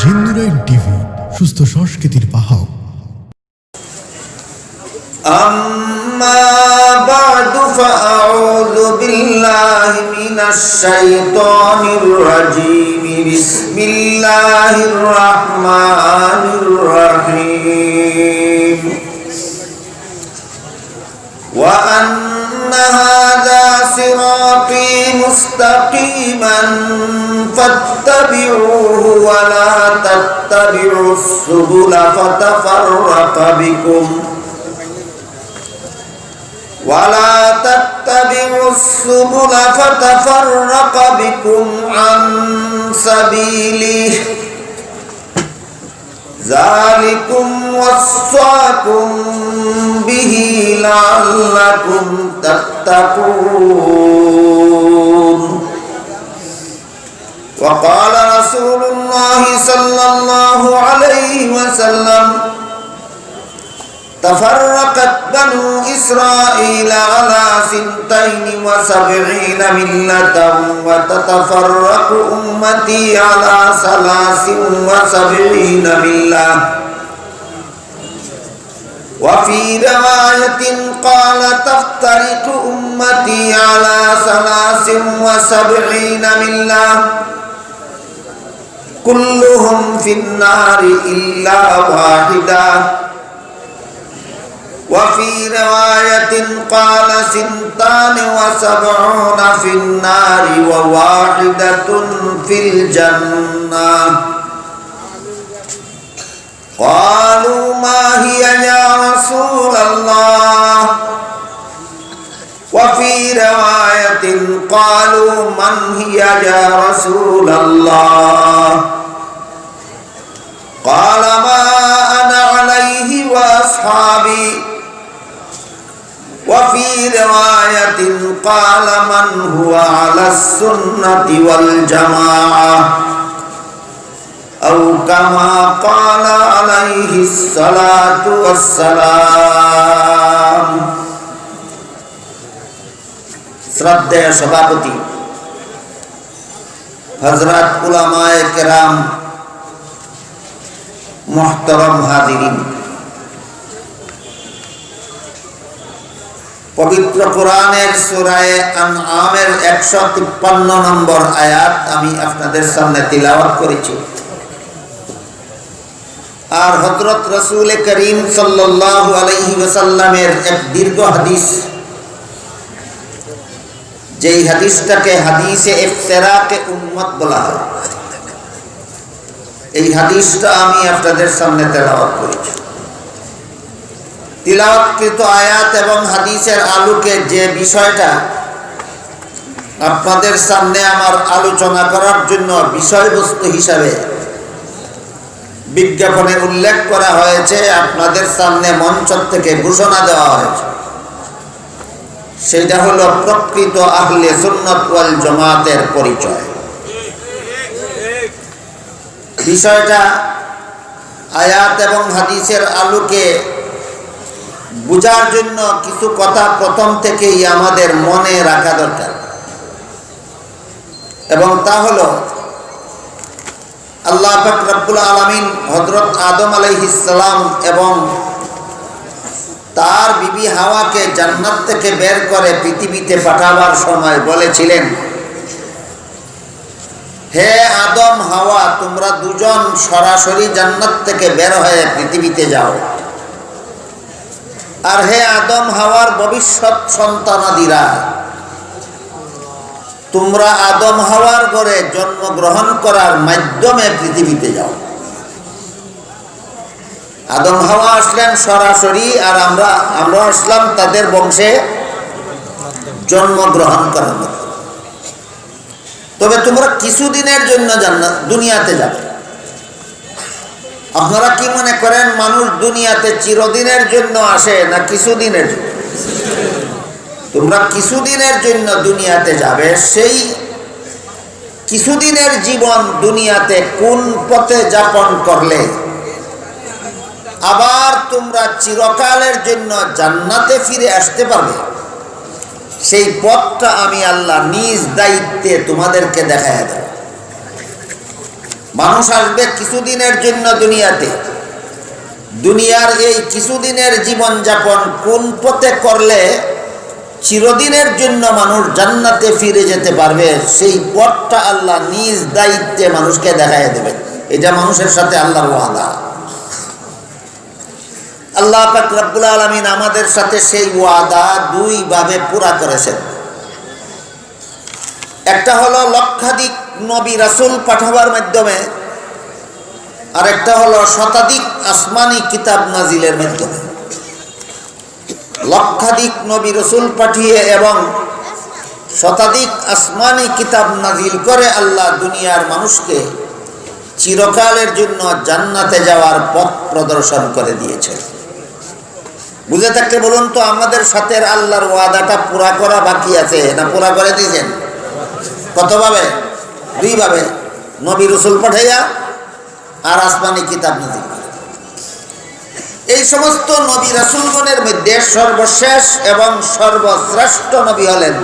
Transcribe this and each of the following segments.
Jinnurain TV, সুস্থ সংস্কৃতির বাহক। أما بعد فأعوذ بالله من الشيطان الرجيم. بسم الله الرحمن الرحيم. وأن هذا صراطي مستقيما فاتبعوه ولا تتبعوا السبل فتفرق بكم عن سبيله. ذلكم وصاكم به لعلكم تتقون. وقال رسول الله صلى الله عليه وسلم: تفرقت بنو إسرائيل على 72 ملة وتتفرق أمتي على 73 ملة. وفي رواية قال: تفترق أمتي على 73 ملة كلهم في النار إلا واحدة. وفي رواية قال: 72 في النار وواحدة في الجنة. قالوا: ما هي يا رسول الله؟ وفي رواية قالوا: من هي يا رسول الله؟ قال: ما أنا عليه وأصحابي. وفي رواية قال: من هو على السنة والجماعة، أو كما قال عليه الصلاة والسلام. শ্রদ্ধেয় সভাপতি হযরত উলামায়ে কেরাম, মুহতারাম হাজিরিন, পবিত্র কোরআনের সূরা আনআমের 153 নম্বর আয়াত আমি আপনাদের সামনে তিলাওয়াত করেছি। আর হযরত রাসূল করিম সাল্লাল্লাহু আলাইহি ওয়াসাল্লামের এক দীর্ঘ হাদিস, যেই হাদিসটাকে হাদিসে ইফতিরাকে উম্মত বলা হয়, এই হাদিসটা আমি আপনাদের সামনে তেলাওয়াত করেছি। তিলাওয়াতকৃত আয়াত এবং হাদিসের আলোকে যে বিষয়টা আপনাদের সামনে আমার আলোচনা করার জন্য বিষয়বস্তু হিসাবে বিজ্ঞাপনে উল্লেখ করা হয়েছে, আপনাদের সামনে মঞ্চ থেকে ঘোষণা দেওয়া হয়েছে, সেটা হলো প্রকৃত আহলে সুন্নাত ওয়াল জামাতের পরিচয়। বিষয়টা আয়াত এবং হাদিসের আলোকে বুঝার জন্য কিছু কথা প্রথম থেকেই আমাদের মনে রাখা দরকার, এবং তা হলো আল্লাহ পাক রব্বুল আলামিন হযরত আদম আলাইহিস সালাম এবং তার বিবি হাওয়াকে জান্নাত থেকে বের করে পৃথিবীতে পাঠাবার সময় বলেছিলেন: হে আদম, হাওয়া, তোমরা দুজন সরাসরি জান্নাত থেকে বের হয়ে পৃথিবীতে যাও, আর হে আদম হাওয়ার ভবিষ্যৎ সন্তানাদিরা, তোমরা আদম হাওয়ার ঘরে জন্মগ্রহণ করার মাধ্যমে পৃথিবীতে যাও। আদম হাওয়া আসলেন সরাসরি, আর আমরা আসলাম তাদের বংশে জন্মগ্রহণ করার মতো। তবে তোমরা কিছুদিনের জন্য দুনিয়াতে যাবে। আপনারা কি মনে করেন মানুষ দুনিয়াতে চিরদিনের জন্য আসে না কিছুদিনের জন্য? তোমরা কিছুদিনের জন্য দুনিয়াতে যাবে। সেই কিছুদিনের জীবন দুনিয়াতে কোন পথে যাপন করলে আবার তোমরা চিরকালের জন্য জান্নাতে ফিরে আসতে পারবে, সেই পথটা আমি আল্লাহ নিজ দায়িত্বে তোমাদেরকে দেখায়া দেব। মানুষ আসবে কিছুদিনের জন্য দুনিয়াতে। দুনিয়ার এই কিছুদিনের জীবনযাপন কোন পথে করলে চিরদিনের জন্য মানুষ জান্নাতে ফিরে যেতে পারবে, সেই পথটা আল্লাহ নিজ দায়িত্বে মানুষকে দেখায় দেবেন। এটা মানুষের সাথে আল্লাহর ওয়াদা। আল্লাহ পাক রব্বুল আলামিন আমাদের সাথে সেই ওয়াদা দুই ভাবে পুরা করেছেন। একটা হলো লক্ষাধিক নবী রাসূল পাঠাবার মাধ্যমে, আর একটা হলো শতাধিক আসমানি কিতাব নাজিলের মাধ্যমে। লক্ষাধিক নবী রাসূল পাঠিয়ে এবং শতাধিক আসমানি কিতাব নাজিল করে আল্লাহ দুনিয়ার মানুষকে চিরকালের জন্য জান্নাতে যাওয়ার পথ প্রদর্শন করে দিয়েছেন। বুঝে থাকলে বলুন তো, আমাদের সাথে আল্লাহর ওয়াদাটা পুরা করা বাকি আছে না পুরা করে দিয়েছেন? কতভাবে? দুই ভাবে, নবী রাসূল পাঠাইয়া আর আসমানি কিতাব নাজিল করে। এই সমস্ত নবী রাসূলগণের মধ্যে সর্বশেষ এবং সর্বশ্রেষ্ঠ নবী হলেন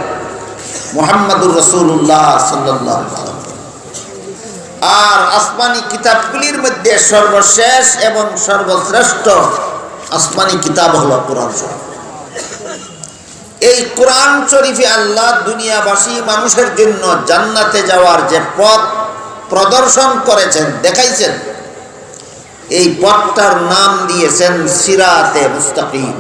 মুহাম্মদুর রাসূলুল্লাহ সাল্লাল্লাহু আলাইহি ওয়াসাল্লাম। আর আসমানি কিতাবগুলির মধ্যে সর্বশেষ এবং সর্বশ্রেষ্ঠ আসমানি কিতাব হলো কোরআন শরীফ। এই কোরআন শরীফে আল্লাহ দুনিয়াবাসী মানুষের জন্য জান্নাতে যাওয়ার যে পথ প্রদর্শন করেছেন, দেখাইছেন, এই পথটার নাম দিয়েছেন সিরাতে মুস্তাকিম।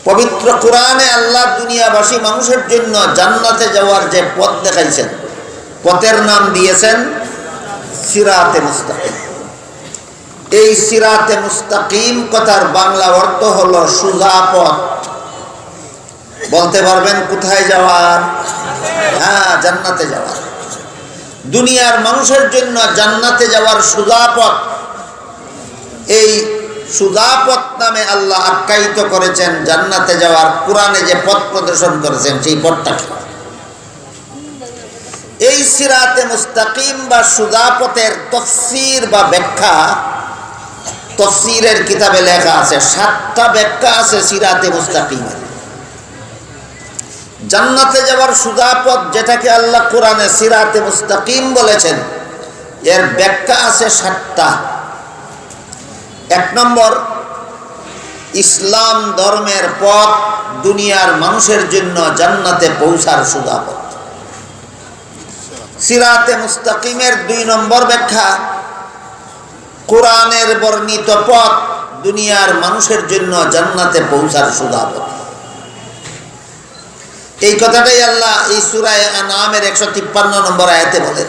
পবিত্র কোরআনে আল্লাহ দুনিয়াবাসী মানুষের জন্য জান্নাতে যাওয়ার যে পথ দেখাইছেন, পথের নাম দিয়েছেন সিরাতে মুস্তাকিম। এই সিরাতে মুস্তাকিম কথার বাংলা অর্থ হলো সোজা পথ। বলতে পারবেন কোথায় যাওয়ার? হ্যাঁ, জান্নাতে যাওয়ার। দুনিয়ার মানুষের জন্য জান্নাতে যাওয়ার সোজা পথ, এই সোজা পথ নামে আল্লাহ আখ্যায়িত করেছেন জান্নাতে যাওয়ার কোরআনে যে পথ প্রদর্শন করেছেন সেই পথটাকে। এই সিরাতে মুস্তাকিম বা সোজা পথের তাফসীর বা ব্যাখ্যা তাফসীরের কিতাবে লেখা আছে। 7টা ব্যাখ্যা আছে সিরাতে মুস্তাকিমের। জান্নাতে যাওয়ার সোজা পথ যেটাকে আল্লাহ কোরআনে সিরাতে মুস্তাকিম বলেছেন, এর ব্যাখ্যা আছে 7টা। 1 নম্বর, ইসলাম ধর্মের পথ দুনিয়ার মানুষের জন্য জান্নাতে পৌঁছার সোজা পথ। সিরাতে মুস্তাকিমের 2 নম্বর ব্যাখ্যা, কোরআনের বর্ণিত পথ দুনিয়ার মানুষের জন্য জান্নাতে পৌঁছার সোজা পথ। এই কথাটাই আল্লাহ এই সূরা আনআমের 153 নম্বর আয়াতে বলেন,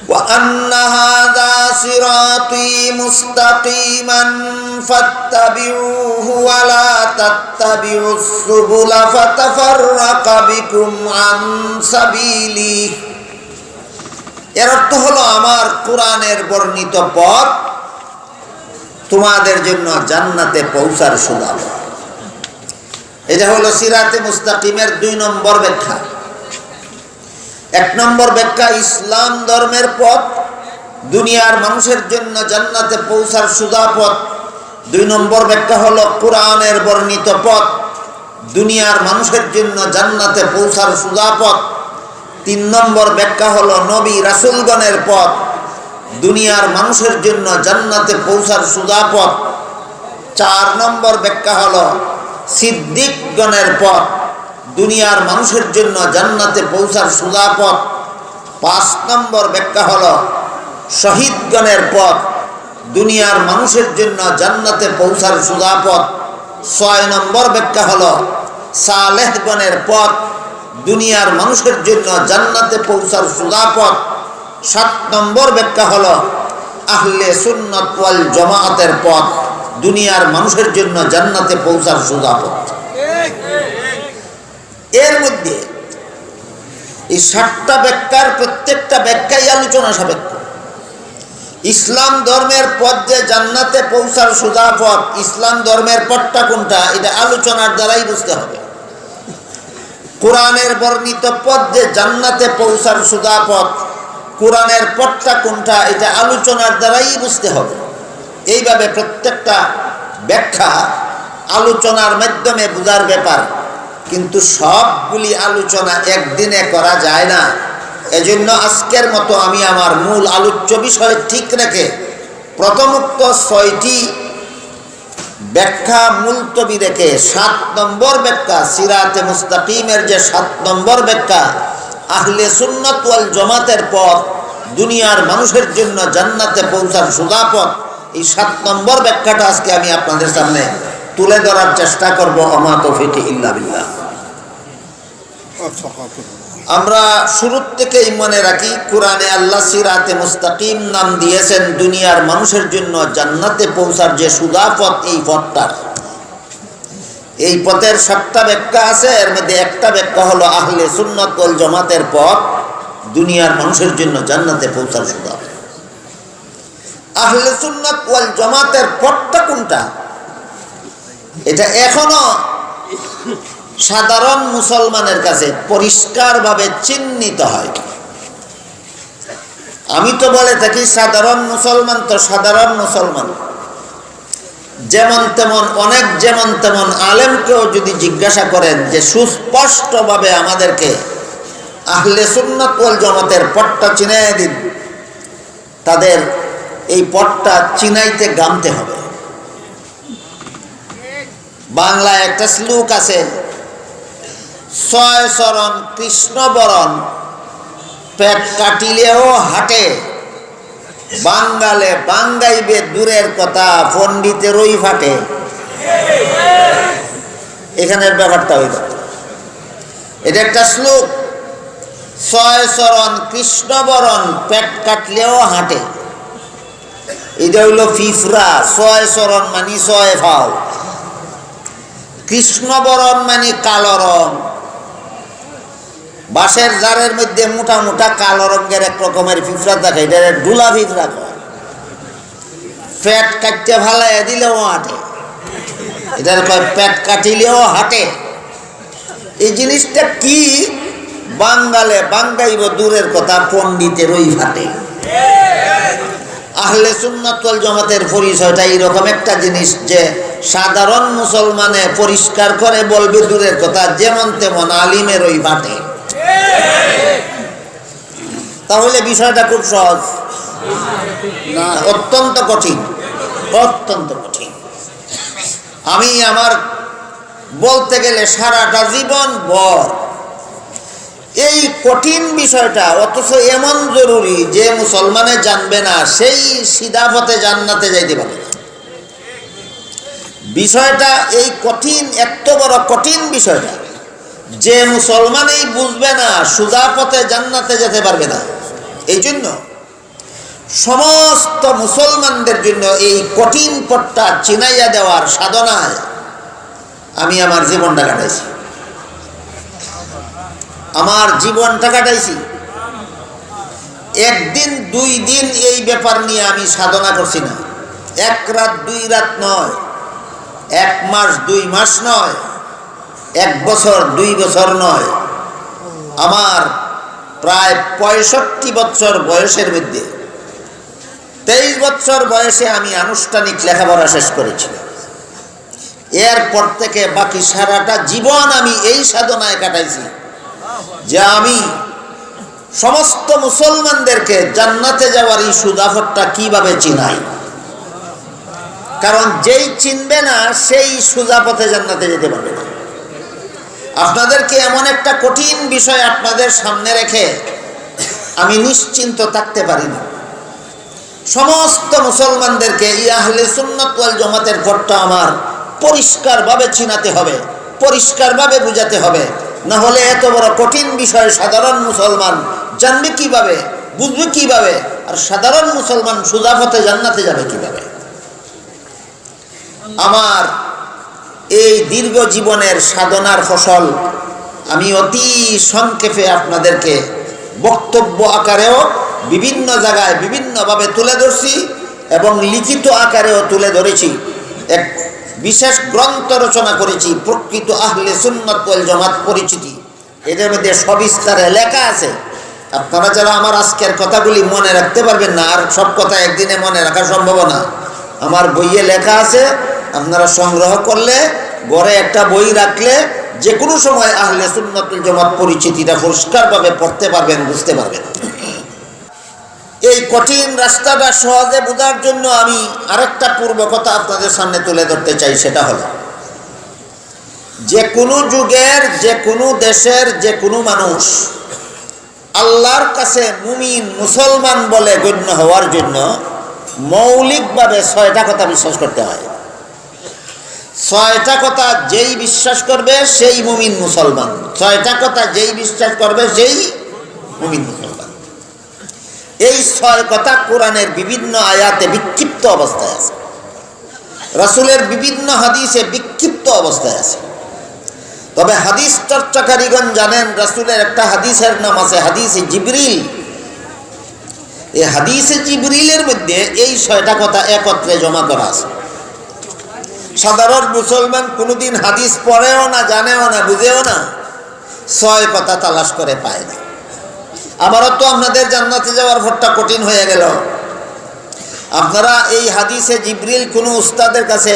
ওয়া আন্না হাযা সিরাতী মুস্তাকিমান ফাত্তাবিউহু ওয়া লা তাত্তাবিউস সুবুলা ফাতাফাররাকা বিকুম আন সাবিলি। এর অর্থ হলো আমার কোরআনের বর্ণিত পথ তোমাদের জন্য জান্নাতে পৌঁছার সোজা পথ। এটা হলো সিরাতে মুস্তাকিমের 2 নম্বর ব্যাখ্যা। 1 নম্বর ব্যাখ্যা, ইসলাম ধর্মের পথ দুনিয়ার মানুষের জন্য জান্নাতে পৌঁছার সোজা পথ। 2 নম্বর ব্যাখ্যা হলো কোরআনের বর্ণিত পথ দুনিয়ার মানুষের জন্য জান্নাতে পৌঁছার সোজা পথ। 3 নম্বর ব্যাখ্যা হলো নবী রাসূলগণের পথ দুনিয়ার মানুষের জন্য জান্নাতে পৌঁছার সোজা পথ। 4 নম্বর ব্যাখ্যা হলো সিদ্দিকগণের পথ দুনিয়ার মানুষের জন্য জান্নাতে পৌঁছার সোজা পথ। 5 নম্বর ব্যাখ্যা হলো শহীদগণের পথ দুনিয়ার মানুষের জন্য জান্নাতে পৌঁছার সোজা পথ। 6 নম্বর ব্যাখ্যা হলো সালেহগণের পথ দুনিয়ার মানুষের জন্য জান্নাতে পৌঁছার সোজা পথ। 7 নম্বর ব্যাখ্যা হলো আহলে সুন্নাত ওয়াল জামাআতের পথ দুনিয়ার মানুষের জন্য জান্নাতে পৌঁছার সোজা পথ। এর মধ্যে এই 7টা ব্যাখ্যার প্রত্যেকটা ব্যাখ্যাই আলোচনা সাপেক্ষ। ইসলাম ধর্মের পথ যে জান্নাতে পৌঁছার সোজা পথ, ইসলাম ধর্মের পথটা কোনটা এটা আলোচনার দ্বারাই বুঝতে হবে। কোরআনের বর্ণিত পথ যে জান্নাতে পৌঁছার সোজা পথ, কোরআনের পথটা কোনটা এটা আলোচনার দ্বারাই বুঝতে হবে। এইভাবে প্রত্যেকটা ব্যাখ্যা আলোচনার মাধ্যমে বোঝার ব্যাপার, কিন্তু সবগুলি আলোচনা একদিনে করা যায় না। এজন্য আজকের মতো আমি আমার মূল আলোচ্য বিষয় ঠিক রেখে প্রথমোক্ত 6টি ব্যাখ্যা মুলতবি রেখে 7 নম্বর ব্যাখ্যা সিরাতে মুস্তাকিমের যে 7 নম্বর ব্যাখ্যা আহলে সুন্নাত ওয়াল জামাতের পথ, দুনিয়ার মানুষের জন্য জান্নাতে পৌঁছার সোজা পথ, এই 7 নম্বর ব্যাখ্যাটা আজকে আমি আপনাদের সামনে তুলে ধরার চেষ্টা করব। আমা তৌফিক ইল্লা বিল্লাহ। আমরা শুরু থেকেই মনে রাখি, কোরআনে আল্লাহ সিরাতে মুস্তাকিম নাম দিয়েছেন দুনিয়ার মানুষের জন্য জান্নাতে পৌঁছার যে সোজা পথ, এই পথটার। এই পথের 7টা ব্যাখ্যা আছে, এর মধ্যে একটা ব্যাখ্যা হলো আহলে সুন্নাত ওয়াল জামাতের পথ, দুনিয়ার মানুষের জন্য জান্নাতে পৌঁছার সোজা। আহলে সুন্নাত ওয়াল জামাতের পথটা কোনটা, এটা এখনো সাধারণ মুসলমানের কাছে পরিষ্কারভাবে চিহ্নিত হয়। আমি তো বলে থাকি সাধারণ মুসলমান তো সাধারণ মুসলমান, যেমন তেমন অনেক যেমন তেমন আলেমকেও যদি জিজ্ঞাসা করেন যে সুস্পষ্টভাবে আমাদেরকে আহলে সুন্নাত ওয়াল জামাতের পথটা চিনাইয়ে দিন, তাদের এই পথটা চিনাইতে গামতে হবে। বাংলায় একটা শ্লোক আছে, 6 চরণ কৃষ্ণ বরণ, পেট কাটিলেও হাটে, বাঙ্গালে বাঙ্গাইবে দূরের কথা, পণ্ডিতেরই ফাটে। এখানের ব্যাপারটা হইল, এটা একটা শ্লোক, 6 চরণ কৃষ্ণ বরণ, পেট কাটলেও হাঁটে। এটা হইল ফিফরা। 6 চরণ মানে 6 ফাও, কৃষ্ণবরণ মানে কালো রং। বাঁশের জারের মধ্যে মোটা মোটা কালো রঙের এক রকমের ফিফরা থাকে, এটা ডুলা ফিফরা কয়। পেট কাটতে ভালাইয়া দিলেও হাঁটে, এটার কয় পেট কাটিলেও হাঁটে। এই জিনিসটা কি? বাঙ্গালে বাঙ্গাইব দূরের কথা, পণ্ডিতেরই ফাটে। আহলে সুন্নাত ওয়াল জামাতের পরিচয়টা এইরকম একটা জিনিস যে সাধারণ মুসলমানে পরিষ্কার করে বলবে দূরের কথা, যেমন তেমন আলিমেরই ফাটে। তাহলে বিষয়টা খুব সহজ না, অত্যন্ত কঠিন, অত্যন্ত কঠিন। আমি আমার বলতে গেলে সারাটা জীবন ভর এই কঠিন বিষয়টা, অথচ এমন জরুরি যে মুসলমানে জানবে না সেই সিধা পথে জান্নাতে যাইতে পারে না। বিষয়টা এই কঠিন, এত বড় কঠিন বিষয়টা যে মুসলমানই বুঝবে না, সুজা পথে জান্নাতে যেতে পারবে না। এই জন্য সমস্ত মুসলমানদের জন্য এই কঠিন পথটা চিনাইয়া দেওয়ার সাধনায় আমি আমার জীবনটা কাটাইছি। আমার জীবনটা কাটাইছি। একদিন 2 দিন এই ব্যাপার নিয়ে আমি সাধনা করছি না, 1 রাত 2 রাত নয়, 1 মাস 2 মাস নয়, 1 বছর 2 বছর নয়। আমার প্রায় 65 বছর বয়সের মধ্যে 23 বছর বয়সে আমি আনুষ্ঠানিক লেখাপড়া শেষ করেছি। এরপর থেকে বাকি সারাটা জীবন আমি এই সাধনায় কাটাইছি যে আমি সমস্ত মুসলমানদেরকে জান্নাতে যাওয়ার এই সুদাফতটা কিভাবে চিনাই। কারণ যেই চিনবে না সেই সোজা পথে জান্নাতে যেতে পারবে না। আপনাদেরকে এমন একটা কঠিন বিষয় আপনাদের সামনে রেখে আমি নিশ্চিন্ত থাকতে পারি না। সমস্ত মুসলমানদেরকে এই আহলে সুন্নাত ওয়াল জামাতের পথটা আমার পরিষ্কারভাবে চিনাতে হবে, পরিষ্কারভাবে বুঝাতে হবে। না হলে এত বড় কঠিন বিষয় সাধারণ মুসলমান জানবে কিভাবে, বুঝবে কিভাবে, আর সাধারণ মুসলমান সোজা পথে জান্নাতে যাবে কিভাবে? আমার এই দীর্ঘ জীবনের সাধনার ফসল আমি অতি সংক্ষেপে আপনাদেরকে বক্তব্য আকারেও বিভিন্ন জায়গায় বিভিন্নভাবে তুলে ধরছি এবং লিখিত আকারেও তুলে ধরেছি। এক বিশেষ গ্রন্থ রচনা করেছি, প্রকৃত আহলে সুন্নাত ওয়াল জামাত পরিচিতি। এদের মধ্যে সবিস্তারে লেখা আছে। আপনারা যারা আমার আজকের কথাগুলি মনে রাখতে পারবেন না, আর সব কথা একদিনে মনে রাখা সম্ভব না, আমার বইয়ে লেখা আছে। আপনারা সংগ্রহ করলে, ঘরে একটা বই রাখলে যে কোনো সময় আহলে সুন্নাতুল জামাত পরিচিতিটা পরিষ্কারভাবে পড়তে পারবেন, বুঝতে পারবেন। এই কঠিন রাস্তাটা সহজে বোঝার জন্য আমি আরেকটা পূর্ব কথা আপনাদের সামনে তুলে ধরতে চাই। সেটা হলো, যে কোনো যুগের, যে কোনো দেশের, যে কোনো মানুষ আল্লাহর কাছে মুমিন মুসলমান বলে গণ্য হওয়ার জন্য মৌলিকভাবে 6টা কথা বিশ্বাস করতে হয়। 6টা কথা যেই বিশ্বাস করবে সেই মুমিন মুসলমান। 6টা কথা যেই বিশ্বাস করবে সেই মুমিন মুসলমান। এই 6 কথা কোরআনের বিভিন্ন আয়াতে বিক্ষিপ্ত অবস্থায় আছে, রাসূলের বিভিন্ন হাদিসে বিক্ষিপ্ত অবস্থায় আছে। তবে হাদিস চর্চাকারীগণ জানেন, রাসূলের একটা হাদিসের নাম আছে হাদিসে জিবরিল। এই হাদিসে জিবরিলের মধ্যে এই 6টা কথা একত্রে জমা করা আছে। সাধারণ মুসলমান কোনোদিন হাদিস পড়েও না, জানেও না, বুঝেও না, 6 কথা তালাশ করে পায় না। আমারও তো আপনাদের জান্নাতে যাওয়ার ভরটা কঠিন হয়ে গেল। আপনারা এই হাদিসে জিবরিল কোনো উস্তাদের কাছে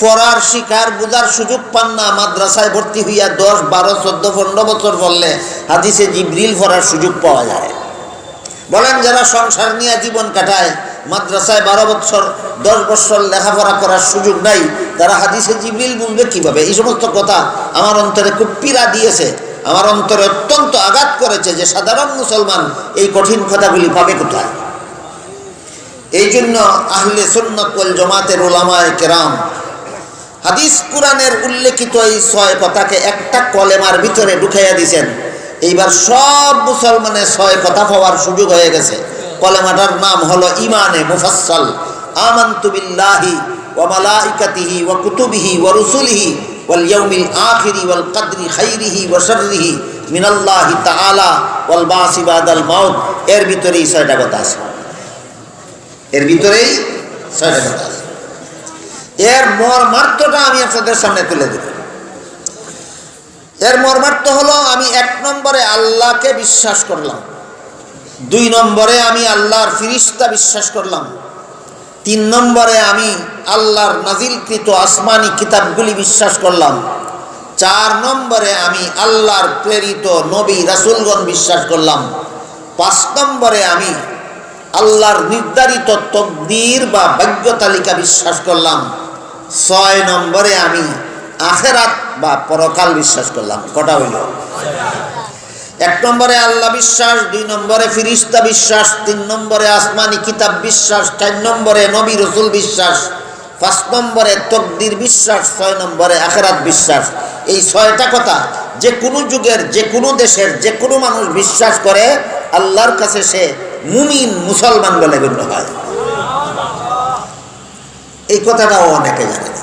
পড়ার, শিকার, বোঝার সুযোগ পান না। মাদ্রাসায় ভর্তি হইয়া 10, 12, 14, 15 বছর পড়লে হাদিসে জিবরিল পড়ার সুযোগ পাওয়া যায়। বলেন, যারা সংসার নিয়ে জীবন কাটায়, মাদ্রাসায় 12 বছর 10 বছর লেখাপড়া করার সুযোগ নাই, তারা হাদিসে জিবরিল বুঝবে কিভাবে? এই সমস্ত কথা আমার অন্তরে খুব পীড়া দিয়েছে, আমার অন্তরে অত্যন্ত আঘাত করেছে যে সাধারণ মুসলমান এই কঠিন কথাগুলি পাবে কোথায়? এই জন্য আহলে সুন্নাত ওয়াল জামাতের উলামায়ে কেরাম হাদিস কোরআনের উল্লেখিত এই 6 কথাকে একটা কলেমার ভিতরে ঢুকাইয়া দিয়েছেন। এইবার সব মুসলমানের 6 কথা পাওয়ার সুযোগ হয়ে গেছে। কলেমাটার নাম হলো ইমানে মুফাসসাল। আমানতু বিল্লাহি ওয়া মালাইকাতিহি ওয়া কুতুবিহি ওয়া রুসুলিহি ওয়াল ইয়াউমিল আখিরি ওয়াল কদরি খাইরিহি ওয়া শাররিহি মিনাল্লাহি তাআলা ওয়াল বাসি বাদাল মাউত। এর ভিতরেই 6টা কথা আছে, এর ভিতরেই 6টা কথা আছে। এর মর্মার্থটা আমি আপনাদের সামনে তুলে দেব। এর মর্মার্থ হলো, আমি 1 নম্বরে আল্লাহকে বিশ্বাস করলাম, 2 নম্বরে আমি আল্লাহর ফিরিস্তা বিশ্বাস করলাম, 3 নম্বরে আমি আল্লাহর নাজিলকৃত আসমানি কিতাবগুলি বিশ্বাস করলাম, 4 নম্বরে আমি আল্লাহর প্রেরিত নবী রাসূলগণ বিশ্বাস করলাম, 5 নম্বরে আমি আল্লাহর নির্ধারিত তকদির বা ভাগ্য তালিকা বিশ্বাস করলাম, 6 নম্বরে আমি আখিরাত বা পরকাল বিশ্বাস করলাম। কটা হইল? 1 নম্বরে আল্লাহ বিশ্বাস, 2 নম্বরে ফিরিস্তা বিশ্বাস, 3 নম্বরে আসমানি কিতাব বিশ্বাস, 4 নম্বরে নবী রাসূল বিশ্বাস, 5 নম্বরে তকদির বিশ্বাস, 6 নম্বরে আখিরাত বিশ্বাস। এই 6টা কথা যে কোনো যুগের, যে কোনো দেশের, যে কোনো মানুষ বিশ্বাস করে, আল্লাহর কাছে সে মুমিন মুসলমান বলে গণ্য হয়। এই কথাটাও অনেকে জানে না।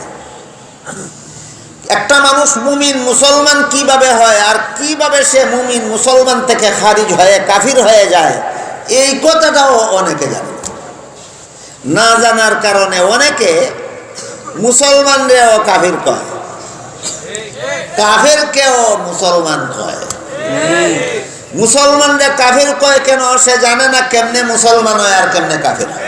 একটা মানুষ মুমিন মুসলমান কিভাবে হয় আর কিভাবে সে মুমিন মুসলমান থেকে খারিজ হয়ে কাফির হয়ে যায়, এই কথাটাও অনেকে জানে না। জানার কারণে অনেকে মুসলমানরেও কাফির কয়, কাফেরকেও মুসলমান কয়। মুসলমানরা কাফির কয় কেন? সে জানে না কেমনে মুসলমান হয় আর কেমনে কাফির হয়।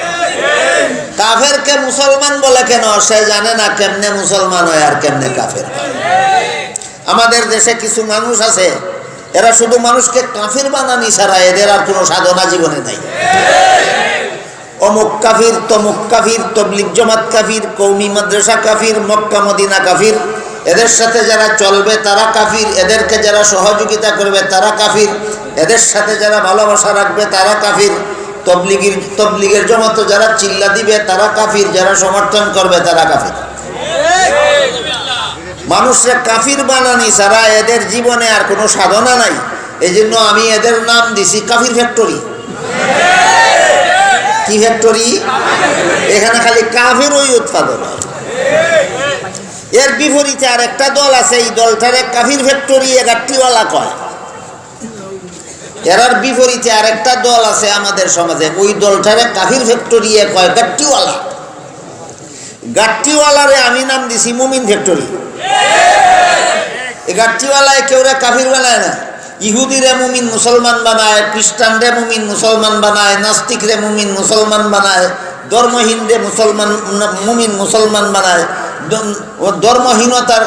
কাফেরকে মুসলমান বলে কেন? সে জানে না কেমনে মুসলমান হয় আর কেমনে কাফের হয়। আমাদের দেশে কিছু মানুষ আছে, এরা শুধু মানুষকে কাফির বানানি ছাড়া এদের আর কোনো সাধনা জীবনে নাই। অমুক কাফির, তমুক কাফির, তবলিগ জমাত কাফির, কওমি মাদ্রাসা কাফির, মক্কা মদিনা কাফির, এদের সাথে যারা চলবে তারা কাফির, এদেরকে যারা সহযোগিতা করবে তারা কাফির, এদের সাথে যারা ভালোবাসা রাখবে তারা কাফির, তবলিগের জমাত যারা চিল্লা দিবে তারা কাফির, যারা সমর্থন করবে তারা কাফির। মানুষরা কাফির বানানি ছাড়া এদের জীবনে আর কোনো সাধনা নাই। এই জন্য আমি এদের নাম দিছি কাফির ফ্যাক্টরি। কি ফ্যাক্টরি? এখানে খালি কাফিরই উৎপাদন হয়। এর বিপরীতে আর একটা দল আছে, এই দলটারে কাফির ফ্যাক্টরি গাট্টিওয়ালা কয়। এরার বিপরীতে আর একটা দল আছে আমাদের সমাজে, ওই দলটারে কাফির ফ্যাক্টরি কয় গাট্টিওয়ালা। গাট্টিওয়ালারে আমি নাম দিছি মুমিন ফ্যাক্টরি। এই গাট্টিওয়ালায় কেউ কাফির বানায় না। ইহুদিরে মুমিন মুসলমান বানায়, খ্রিস্টানরে মুমিন মুসলমান বানায়, নাস্তিকরে মুমিন মুসলমান বানায়, ধর্মহীনরে মুসলমান মুমিন মুসলমান বানায়, ধর্মহীনতার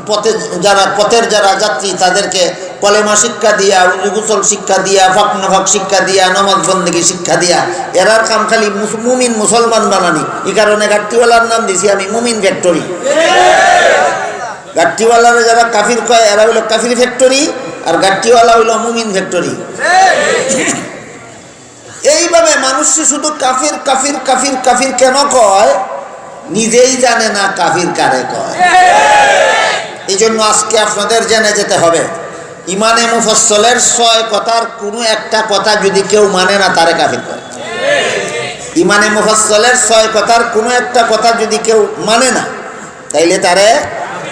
পথের যারা যাত্রী তাদেরকে কলেমা শিক্ষা দিয়া, উযু গোসল শিক্ষা দিয়া, ফাঁক নাফাক শিক্ষা দিয়া, নামাজ বন্দেগী শিক্ষা দিয়া, এরার কাম খালি মুমিন মুসলমান বানানি। এই কারণে গাট্টিওয়ালার নাম দিছি আমি মুমিন ফ্যাক্টরি। গাট্টিওয়ালারা যারা কাফির কয় এরা হইল কাফির ফ্যাক্টরি, আর গাট্টিওয়ালা হইল মুমিন ফ্যাক্টরি। এইভাবে মানুষ শুধু কাফির কাফির কাফির কাফির কেন কয় নিজেই জানে না কাফির কারে কয়। এই জন্য আজকে আপনাদের জেনে যেতে হবে, ইমানে মুফাসসলের 6 কথার কোনো একটা কথা যদি কেউ মানে না তারে কাফির কয়। ইমানে মুফাসসলের 6 কথার কোনো একটা কথা যদি কেউ মানে না তাইলে তারে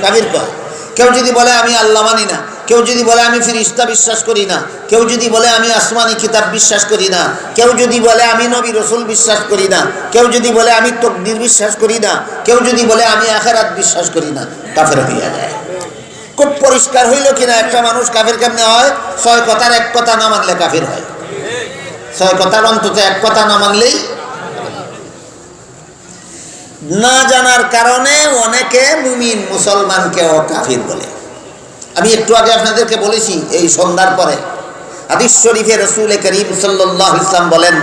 কাফির কয়। কেউ যদি বলে আমি আল্লাহ মানি না, কেউ যদি বলে আমি ফেরেশতা বিশ্বাস করি না, কেউ যদি বলে আমি আসমানি কিতাব বিশ্বাস করি না, কেউ যদি বলে আমি নবী রাসূল বিশ্বাস করি না, কেউ যদি বলে আমি তাকদীর বিশ্বাস করি না, কেউ যদি বলে আমি আখিরাত বিশ্বাস করি না, কাফের হইয়া যায়। খুব পরিষ্কার হইল কিনা একটা মানুষ কাফের কেমনে হয়? 6 কথার এক কথা না মানলে কাফের হয়। 6 কথার অন্তত এক কথা না মানলেই। না জানার কারণে অনেকে মুমিন মুসলমানকেও কাফির বলে। আমি একটু আগে আপনাদেরকে বলেছি, এই সন্ধ্যার পরে হাদিস শরীফে রাসূল করিম সাল্লাল্লাহু আলাইহি ওয়াসাল্লাম বলেন,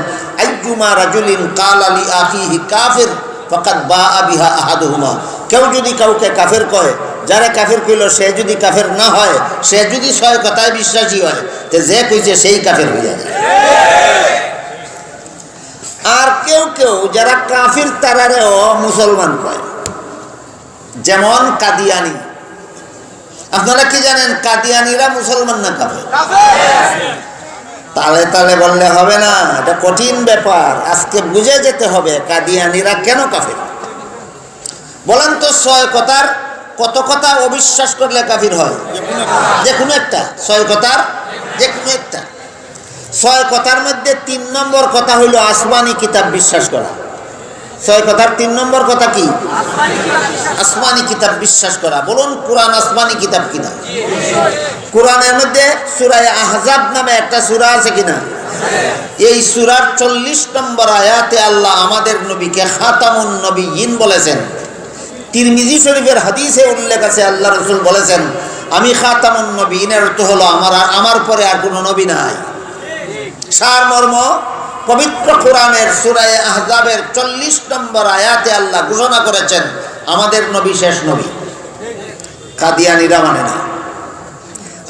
আইয়ুমা রাজুলিন ক্বালা লি আখিহি কাফির ফাকাদ বাআ বিহা আহাদুহুমা। কেউ যদি কাউকে কাফের কয়, যারা কাফের কইল সে যদি কাফের না হয়, সে যদি 6 কথায় বিশ্বাসী হয়, তে যে কইছে সেই কাফের হইয়া যায়। আর কেউ কেউ যারা কাফির তারারেও মুসলমান কয়, যেমন কাদিয়ানি। আপনারা কি জানেন কাদিয়ানিরা মুসলমান না কাফের? তালে তালে বললে হবে না, এটা কঠিন ব্যাপার। আজকে বুঝে যেতে হবে কাদিয়ানিরা কেন কাফের। বলেন তো 6 কথার কত কথা অবিশ্বাস করলে কাফির হয়? যে কোনো একটা। 6 কথার যে কোনো একটা। 6 কথার মধ্যে 3 নম্বর কথা হইল আসমানি কিতাব বিশ্বাস করা। 6 কথার 3 নম্বর কথা কি? আসমানি কিতাব বিশ্বাস করা। বলুন কোরআন আসমানি কিতাব কিনা? কোরআনের মধ্যে সূরা আহজাব নামে একটা সূরা আছে কিনা? এই সূরার 40 নম্বর আয়াতে আল্লাহ আমাদের নবীকে খাতামুন নবিয়্যিন বলেছেন। তিরমিজি শরীফের হাদিসে উল্লেখ আছে, আল্লাহ রাসূল বলেছেন, আমি খাতামুন নবিয়্যিনের অর্থ হলো আমার পরে আর কোনো নবী নাই। সারমর্ম পবিত্র কোরআনের সূরা আহজাবের 40 নম্বর আয়াতে আল্লাহ ঘোষণা করেছেন আমাদের নবী শেষ নবী। কাদিয়ানিরা মানে না,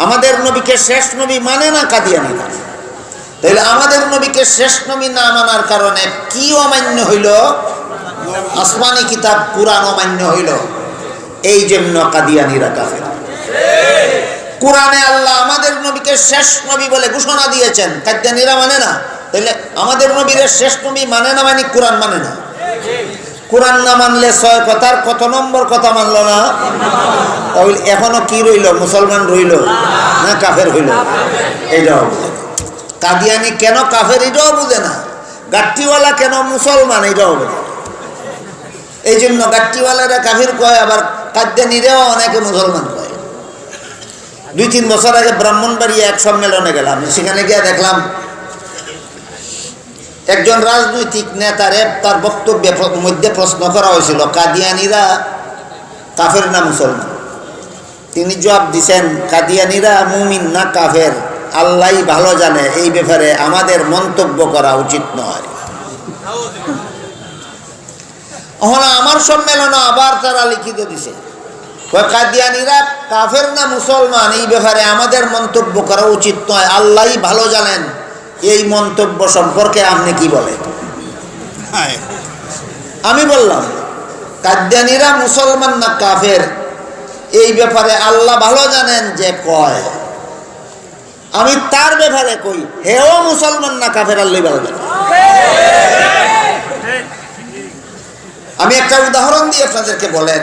আমাদের নবীকে শেষ নবী মানে না কাদিয়ানিরা। তাহলে আমাদের নবীকে শেষ নবী না মানার কারণে কি অমান্য হইল? আসমানি কিতাব কুরআন অমান্য হইল। এই জন্য কাদিয়ানিরা কাফের। কোরআনে আল্লাহ আমাদের নবীকে শেষ নবী বলে ঘোষণা দিয়েছেন, কাদিয়ানিরা মানে না। তাহলে আমাদের নবীর শেষ নবী মানে না, মানে কোরআন মানে না। কোরআন না মানলে 6 কথার কত নম্বর কথা মানলো না? তাহলে এখনো কি রইল? মুসলমান রইল না কাফের হইল? এটাও কাদিয়ানি কেন কাফের এটাও বুঝে না, গাট্টিওয়ালা কেন মুসলমান এটাও বুঝে। এই জন্য গাট্টিওয়ালারা কাফির কয়, আবার কাদিয়ানিরাও অনেকে মুসলমান কয়। 2-3 বছর আগে ব্রাহ্মণবাড়িয়া এক সম্মেলনে গেলাম, সেখানে গিয়ে দেখলাম একজন রাজনৈতিক নেতারে তার বক্তব্যের মধ্যে প্রশ্ন করা হয়েছিল, কাদিয়ানিরা কাফের না মুসলমান? তিনি জবাব দিছেন, কাদিয়ানিরা মুমিন না কাফের আল্লাহই ভালো জানে, এই ব্যাপারে আমাদের মন্তব্য করা উচিত নয়। আমার সম্মেলনে আবার তারা লিখিত দিছে, কাদিয়ানিরা কাফের না মুসলমান এই ব্যাপারে আমাদের মন্তব্য করা উচিত নয়, আল্লাহই ভালো জানেন। এই মন্তব্য সম্পর্কে আপনি কি বলেন? আমি বললাম, কাদিয়ানিরা মুসলমান না কাফের এই ব্যাপারে আল্লাহ ভালো জানেন যে কয়, আমি তার ব্যাপারে কই হেও মুসলমান না কাফের আল্লাহ ভালো জানেন। আমি একটা উদাহরণ দিয়ে আপনাদেরকে বলেন,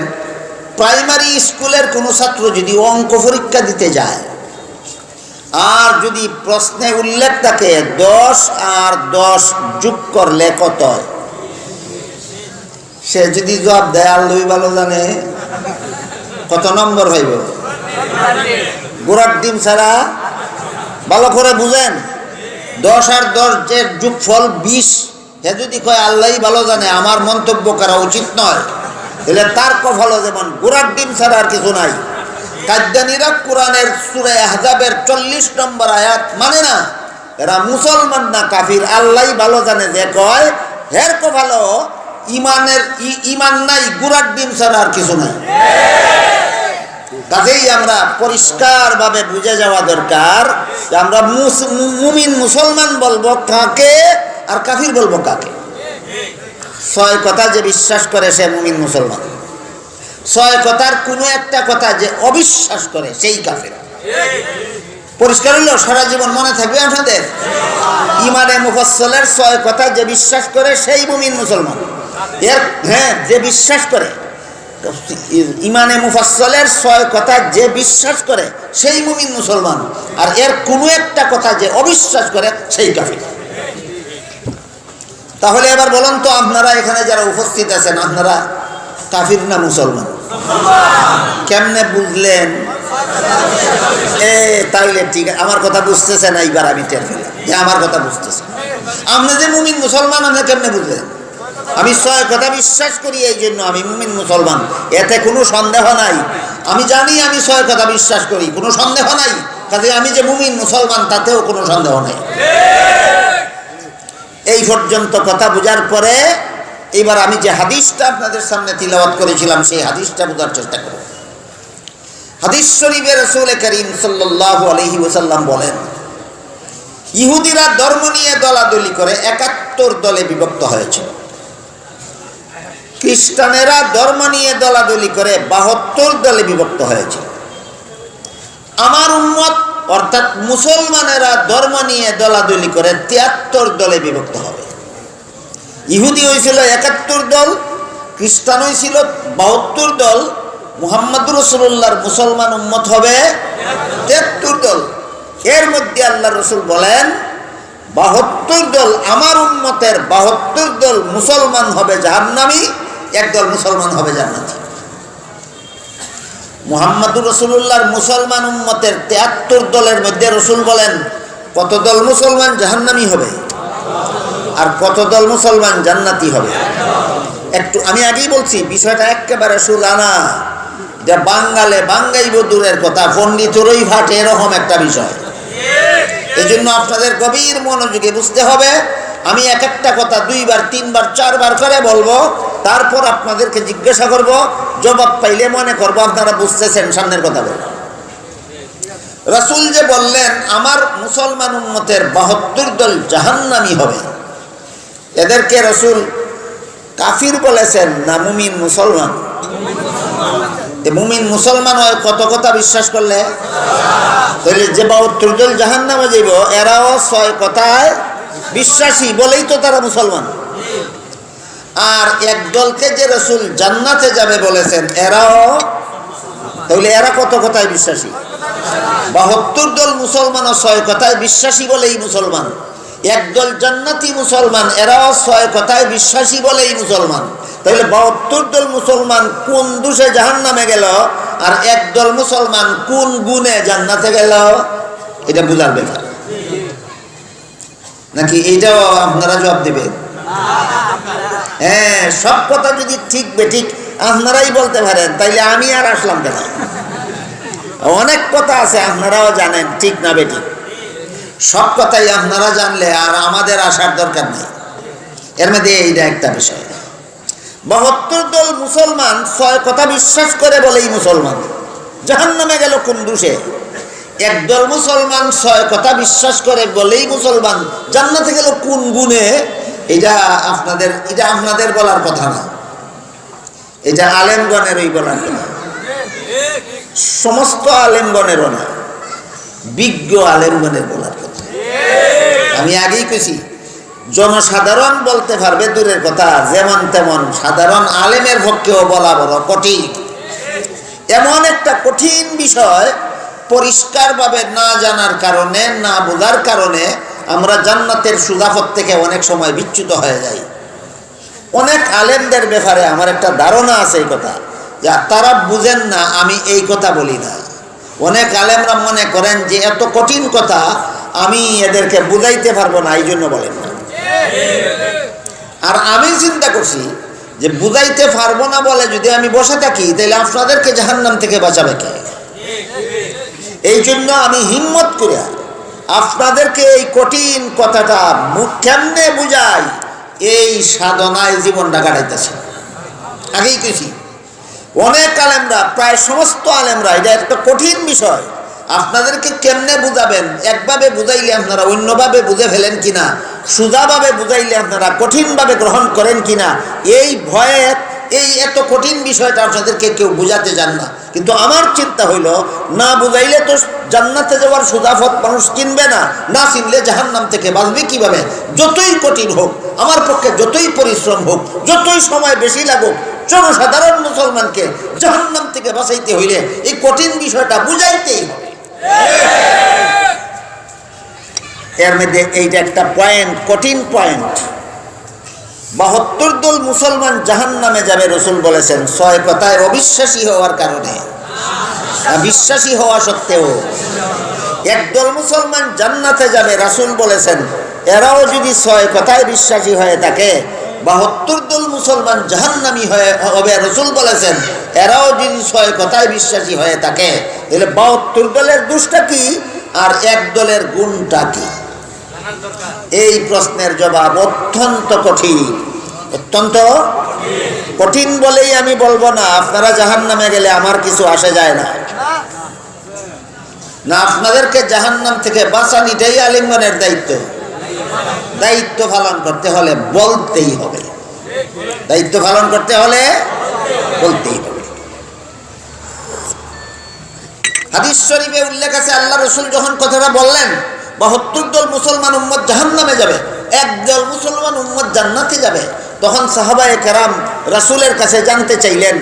প্রাইমারি স্কুলের কোনো ছাত্র যদি অঙ্ক পরীক্ষা দিতে যায় আর যদি প্রশ্নে উল্লেখ থাকে 10 আর 10 যোগ করলে কত, সে যদি জবাব দেয় আল্লাহ ভালো জানে, কত নম্বর হইব? গোড়ার ডিম ছাড়া। ভালো করে বুঝেন, 10 আর 10 যে যোগফল 20, সে যদি কয় আল্লাহই ভালো জানে, আমার মন্তব্য করা উচিত নয়, তাহলে তার কফল যেমন গোড়ার ডিম ছাড়া আর কিছু নাই। কাদ্দানীরা কোরআনের সূরা আহজাবের 40 নম্বর আয়াত মানে না, এরা মুসলমান না কাফির আল্লাহই ভালো জানে। যে কয় হের কো ভালো ইমান নাই, গুড়ার ডিম ছাড়া আর কিছু নাই। কাজেই আমরা পরিষ্কারভাবে বুঝে যাওয়া দরকার যে আমরা মুমিন মুসলমান বলবো কাকে আর কাফির বলবো কাকে। 6 কথা যে বিশ্বাস করে সে মুমিন মুসলমান, 6 কথার কোনো একটা কথা যে অবিশ্বাস করে সেই কাফির। পরিষ্কার হলো? সারা জীবন মনে থাকবে আপনাদের। ইমানে মুফাসসলের 6 কথা যে বিশ্বাস করে সেই মুমিন মুসলমান। যে বিশ্বাস করে ইমানে মুফাসসলের 6 কথা যে বিশ্বাস করে সেই মুমিন মুসলমান, আর এর কোনো একটা কথা যে অবিশ্বাস করে সেই কাফির। তাহলে এবার বলুন তো, আপনারা এখানে যারা উপস্থিত আছেন আপনারা কাফির না মুসলমান? কেমনে বুঝলেন? তাইলে ঠিক, আমার কথা বুঝতেছেন? এইবার আমি টের পেলাম যে আমার কথা বুঝতেছেন। আপনি যে মুমিন মুসলমান আপনি কেমনে বুঝলেন? আমি 6 কথা বিশ্বাস করি এই জন্য আমি মুমিন মুসলমান, এতে কোনো সন্দেহ নাই। আমি জানি আমি 6 কথা বিশ্বাস করি, কোনো সন্দেহ নাই। কাজে আমি যে মুমিন মুসলমান তাতেও কোনো সন্দেহ নাই। এই পর্যন্ত কথা বোঝার পরে এবার আমি যে হাদিসটা আপনাদের সামনে তিলাওয়াত করেছিলাম সেই হাদিসটা বোঝার চেষ্টা করব। হাদিস শরীফে রাসূল করিম সাল্লাল্লাহু আলাইহি ওয়াসাল্লাম বলেন, ইহুদিরা ধর্ম নিয়ে দলাদলি করে 71 দলে বিভক্ত হয়েছিল। খ্রিস্টানেরা ধর্ম নিয়ে দলাদলি করে 72 দলে বিভক্ত হয়েছিল। আমার উম্মত অর্থাৎ মুসলমানেরা ধর্ম নিয়ে দলাদলি করে 73 দলে বিভক্ত হবে। ইহুদি হয়েছিল 71 দল, খ্রিস্টান হয়েছিল 72 দল, মুহাম্মদুর রাসূলুল্লাহর মুসলমান উম্মত হবে 73 দল। এর মধ্যে আল্লাহ রাসূল বলেন 72 দল আমার উম্মতের 72 দল মুসলমান হবে জাহান্নামী, 1 দল মুসলমান হবে জান্নাতি। মুহাম্মদুর রাসূলুল্লাহর মুসলমান উম্মতের 73 দলের মধ্যে রাসূল বলেন কত দল মুসলমান জাহান্নামী হবে আর কত দল মুসলমান জান্নাতি হবে। একটু আমি আগেই বলছি বিষয়টা একেবারে সুলানা, যে বাঙালে বাঙ্গাইব দূরের কথা, পণ্ডিতরই ফাটে এরকম একটা বিষয়। এই জন্য আপনাদের গভীর মনোযোগে বুঝতে হবে। আমি এক একটা কথা 2 বার 3 বার 4 বার করে বলবো, তারপর আপনাদেরকে জিজ্ঞাসা করব, জবাব পাইলে মনে করব আপনারা বুঝতেছেন সামনের কথা বলবো। রাসূল যে বললেন আমার মুসলমান উম্মতের 72 দল জাহান্নামী হবে, এদেরকে রাসূল কাফির বলেছেন না মুমিন মুসলমান? মুমিন মুসলমান হয় কত কথা বিশ্বাস করলে? তাহলে যে 72 দল জাহান্নামে যাইব এরাও 6 কথায় বিশ্বাসী বলেই তো তারা মুসলমান। আর 1 দলকে যে রাসূল জান্নাতে যাবে বলেছেন এরাও, তাহলে এরা কত কথায় বিশ্বাসী? 72 দল মুসলমান ও 6 কথায় বিশ্বাসী বলেই মুসলমান। 1 দল জান্নাতি মুসলমান, এরাও 6 কথায় বিশ্বাসী বলেই মুসলমান। তাহলে 72 দল মুসলমান কোন দোষে জাহান্নামে গেল আর 1 দল মুসলমান কোন গুণে জান্নাতে গেল, এটা বুঝার ব্যাপার নাকি? এইটাও আপনারা জবাব দেবেন। হ্যাঁ, সব কথা যদি ঠিক বেঠিক আপনারাই বলতে পারেন তাইলে আমি আর আসলাম কেন? অনেক কথা আছে আপনারাও জানেন ঠিক না বেঠিক, সব কথাই আপনারা জানলে আর আমাদের আসার দরকার নেই। এর মধ্যে এইটা একটা বিষয়। 72 দল মুসলমান 6 কথা বিশ্বাস করে বলেই মুসলমান, জাহান্নামে গেল কোন দোষে? 1 দল মুসলমান 6 কথা বিশ্বাস করে বলেই মুসলমান, জান্নাতে গেল কোন গুণে? এটা আপনাদের বলার কথা না, এটা আলেমগণেরই বলার কথা। সমস্ত আলেমগণেরও না, বিজ্ঞ আলেমগণের বলার কথা। আমি আগেই কইছি জনসাধারণ বলতে পারবে দূরের কথা, যেমন তেমন সাধারণ আলেমের পক্ষেও বলা বড় কঠিন। এমন একটা কঠিন বিষয় পরিষ্কারভাবে না জানার কারণে, না বোঝার কারণে আমরা জান্নাতের সুজাফত থেকে অনেক সময় বিচ্যুত হয়ে যাই। অনেক আলেমদের ব্যাপারে আমার একটা ধারণা আছে এই কথা, যা তারা বুঝেন না আমি এই কথা বলি না। অনেক আলেমরা মনে করেন যে এত কঠিন কথা আমি এদেরকে বুঝাইতে পারবো না, এই জন্য বলেন না। আর আমি চিন্তা করছি যে বুঝাইতে পারবো না বলে যদি আমি বসে থাকি তাহলে আপনাদেরকে জাহান্নাম থেকে বাঁচাবে কে? এই জন্য আমি হিম্মত করে আপনাদেরকে এই কঠিন কথাটা কেমনে বুঝাই, এই সাধনায় জীবনটা কাটাইতেছে। আগেই কেছি অনেক আলেমরা, প্রায় সমস্ত আলেমরা, এটা একটা কঠিন বিষয়, আপনাদেরকে কেমনে বুঝাবেন, একভাবে বুঝাইলে আপনারা অন্যভাবে বুঝে ফেলেন কিনা, সোজাভাবে বুঝাইলে আপনারা কঠিনভাবে গ্রহণ করেন কিনা, এই ভয়ে এই এত কঠিন বিষয়টা আপনাদেরকে কেউ বুঝাতে যান না। কিন্তু আমার চিন্তা হইল, না বুঝাইলে তো জান্নাতে যাওয়ার সোজা পথ মানুষ চিনবে না, না চিনলে জাহান্নাম থেকে বাঁচবে কিভাবে? যতই কঠিন হোক, আমার পক্ষে যতই পরিশ্রম হোক, যতই সময় বেশি লাগুক, জনসাধারণ মুসলমানকে জাহান্নাম থেকে বাঁচাইতে হইলে এই কঠিন বিষয়টা বুঝাইতেই হবে। এর মধ্যে এইটা একটা পয়েন্ট, কঠিন পয়েন্ট। 72 দল মুসলমান জাহান্নামে যাবে রাসূল বলেছেন, 6 কথায় অবিশ্বাসী হওয়ার কারণে। বিশ্বাসী হওয়া সত্ত্বেও একদল মুসলমান জান্নাতে যাবে রাসূল বলেছেন, এরাও যদি 6 কথায় বিশ্বাসী হয়ে থাকে। 72 দল মুসলমান জাহান্নামী হবে রাসূল বলেছেন, এরাও যদি 6 কথায় বিশ্বাসী হয়ে থাকে, তাহলে 72 দলের দোষটা কি আর এক দলের গুণটা কি? এই প্রশ্নের জবাব অত্যন্ত কঠিন, অত্যন্ত কঠিন বলেই আমি বলবো না আপনারা জাহান্নামে গেলে আমার কিছু আসে যায় না, না আপনাদেরকে জাহান্নাম থেকে বাঁচানিটাই আলিঙ্গনের দায়িত্ব। দায়িত্ব পালন করতে হলে বলতেই হবে, দায়িত্ব পালন করতে হলে বলতেই হবে। হাদিস শরীফে উল্লেখ আছে, আল্লাহ রাসূল যখন কথাটা বললেন 72 দল মুসলমান উম্মত জাহান্নামে যাবে, একদল মুসলমান উম্মত জান্নাতে যাবে, তখন সাহাবায়ে কেরাম রাসূলের কাছে জানতে চাইলেন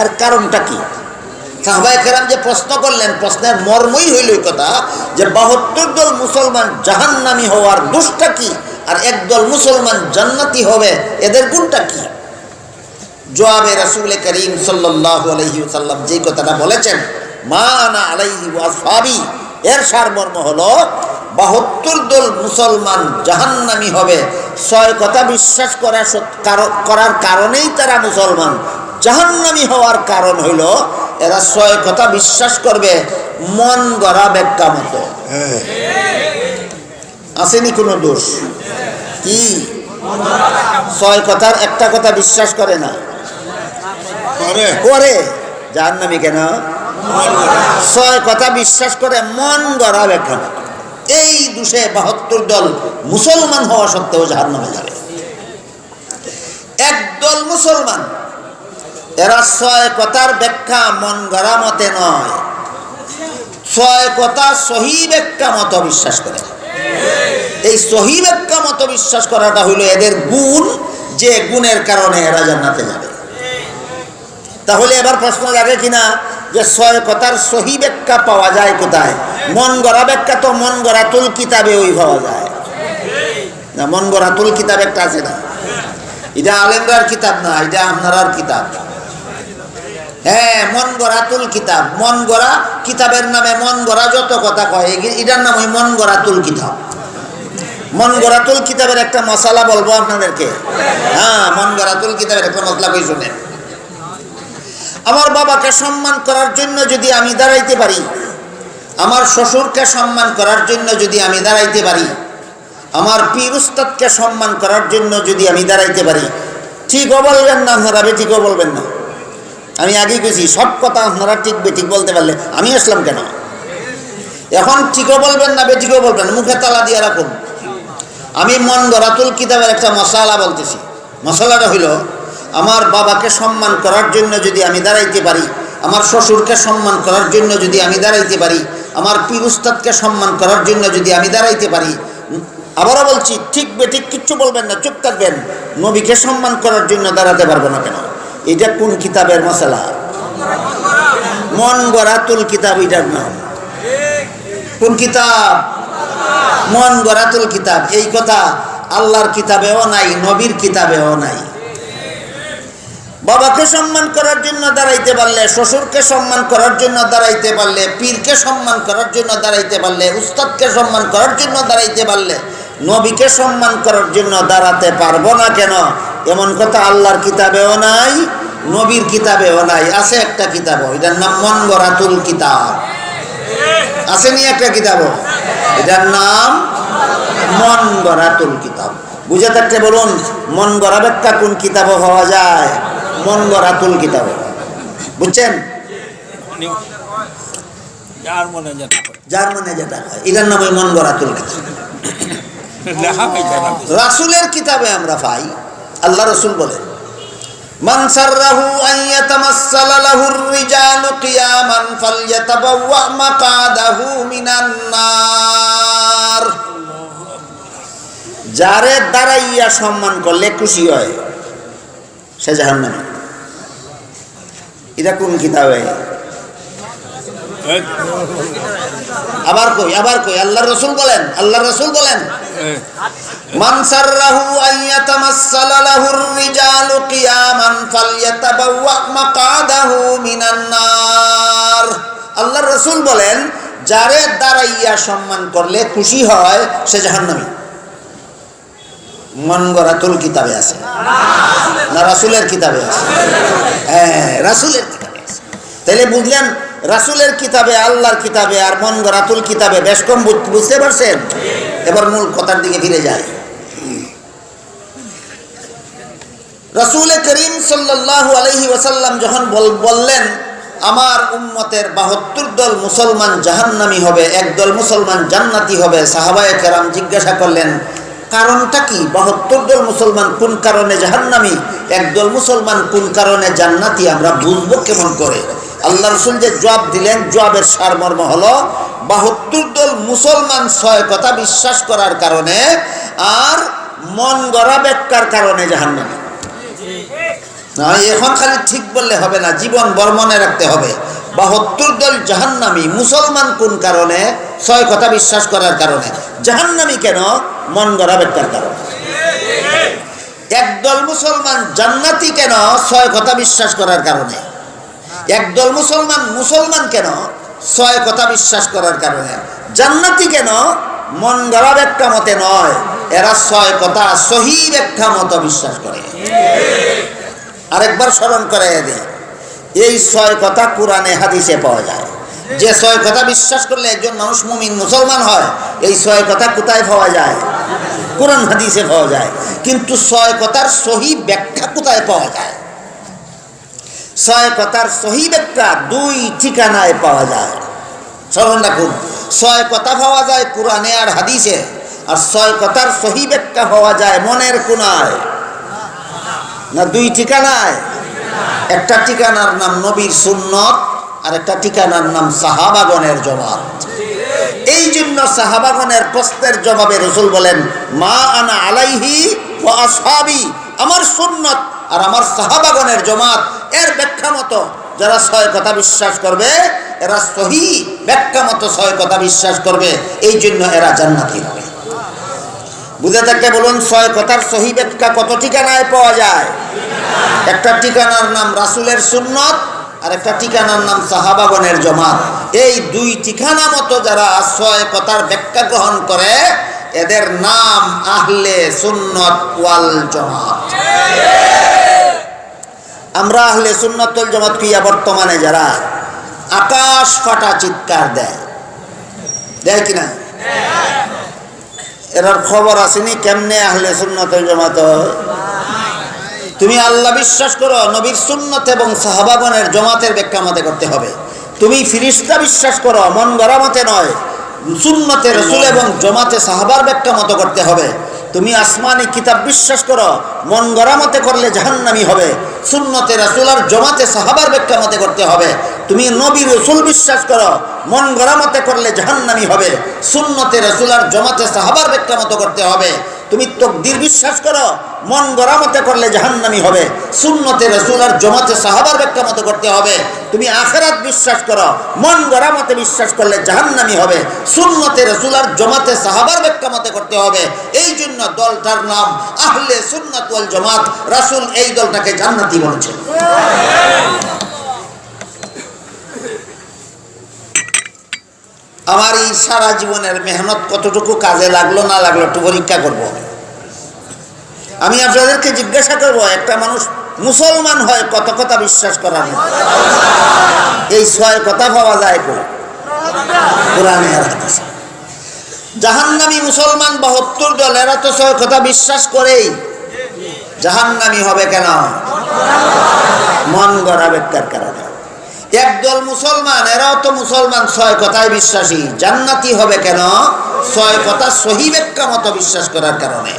এর কারণটা কি। সাহাবায়ে কেরাম যে প্রশ্ন করলেন, প্রশ্নের মর্মই হইল এই কথা যে 72 দল মুসলমান জাহান্নামী হওয়ার দোষটা কি আর একদল মুসলমান জান্নাতি হবে, এদের গুণটা কি? জবাবে রাসূল করিম সাল্লাল্লাহু আলাইহি ওয়াসাল্লাম যে কথাটা বলেছেন, মা আনা আলাইহি ওয়া আসহাবি, এর সারমর্ম হলো 72 দল মুসলমান জাহান্নামী হবে 6 কথা বিশ্বাস করার কারণেই তারা মুসলমান। জাহান্নামী হওয়ার কারণ হইল এরা 6 কথা বিশ্বাস করবে মন গড়া ব্যাখ্যা মতো। আসেনি কোনো দোষ? কি 6 কথার একটা কথা বিশ্বাস করে না? করে। জাহান্নামী কেন? 6 কথা বিশ্বাস করে মন গড়া ব্যাখ্যা মতো। এই দোষে 72 দল মুসলমান হওয়া সত্ত্বেও জাহান্নামে যাবে। একদল মুসলমান এরা 6 কথার ব্যাখ্যা মন গড়া মতে নয়, 6 কথা সহি ব্যাখ্যা মতো বিশ্বাস করে। এই সহি ব্যাখ্যা মতো বিশ্বাস করাটা হইল এদের গুণ, যে গুণের কারণে এরা জান্নাতে যাবে। তাহলে এবার প্রশ্ন জাগে কিনা যে 6 কথার সহি ব্যাখ্যা পাওয়া যায় কোথায়? মন গড়া ব্যাখ্যা তো মন গড়াতুল কিতাবে ওই পাওয়া যায় না। মন গড়াতুল কিতাব একটা আছে না, এটা আলেমরার কিতাব না, এটা আপনার কিতাব। হ্যাঁ, মন গড়াতুল কিতাব। মন গড়া কিতাবের নামে মন গড়া যত কথা কয়, এটার নাম ওই মন গড়াতুল কিতাব। মন গড়াতুল কিতাবের একটা মশালা বলবো আপনাদেরকে। হ্যাঁ, মন গড়াতুল কিতাবের একটা মশলা কই শুনেন। আমার বাবাকে সম্মান করার জন্য যদি আমি দাঁড়াইতে পারি, আমার শ্বশুরকে সম্মান করার জন্য যদি আমি দাঁড়াইতে পারি, আমার পীর উস্তাদকে সম্মান করার জন্য যদি আমি দাঁড়াইতে পারি, ঠিকও বলবেন না আপনারা, বেঠিকও বলবেন না। আমি আগেই গেছি, সব কথা আপনারা ঠিক বেঠিক বলতে পারলে আমি আসলাম কেন? এখন ঠিকও বলবেন না, বেঠিকও বলবেন না, মুখে তালা দিয়ে রাখুন। আমি মন গড়াতুল কিতাবের একটা মশালা বলতেছি। মশালাটা হইল, আমার বাবাকে সম্মান করার জন্য যদি আমি দাঁড়াইতে পারি, আমার শ্বশুরকে সম্মান করার জন্য যদি আমি দাঁড়াইতে পারি, আমার পীর উস্তাদকে সম্মান করার জন্য যদি আমি দাঁড়াইতে পারি, আবারও বলছি, ঠিক বেঠিক কিচ্ছু বলবেন না, চুপ থাকবেন। নবীকে সম্মান করার জন্য দাঁড়াতে পারবো না কেন? এটা কোন কিতাবের মশালা? মন গড়াতুল কিতাব, এটার নাম। কোন কিতাব? মন গড়াতুল কিতাব। এই কথা আল্লাহর কিতাবেও নাই, নবীর কিতাবেও নাই। বাবাকে সম্মান করার জন্য দাঁড়াইতে পারলে, শ্বশুরকে সম্মান করার জন্য দাঁড়াইতে পারলে, পীরকে সম্মান করার জন্য দাঁড়াইতে পারলে, উস্তাদকে সম্মান করার জন্য দাঁড়াইতে পারলে, নবীকে সম্মান করার জন্য দাঁড়াতে পারবো না কেন? এমন কথা আল্লাহর কিতাবেও নাই, নবীর কিতাবেও নাই। আছে একটা কিতাব, এটার নাম মন গড়াতুল কিতাব। আসেনি একটা কিতাব, এটার নাম মন গড়াতুল কিতাব। বুঝে থাকতে বলুন, মন গড়া ব্যাখ্যা কোন কিতাবে হওয়া যায়? মন গড়াতুল কিতাব। বুঝছেন? যার মনে যেটা হয়, এটার নাম ওই মন গড়াতুল কিতাব। রাসূলের কিতাবে আমরা পাই, আল্লাহ রাসূল বলেন, মান সাররাহু আন ইয়াতামাসসালা লাহুর রিজালু কিয়ামান ফালইয়াতাবাওয়া মাকাদাহু মিনান নার। যারে দাঁড়াইয়া সম্মান করলে খুশি হয় সে জাহান্নামী। এটা কোন কিতাবে? আবার কই আল্লাহর রাসূল বলেন মান সাররাহু আন ইয়াতামাসসালা লাহুর রিজালু কিয়ামান ফালইয়াতাবাওয়া মাকাদাহু মিনান নার। আল্লাহর রাসূল বলেন, যারে দাঁড়াইয়া সম্মান করলে খুশি হয় সে জাহান্নামী। মন গড়াতুল কিতাবে আছে না রাসূলের কিতাবে আছে? হ্যাঁ, রাসূলের কিতাবে আছে। তাহলে বুঝলেন, রাসূলের কিতাবে, আল্লাহর কিতাবে আর মন গড়াতুল কিতাবে বেশ কম। বুঝতে পারছেন? এবার মূল কথার দিকে ফিরে যায়। রাসূল করিম সাল্লাল্লাহু আলাইহি ওয়াসাল্লাম যখন বললেন আমার উম্মতের 72 দল মুসলমান জাহান্নামী হবে, একদল মুসলমান জান্নাতি হবে, সাহাবায়ে কেরাম জিজ্ঞাসা করলেন কারণটা কি? 72 দল মুসলমান কোন কারণে জাহান্নামী, একদল মুসলমান কোন কারণে জান্নাতি, আমরা বুঝবো কেমন করে? আল্লাহ রাসূল যে জবাব দিলেন, জবাবের সারমর্ম হলো 72 দল মুসলমান 6 কথা বিশ্বাস করার কারণে আর মন গড়া ব্যাখ্যার কারণে জাহান্নামী। না, এখন খালি ঠিক বললে হবে না, জীবন বর্মনে রাখতে হবে। 72 দল জাহান্নামী, মুসলমান কোন কারণে? 6 কথা বিশ্বাস করার কারণে। জাহান্নামী কেন? মন গড়া ব্যাখ্যার কারণে। একদল মুসলমান জান্নাতি কেন? 6 কথা বিশ্বাস করার কারণে। একদল মুসলমান কেন? 6 কথা বিশ্বাস করার কারণে। জান্নাতি কেন? মন গড়া ব্যাখ্যা মতে নয়, এরা 6 কথা সহি ব্যাখ্যা মতো বিশ্বাস করে। আরেকবার স্মরণ করাইয়া দিই, এই 6 কথা কোরআনে হাদিসে পাওয়া যায়। যে 6 কথা বিশ্বাস করলে একজন মানুষ মুমিন মুসলমান হয়, এই 6 কথা কোথায় পাওয়া যায়? কোরআন হাদিসে পাওয়া যায়। কিন্তু 6 কথার সহি ব্যাখ্যা কোথায় পাওয়া যায়? 6 কথার সহি ব্যাখ্যা 2 ঠিকানায় পাওয়া যায়। স্মরণ রাখুন, 6 কথা পাওয়া যায় কোরআনে আর হাদিসে, আর 6 কথার সহি ব্যাখ্যা পাওয়া যায় মনের কোণায় না 2 ঠিকানায়? একটা ঠিকানার নাম নবীর সুন্নত, আর একটা ঠিকানার নাম সাহাবাগণের জবাব। এই জন্য সাহাবাগণের প্রশ্নের জবাবে রাসূল বলেন, মা আনা আলাইহি ওয়া আসহাবি, আমার সুন্নত আর আমার সাহাবাগণের জামাত এর ব্যাখ্যা মতো যারা 6 কথা বিশ্বাস করবে, এরা সহি ব্যাখ্যা মতো 6 কথা বিশ্বাস করবে, এই জন্য এরা জান্নাতি হবে। বুঝে থাকলে বলুন, 6 কথার সহি ব্যাখ্যা কত ঠিকানায় পাওয়া যায়? একটা ঠিকানার নাম রাসূলের সুন্নত, আর একটা ঠিকানার নাম সাহাবাগণের জামাত। এই 2 ঠিকানা মতো যারা 6 কথার ব্যাখ্যা গ্রহণ করে, এদের নাম আহলে সুন্নাত ওয়াল জামাত। আমরা আহলে সুন্নাত ওয়াল জামাত কি বর্তমানে যারা আকাশ ফাটা চিৎকার দেয় কিনা? এর খবর আসেনি কেমনে আহলে সুন্নাত ওয়াল জামাত? তুমি আল্লাহ বিশ্বাস করো, নবীর সুন্নত এবং সাহাবাগণের জামাতের ব্যাখ্যা মতে করতে হবে। তুমি ফিরিস্তা বিশ্বাস করো, মন গড়া মতে নয়, সুন্নতে রাসূল এবং জামাতে সাহাবার ব্যাখ্যা মতো করতে হবে। তুমি আসমানি কিতাব বিশ্বাস করো, মন গড়া মতে করলে জাহান্নামী হবে, সুন্নতে রাসূল আর জামাতে সাহাবার ব্যাখ্যা মতে করতে হবে। তুমি নবী রাসূল বিশ্বাস করো, মন গড়া মতে করলে জাহান্নামী হবে, সুন্নতে রাসূল আর জামাতে সাহাবার ব্যাখ্যা মতো করতে হবে। তুমি তাকদীর বিশ্বাস করো, মন গড়া মতে করলে জাহান্নামী হবে, সুন্নতে রাসূল আর জামাতে সাহাবার ব্যাখ্যা মতো করতে হবে। তুমি আখিরাত বিশ্বাস করো, মন গড়া মতে বিশ্বাস করলে জাহান্নামী হবে, সুন্নতে রাসূল আর জামাতে সাহাবার ব্যাখ্যা মতে করতে হবে। এই জন্য দলটার নাম আহলে সুন্নাত ওয়াল জামাত। রাসূল এই দলটাকে জান্নাতি বলেছেন। আমার এই সারা জীবনের মেহনত কতটুকু কাজে লাগলো না লাগলো একটু পরীক্ষা করব। আমি আপনাদেরকে জিজ্ঞাসা করব, একটা মানুষ মুসলমান হয় কত কথা বিশ্বাস করার মতো? এই 6 কথা পাওয়া যায় কো? কোরআনে আর হাদিসে। জাহান্নামী মুসলমান 72 দল, এরা তো 6 কথা বিশ্বাস করেই। জাহান্নামী হবে কেন? মন গড়া ব্যাখ্যার কারণে। একদল মুসলমান, এরাও তো মুসলমান, 6 কথায় বিশ্বাসী, জান্নাতি হবে কেন? 6 কথা সহি ব্যাখ্যা মতো বিশ্বাস করার কারণে।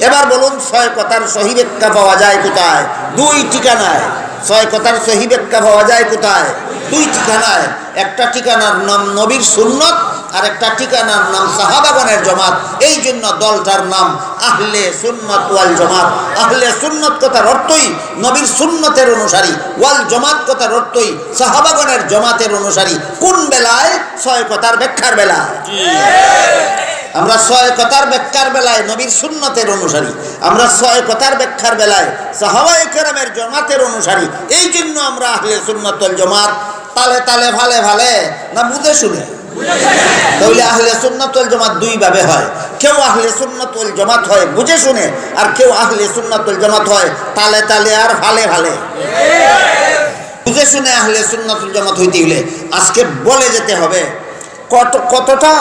এবার বলুন, 6 কথার সহি ব্যাখ্যা পাওয়া যায় কোথায়? 2 ঠিকানায়। 6 কথার সহি ব্যাখ্যা পাওয়া যায় কোথায়? 2 ঠিকানায়। একটা ঠিকানার নাম নবীর সুন্নত, আর একটা ঠিকানার নাম সাহাবাগণের জমাত। এই জন্য দলটার নাম আহলে সুন্নাত ওয়াল জামাত। আহলে সুন্নাত কথার অর্থই নবীর সুন্নতের অনুসারী, ওয়াল জামাত কথার অর্থই সাহাবাগণের জমাতের অনুসারী। কোন বেলায়? 6 কথার ব্যাখ্যার বেলায়। আমরা 6 কথার ব্যাখ্যার বেলায় নবীর সুন্নতের অনুসারী, আমরা 6 কথার ব্যাখ্যার বেলায় সাহাবায়ে কেরামের জমাতের অনুসারী। এই জন্য আমরা আহলে সুন্নাত ওয়াল জামাত। তালে তালে ভালে ভালে না বুঝে শুনে? তাহলে আহলে সুন্নাত ওয়াল জামাত 2 ভাবে হয়। কেউ আহলে সুন্নাত ওয়াল জামাত হয় বুঝে শুনে, আর কেউ আহলে সুন্নাত ওয়াল জামাত হয় তালে তালে আর ভালে ভালে। বুঝে শুনে আহলে সুন্নাত ওয়াল জামাত হইতে হলে আজকে বলে যেতে হবে কতটা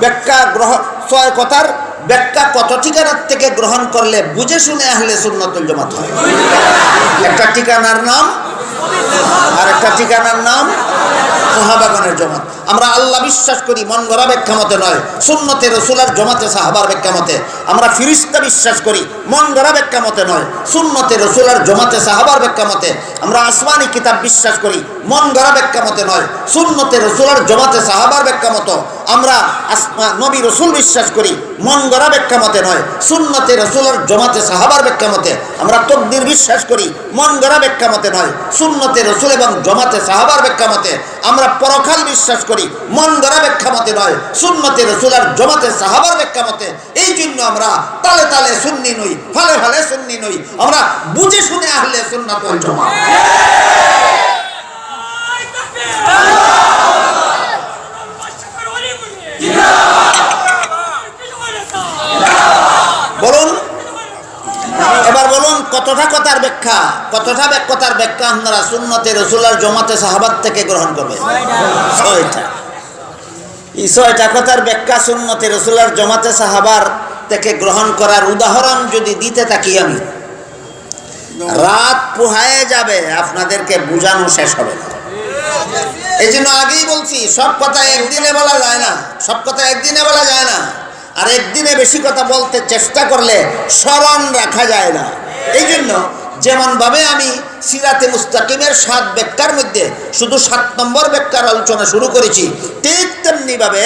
ব্যাখ্যা গ্রহণ, 6 কথার ব্যাখ্যা কত ঠিকানার থেকে গ্রহণ করলে বুঝে শুনে আহলে সুন্নাত ওয়াল জামাত হয়। একটা ঠিকানার নাম, আর একটা ঠিকানার নাম সাহাবাগণের জমাত। আমরা আল্লাহ বিশ্বাস করি মন গড়া ব্যাখ্যা মতে নয়, সুন্নতে রাসূলের জমাতে সাহাবার ব্যাখ্যা মতে। আমরা ফেরেশতা বিশ্বাস করি মন গড়া ব্যাখ্যা মতে নয়, সুন্নতে রাসূলের জমাতে সাহাবার ব্যাখ্যা মতে। আমরা আসমানি কিতাব বিশ্বাস করি মন গড়া ব্যাখ্যা মতে নয়, সুন্নতে রাসূলের জমাতে সাহাবার ব্যাখ্যা মতো। আমরা নবী রাসূল বিশ্বাস করি মন গড়া ব্যাখ্যা মতে নয়, সুন্নতে রাসূলের জমাতে সাহাবার ব্যাখ্যা মতে। আমরা তাকদীর বিশ্বাস করি মন গড়া ব্যাখ্যা মতে নয়, সুন্নতে রাসূল এবং জমাতে সাহাবার ব্যাখ্যা মতে। আমরা পরকাল বিশ্বাস করি মন গড়া ব্যাখ্যা মতে নয়, সুন্নতে রাসূল আর জমাতে সাহাবার ব্যাখ্যা মতে। এই জন্য আমরা তালে তালে সুন্নি নই, ভালে ভালে সুন্নি নই, আমরা বুঝে শুনে আহলে সুন্নাত ওয়াল জামাত। বলুন, এবার বলুন কতটা কথার ব্যাখ্যা, কতটা কথার ব্যাখ্যা আপনারা সুন্নতে রাসূলের জমাতে সাহাবাত থেকে গ্রহণ করবেন? 6টা। এই 6টা কথার ব্যাখ্যা সুন্নতে রাসূলের জমাতে সাহাবার থেকে গ্রহণ করার উদাহরণ যদি দিতে থাকি আমি, রাত পোহায়ে যাবে, আপনাদেরকে বোঝানো শেষ হবে না। এই জন্য আগেই বলছি, সব কথা একদিনে বলা যায় না, সব কথা একদিনে বলা যায় না। আর একদিনে বেশি কথা বলতে চেষ্টা করলে স্মরণ রাখা যায় না। এই জন্য যেমন ভাবে আমি সিরাতে মুস্তাকিমের 7 ব্যাখ্যার মধ্যে শুধু 7 নম্বর ব্যাখ্যার আলোচনা শুরু করেছি, ঠিক তেমনি ভাবে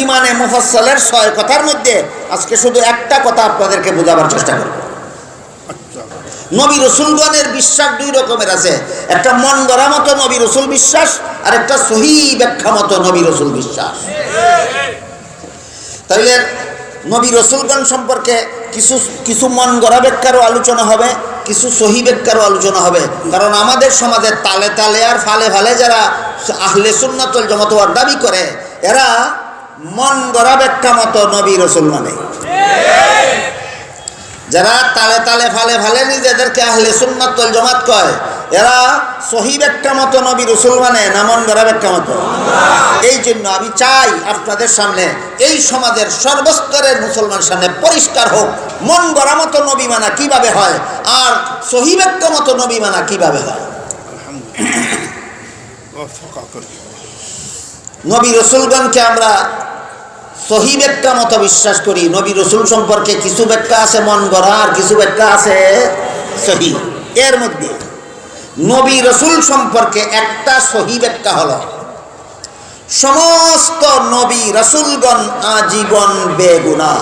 ইমানে মুফাসসালের 6 কথার মধ্যে আজকে শুধু একটা কথা আপনাদেরকে বোঝাবার চেষ্টা করব। নবী রাসূলগণের বিশ্বাস 2 রকমের আছে, একটা মন গড়া মতো নবী রাসূল বিশ্বাস, আর একটা সহিহ ব্যাখ্যা মতো নবী রাসূল বিশ্বাস। তাহলে নবী রাসূলগণ সম্পর্কে কিছু মন গড়া ব্যাখ্যারও আলোচনা হবে, কিছু সহিহ ব্যাখ্যারও আলোচনা হবে। কারণ আমাদের সমাজে তালে তালে আর ফালে ফালে যারা আহলে সুন্নাত ওয়াল জামাত হওয়ার দাবি করে, এরা মন গড়া ব্যাখ্যা মতো নবী রাসূল মানে। যারা তালে তালে ফালে ফালে নিজেদেরকে আহলে সুন্নাত ওয়াল জামাত কয়, এরা সহিহ ব্যাখ্যা মতো নবী রাসূল মানে না মন গড়া ব্যাখ্যা মতো? এই জন্য আমি চাই আপনাদের সামনে, এই সমাজের সর্বস্তরের মুসলমানের সামনে পরিষ্কার হোক মন গড়া মতো নবী মানা কিভাবে হয়, আর সহিহ ব্যাখ্যা মতো নবী মানা কিভাবে হয়। নবী রাসূলগণকে আমরা সহিহ ব্যাখ্যা মতো বিশ্বাস করি। নবী রাসূল সম্পর্কে কিছু ব্যাখ্যা আছে মন গড়া, আর কিছু ব্যাখ্যা আছে সহিহ। এর মধ্যে নবী রাসূল সম্পর্কে একটা সহিহ ব্যাখ্যা হলো, সমস্ত নবী রাসূলগণ আজীবন বেগুনাহ।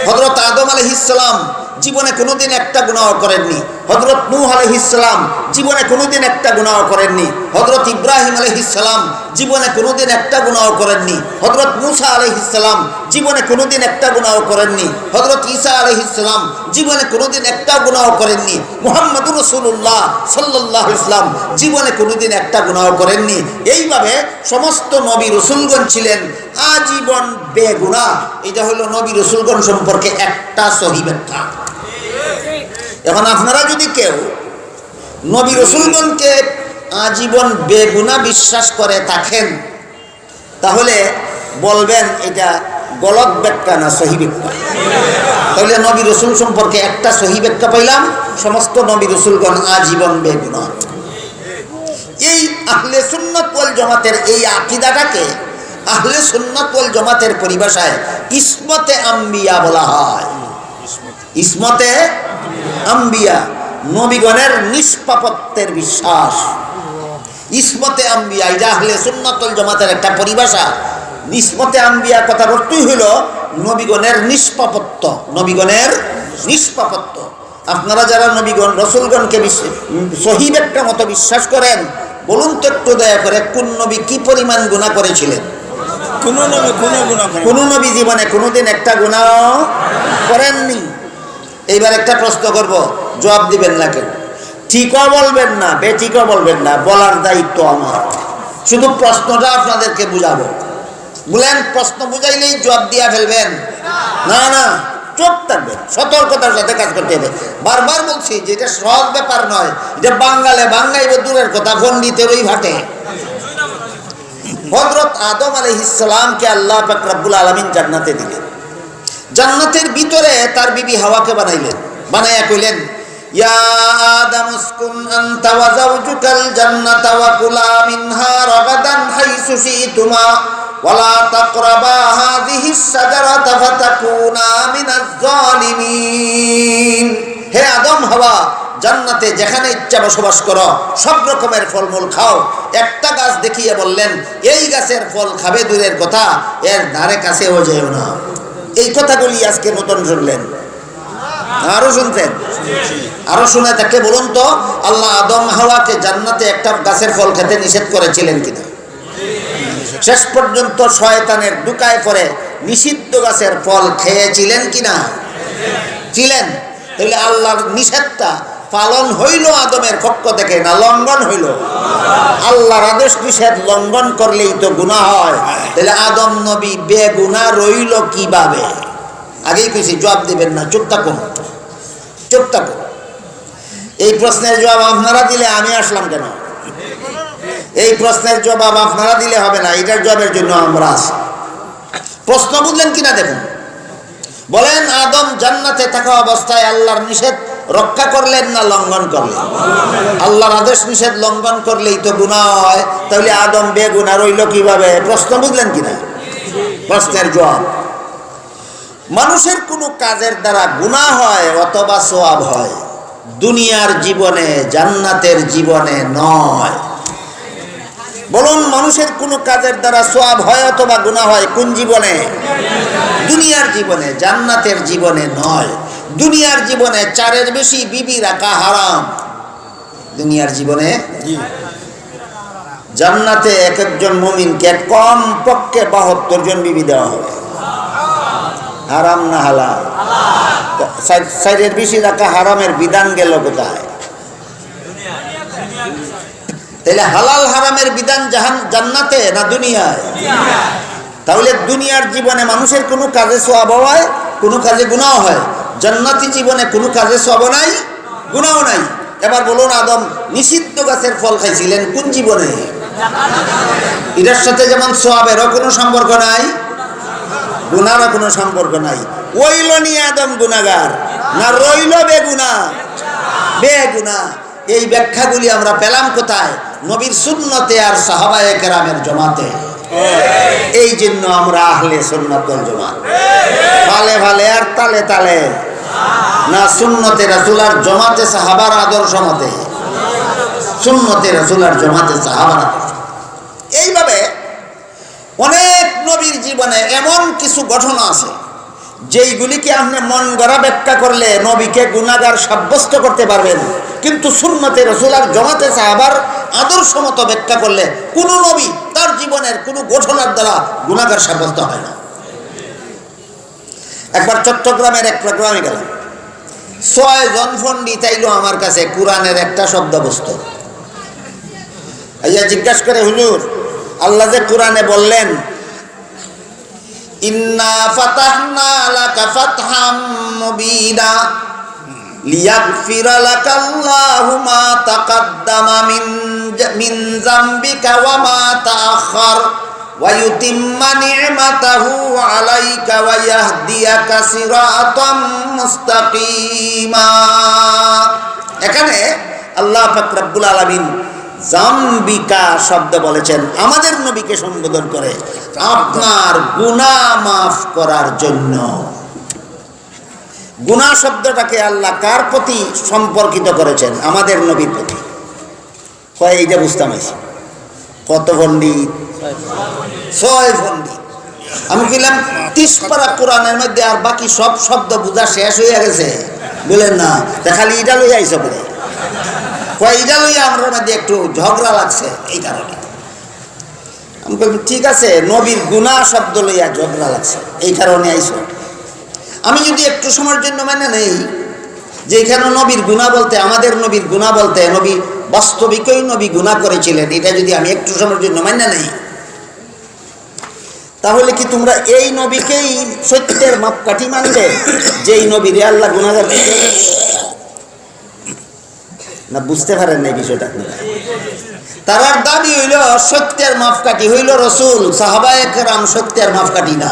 হযরত আদম আলাইহিস সালাম জীবনে কোনোদিন একটা গুনাহ করেননি, হযরত নূহ আলাইহিস সালাম জীবনে কোনোদিন একটা গুনাহ করেননি, হযরত ইব্রাহিম আলাইহিস সালাম জীবনে কোনোদিন একটা গুনাহ করেননি, হযরত মূসা আলাইহিস সালাম জীবনে কোনোদিন একটা গুনাহ করেননি, হযরত ঈসা আলাইহিস সালাম জীবনে কোনোদিন একটা গুনাহ করেননি, মুহাম্মদুর রাসূলুল্লাহ সাল্লাল্লাহু আলাইহি ওয়াসাল্লাম জীবনে কোনোদিন একটা গুনাহ করেননি। এইভাবে সমস্ত নবী রাসূলগণ ছিলেন আজীবন বেগুনাহ। এটা হলো নবী রাসূলগণ সম্পর্কে একটা সহিহ ব্যাখ্যা। এখন আপনারা যদি কেউ নবী রাসূলগণকে আজীবন বেগুনাহ বিশ্বাস করে থাকেন, তাহলে বলবেন এটা গলত ব্যাখ্যা না সহি ব্যাখ্যা? তাহলে নবী রসুল সম্পর্কে একটা সহি ব্যাখ্যা পাইলাম, সমস্ত নবী রসুলগণ আজীবন বেগুনাহ। এই আহলে সুন্নাত ওয়াল জামাতের এই আকীদাটাকে আহলে সুন্নাত ওয়াল জামাতের পরিভাষায় ইসমতে আম্বিয়া বলা হয়। ইসমতে আম্বিয়া, নবীগণের নিষ্পাপত্বের বিশ্বাস। ইসমতে আম্বিয়া এটা আহলে সুন্নাত ওয়াল জামাতের একটা পরিভাষা। ইসমতে আম্বিয়া কথার অর্থই হইল নবীগণের নিষ্পাপত্ব, নবীগণের নিষ্পাপত্ব। আপনারা যারা নবীগণ রসুলগণকে সহি ব্যাখ্যা মতো বিশ্বাস করেন, বলুন তো একটু দয়া করে কোন নবী কি পরিমাণ গুনাহ করেছিলেন? কোন নবী জীবনে কোনোদিন একটা গুনাহ করেননি। এইবার একটা প্রশ্ন করব, জবাব দিবেন না কেন? ঠিকও বলবেন না, বেঠিকও বলবেন না, বলার দায়িত্ব আমার। শুধু প্রশ্নটা আপনাদেরকে বুঝাবো। বলেন, প্রশ্ন বুঝাইলেই জবাব দিয়া ফেলবেন? না না, চোখ থাকবেন, সতর্কতার সাথে কাজ করতে হবে। বারবার বলছি যে এটা সহজ ব্যাপার নয়। এটা বাঙালে বাঙ্গাইব দূরের কথা, পণ্ডিতেরই ভাটে। হযরত আদম আলাইহিস সালামকে আল্লাহ পাক রব্বুল আলামিন জান্নাতে দিলেন। জান্নাতের ভিতরে তার বিবি হাওয়াকে বানাইলেন, বানায়া কইলেন, ইয়া আদম উসকুন আনতা ওয়া যাওজুকাল জান্নাতা ওয়া কুলা মিনহা রাগাদান হাইসু শিতুমা ওয়ালা তাকরাবা হাযিহিস শাজারাতা ফাতাকুনা মিনাজ জালিমিন। হে আদম হাওয়া, জান্নাতে যেখানে ইচ্ছা বসবাস করো, সব রকমের ফলমূল খাও। একটা গাছ দেখিয়ে বললেন, এই গাছের ফল খাবে দূরের কথা, এর ধারে কাছেও যেও না। এই কথাগুলি আজকে নতুন শুনলেন, আরো শুনতেন? আরো শুনে থাকলে বলুন তো, আল্লাহ আদম হাওয়াকে জান্নাতে একটা গাছের ফল খেতে নিষেধ করেছিলেন কিনা? শেষ পর্যন্ত শয়তানের দুকায় পড়ে নিষিদ্ধ গাছের ফল খেয়েছিলেন কিনা? ছিলেন। তাহলে আল্লাহর নিষেধটা পালন হইল আদমের পক্ষ থেকে, না লঙ্ঘন হইল? আল্লাহর আদেশ নিষেধ লঙ্ঘন করলেই তো গুনাহ হয়। তাহলে আদম নবী বেগুনাহ রইল কিভাবে? আগেই কইছি, জবাব দিবেন না, চুপ থাকুন, চুপ থাকুন। এই প্রশ্নের জবাব আপনারা দিলে আমি আসলাম কেন? এই প্রশ্নের জবাব আপনারা দিলে হবে না, এটার জবাবের জন্য আমরা আছি। প্রশ্ন বুঝলেন কিনা দেখুন। বলেন, আদম জান্নাতে থাকা অবস্থায় আল্লাহর নিষেধ রক্ষা করলেন না লঙ্ঘন করলেন? আল্লাহর আদেশ নিষেধ লঙ্ঘন করলেই তো গুনাহ হয়। তাহলে আদম বেগুনাহ রইল কিভাবে? প্রশ্ন বুঝলেন কিনা? প্রশ্নের জবাব, মানুষের কোনো কাজের দ্বারা গুনাহ হয় অথবা সওয়াব হয়, দুনিয়ার জীবনে, জান্নাতের জীবনে নয়। বলুন, মানুষের কোনো কাজের দ্বারা সওয়াব হয় অথবা গুনাহ হয় কোন জীবনে? দুনিয়ার জীবনে, জান্নাতের জীবনে নয়। দুনিয়ার জীবনে 4-এর বেশি বিবি রাখা হারাম। দুনিয়ার জীবনে। জান্নাতে এক একজন মুমিনকে কম পক্ষে 72 জন বিবি দেওয়া হবে। হারাম না হালাল? 4-এর বেশি রাখা হারামের বিধান গেল কোথায়? তাহলে হালাল হারামের বিধান জান্নাতে না দুনিয়ায়? তাহলে দুনিয়ার জীবনে মানুষের কোনো কাজে সওয়াব হয়, কোনো কাজে গুনাহ হয়। জান্নাতি জীবনে কোনো কাজে সওয়াব নাই, গুনাহ নাই। এবার বলুন, আদম নিষিদ্ধ গাছের ফল খাইছিলেন কোন জীবনে? এটার সাথে যেমন সওয়াবেরও কোনো সম্পর্ক নাই, গুনাহরও কোনো সম্পর্ক নাই। ওইল নিয়ে আদম গুনাহগার না রইল বেগুনাহ? বেগুনাহ। এই ব্যাখ্যাগুলি আমরা পেলাম কোথায়? নবীর সুন্নতে আর সাহাবায়ে কেরামের জমাতে। এই জন্য আমরা আহলে সুন্নাত ওয়াল জামাত। ভালে ভালে আর তালে তালে না, সুন্নতে রাসূল আর জমাতে সাহাবার আদর্শ মতে। সুন্নতে রাসূল আর জমাতে সাহাবার আদর্শ। এইভাবে অনেক নবীর জীবনে এমন কিছু ঘটনা আছে যেইগুলিকে আপনি মন গড়া ব্যাখ্যা করলে নবীকে গুনাহগার সাব্যস্ত করতে পারবেন, কিন্তু সুন্নতে রাসূল আর জমাতে সাহাবার আদর্শ মতো ব্যাখ্যা করলে কোনো নবী তার জীবনের কোনো ঘটনার দ্বারা গুনাহগার সাব্যস্ত হয় না। একবার চট্টগ্রামের এক প্রোগ্রামে গেলাম, 6 জন পণ্ডিত আইলো আমার কাছে কোরআনের একটা শব্দ বস্তু আইয়া জিজ্ঞাসা করে, হুজুর আল্লাহ যে কোরআনে বললেন ইন্না ফাতাহনা লাকা ফাতহাম মুবিনা লিয়াগফিরা লাকাল্লাহু মা তাকাদ্দামা মিন যামবিকা ওয়া মা তাআখার ওয়া ইউতিম্মা নি'মাতাহু আলাইকা ওয়া ইয়াহদিয়াকা সিরাতাম মুস্তাকিমা। এখানে আল্লাহ পাক রব্বুল আলামিন জাম্বিকা শব্দ বলেছেন আমাদের নবীকে সম্বোধন করে আপনার গুনাহ মাফ করার জন্য। গুনাহ শব্দটাকে আল্লাহ কার প্রতি সম্পর্কিত করেছেন? আমাদের নবীর প্রতি। কয় এইটা বুঝতাম হয়েছে কত পণ্ডিত? 6 পণ্ডিত। আমি বললাম 30 পারা কোরআনের মধ্যে আর বাকি সব শব্দ বোঝা শেষ হয়ে গেছে। বলেন না, খালি এটা লই আইসো বলে কয় এটা লইয়া আমার মধ্যে একটু ঝগড়া লাগছে এই কারণে। আমি বললাম ঠিক আছে, নবীর গুনাহ শব্দ লইয়া ঝগড়া লাগছে এই কারণে আইসো। আমি যদি একটু সময়ের জন্য মানে নেই যে এখানে নবীর গুনাহ বলতে আমাদের নবীর গুনাহ বলতে নবী বাস্তবিকই নবী গুনাহ করেছিলেন, এটা যদি আমি একটু সময়ের জন্য মানে নেই, তাহলে কি তোমরা এই নবীকেই সত্যের মাপকাঠি মানবে যেই নবীরে আল্লাহ গুনাহগার না? বুঝতে পারেন না এই বিষয়টা। তার দাবি হইল সত্যের মাপকাঠি হইল রসুল, সাহাবায়ে কেরাম সত্যের মাপকাঠি না।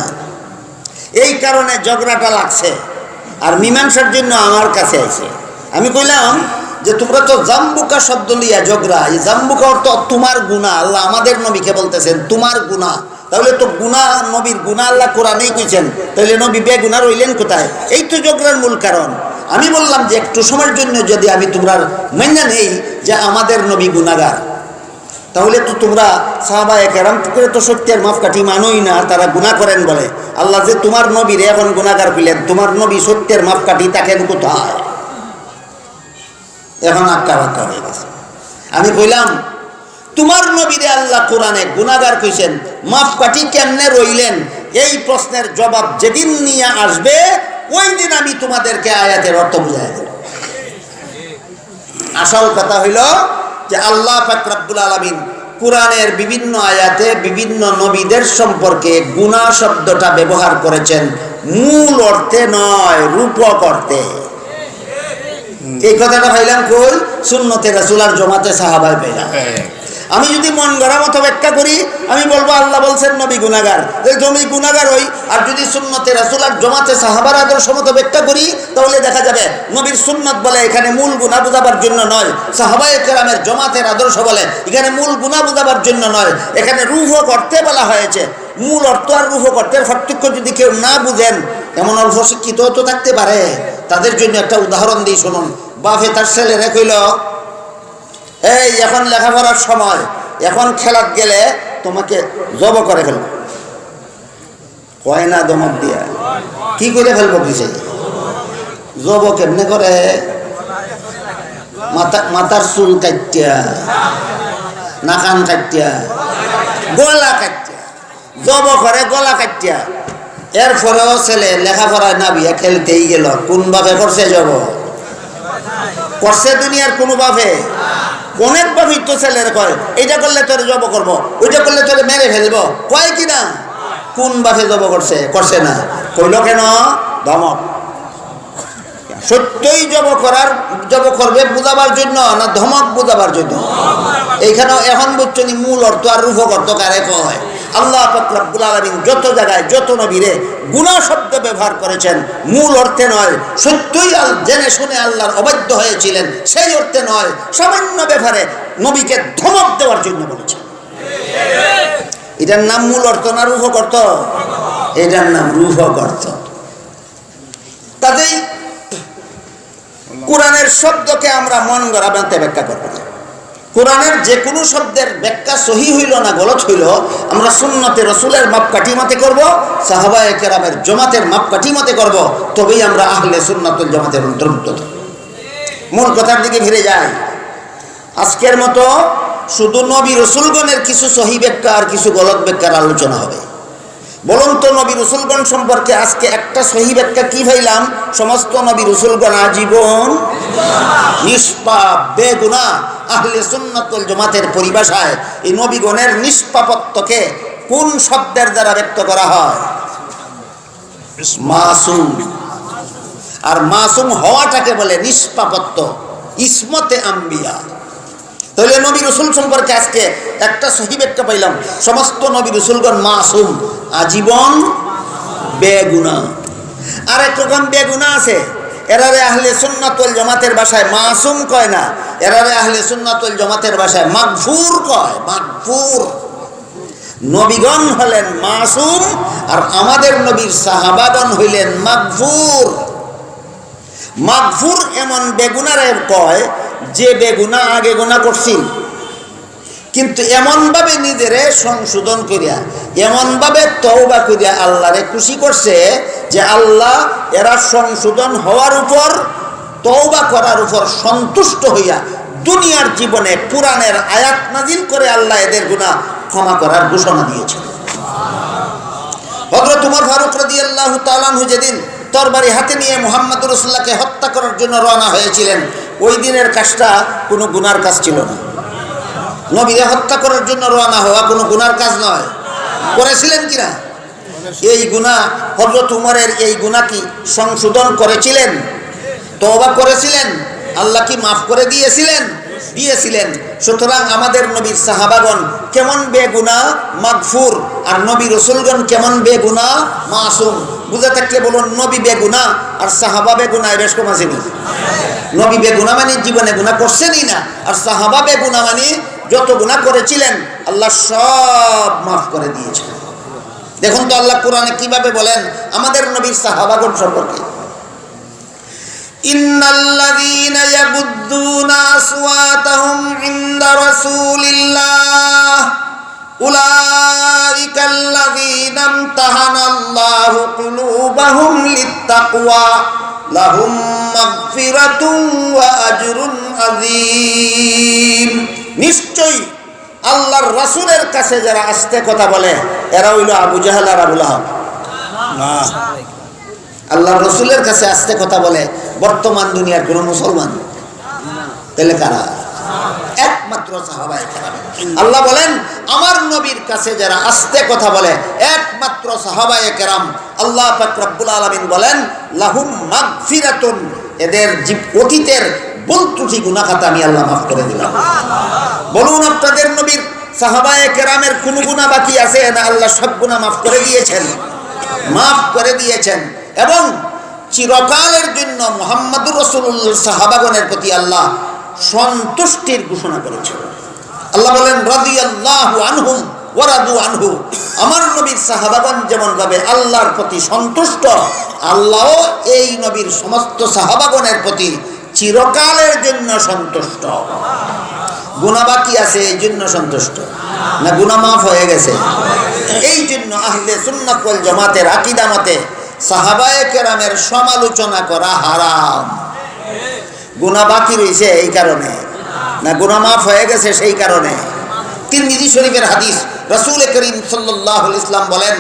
এই কারণে ঝগড়াটা লাগছে আর মীমাংসার জন্য আমার কাছে আইছে। আমি কইলাম যে তোমরা তো জাম্বুকা শব্দ লিয়া ঝগড়া, এই জাম্বুকা অর্থ তোমার গুনাহ। আল্লাহ আমাদের নবীকে বলতেছেন তোমার গুনাহ, তাহলে তো গুনাহ নবীর গুনাহ আল্লাহ কোরআনেই কইছেন, তাহলে নবী বেগুনাহ রইলেন কোথায়? এই তো ঝগড়ার মূল কারণ। আমি বললাম যে একটু সময়ের জন্য যদি আমি তোমরা মাইনা নেই যে আমাদের নবী গুনাহগার, তাহলে তো তোমরা সাহাবায়ে কেরাম করে তো সত্যের মাপকাঠি মানোই না, তারা গুনাহ করেন বলে। আল্লাহ যে তোমার নবীর এখন গুনাহগার কইলেন, তোমার নবী সত্যের মাপকাঠি থাকেন কোথায়? এখন আক্কা বাক্কা হয়ে গেছে। আমি কইলাম তোমার নবীরে আল্লাহ কোরআনে গুনাহগার কইছেন, মাপকাঠি কেমনে রইলেন? এই প্রশ্নের জবাব যেদিন নিয়ে আসবে ওই দিন আমি তোমাদেরকে আয়াতের অর্থ বুঝাই দেব। আসল কথা হইল যে আল্লাহ পাক রব্বুল আলামিন কোরআনের বিভিন্ন আয়াতে বিভিন্ন নবীদের সম্পর্কে গুনাহ শব্দটা ব্যবহার করেছেন মূল অর্থে নয়, রূপক অর্থে। এই কথাটা পাইলাম কই? সুন্নতে রাসূল আর জমাতে সাহাবায় পাইলাম। আমি যদি মন গড়া মতো ব্যাখ্যা করি, আমি বলবো আল্লাহ বলছেন নবী গুনাহগার, নবী গুনাহগার হই। আর যদি সুন্নতে রাসূল আর জমাতে সাহাবার আদর্শ মতো ব্যাখ্যা করি, তাহলে দেখা যাবে নবীর সুন্নত বলে এখানে মূল গুনাহ বুঝাবার জন্য নয়, সাহাবায়ে কেরামের জমাতের আদর্শ বলে এখানে মূল গুনাহ বুঝাবার জন্য নয়, এখানে রূপক অর্থে বলা হয়েছে। মূল অর্থ আর রূপক অর্থের পার্থক্য যদি কেউ না বুঝেন, এমন অল্প শিক্ষিত তো থাকতে পারে, তাদের জন্য একটা উদাহরণ দিই শুনুন। বাপে তার ছেলেরে কইল, এই এখন লেখাপড়ার সময়, এখন খেলাত গেলে তোমাকে জব করে ফেলবো। কয় না দমক দিয়া, কি করে ফেলবো? কিসে জব কেমনে করে? মাথার চুল কাটিয়া, নাকান কাটিয়া, গলা কাটিয়া জব করে, গলা কাটিয়া। এরপরেও ছেলে লেখাপড়ায় না বিয়া খেলতেই গেল। কোন বাপে করছে জব? করছে দুনিয়ার কোন বাপে? অনেক বাপই তো ছেলের কয় এইটা করলে তোর জব করবো, ওইটা করলে তোর মেরে ফেলবো, কয় কিনা? কোন বাপে জব করছে? করছে না। কইল কেন? ধমক। সত্যই জব করবে বুঝাবার জন্য না ধমক বুঝাবার জন্য? এইখানে এখন বুঝছেন মূল অর্থ আর রূপক অর্থ কারে কয়? আল্লাহ পাক রব্বুল আলামিন যত জায়গায় যত নবীরে গুনাহ শব্দ ব্যবহার করেছেন মূল অর্থে নয়, সত্যই জেনে শুনে আল্লাহর অবাধ্য হয়েছিলেন সেই অর্থে নয়, সামান্য ব্যাপারে নবীকে ধমক দেওয়ার জন্য বলেছেন। এটার নাম মূল অর্থ না রূপক অর্থ? এটার নাম রূপক অর্থ। কাজেই কোরআনের শব্দকে আমরা মন গড়া বানাতে ব্যাখ্যা করব না। কোরআনের যে কোনো শব্দের ব্যাখ্যা সহি হইল না গলত হইল, আমরা সুন্নতে রাসূলের মাপকাঠি মতে করব, সাহাবায়ে কেরামের জমাতের মাপকাঠি মতে করব, তবেই আমরা আহলে সুন্নাতুল জামাতের অন্তর্ভুক্ত। মূল কথার দিকে ফিরে যাই। আজকের মতো শুধু নবী রাসূলগণের কিছু সহি ব্যাখ্যা আর কিছু গলত ব্যাখ্যার আলোচনা হবে। বলুন তো নবী রাসূলগণ সম্পর্কে আজকে একটা সহি ব্যাখ্যা কি পাইলাম? সমস্ত নবী রাসূলগণ আজীবন নিষ্পাপ বেগুনাহ। আহলে সুন্নাতুল জামাতের পরিভাষায় এই নবীগণের নিষ্পাপত্বকে কোন শব্দের দ্বারা ব্যক্ত করা হয়? মাসুম। আর মাসুম হওয়াটাকে বলে নিষ্পাপত্ব, ইসমতে আম্বিয়া। তাহলে নবী রাসূল সম্পর্কে আজকে একটা সহিহ ব্যাখ্যা পাইলাম, সমস্ত নবী রাসূলগণ মাসুম, আজীবন বেগুনাহ। আর এক রকম বেগুনাহ আছে, এরারে আহলে সুন্নাত ওয়াল জামাতের ভাষায় মাসুম কয় না, এরারে আহলে সুন্নাত ওয়াল জামাতের ভাষায় মাগফুর কয়, মাগফুর। নবীগণ হলেন মাসুম আর আমাদের নবীর সাহাবাগণ হইলেন মাগফুর। মাগফুর এমন বেগুনারে কয় যে বেগুনা আগে গুনাহ করছিল, কিন্তু এমনভাবে নিজেরে সংশোধন করিয়া, এমনভাবে তওবা করিয়া আল্লাহরে খুশি করছে যে আল্লাহ এরা সংশোধন হওয়ার উপর, তওবা করার উপর সন্তুষ্ট হইয়া দুনিয়ার জীবনে কোরআনের আয়াত নাজিল করে আল্লাহ এদের গুনাহ ক্ষমা করার ঘোষণা দিয়েছেন। হযরত ওমর ফারুক রাদিয়াল্লাহু তাআলা আনহু যেদিন তরবারি হাতে নিয়ে মুহাম্মদুর রাসূলুল্লাহকে হত্যা করার জন্য রওনা হয়েছিলেন, ওই দিনের কাজটা কোনো গুনার কাজ ছিল না। নবীকে হত্যা করার জন্য রওনা হওয়া কোনো গুনার কাজ নয়। করেছিলেন কিনা? এই গুনাহ হযরত উমরের এই গুনাহ কি সংশোধন করেছিলেন? তওবা করেছিলেন? আল্লাহ কি মাফ করে দিয়েছিলেন? দিয়েছিলেন। সুতরাং আমাদের নবীর সাহাবাগণ কেমন বেগুনাহ, মাগফুর, আর নবী রাসূলগণ কেমন বেগুনাহ, মাসুম। বুঝা থাকলে বলুন, নবী বেগুনাহ আর সাহাবা বেগুনাহ বেশ কম আসেনি। নবী বেগুনাহ মানে জীবনে গুনাহ করছেনই না, আর সাহাবা বেগুনাহ মানে যত গুনাহ করেছিলেন আল্লাহ সব মাফ করে দিয়েছেন। দেখুন তো আল্লাহ কোরআনে কিভাবে বলেন আমাদের নবীর সাহাবাগণ সম্পর্কে, ইন্নাল্লাযীনা ইয়াগুদ্দুনা আসওয়াতাহুম ইনদা রাসূলিল্লাহ উলাইকাল্লাযীনা ইমতাহানাল্লাহু কুলুবাহুম লিত্তাকওয়া লাহুম মাগফিরাতুন ওয়া আজরুন আযীম। নিশ্চয়ই আল্লাহর রাসূলের কাছে যারা আস্তে কথা বলে এরা হইল আবু জাহেল আর আবু লাহাব। না, আল্লাহর রাসূলের কাছে আস্তে কথা বলে বর্তমান দুনিয়ার কোন মুসলমান? তাহলে কারা? একমাত্র সাহাবায়ে কেরাম। আল্লাহ বলেন আমার নবীর কাছে যারা আস্তে কথা বলে একমাত্র সাহাবায়ে কেরাম। আল্লাহ পাক রব্বুল আলামিন বলেন লাহুম মাগফিরাতুন, এদের অতীতের ভুল ত্রুটি গুনাহ খাতা আমি আল্লাহ মাফ করে দিলাম। বলুন আপনাদের নবীর সাহাবায়ে কেরামের কোন গুনাহ বাকি আছে না? আল্লাহ সব গুনাহ মাফ করে দিয়েছেন, মাফ করে দিয়েছেন। এবং চিরকালের জন্য মুহাম্মদুর রাসূলুল্লাহ সাহাবাগণের প্রতি আল্লাহ সন্তুষ্টির ঘোষণা করেছেন। আল্লাহ বলেন রাদিয়াল্লাহু আনহুম ওয়া রাদু আনহু। আমার নবীর সাহাবাগণ যেমন ভাবে আল্লাহর প্রতি সন্তুষ্ট, আল্লাহও এই নবীর সমস্ত সাহাবাগণের প্রতি চিরকালের জন্য সন্তুষ্ট। গুনাহ বাকি আছে এই জন্য সন্তুষ্ট না গুনাহ মাফ হয়ে গেছে? এই জন্য আহলে সুন্নাত ওয়াল জামাতের আকীদা মতে সাহাবায়ে কেরামের সমালোচনা করা হারাম। গুনাহ বাকি রয়েছে এই কারণে না গুনাহ মাফ হয়ে গেছে সেই কারণে? তিরমিজি শরীফের হাদিস, রাসূল করিম সাল্লাল্লাহু আলাইহি ওয়াসাল্লাম বলেন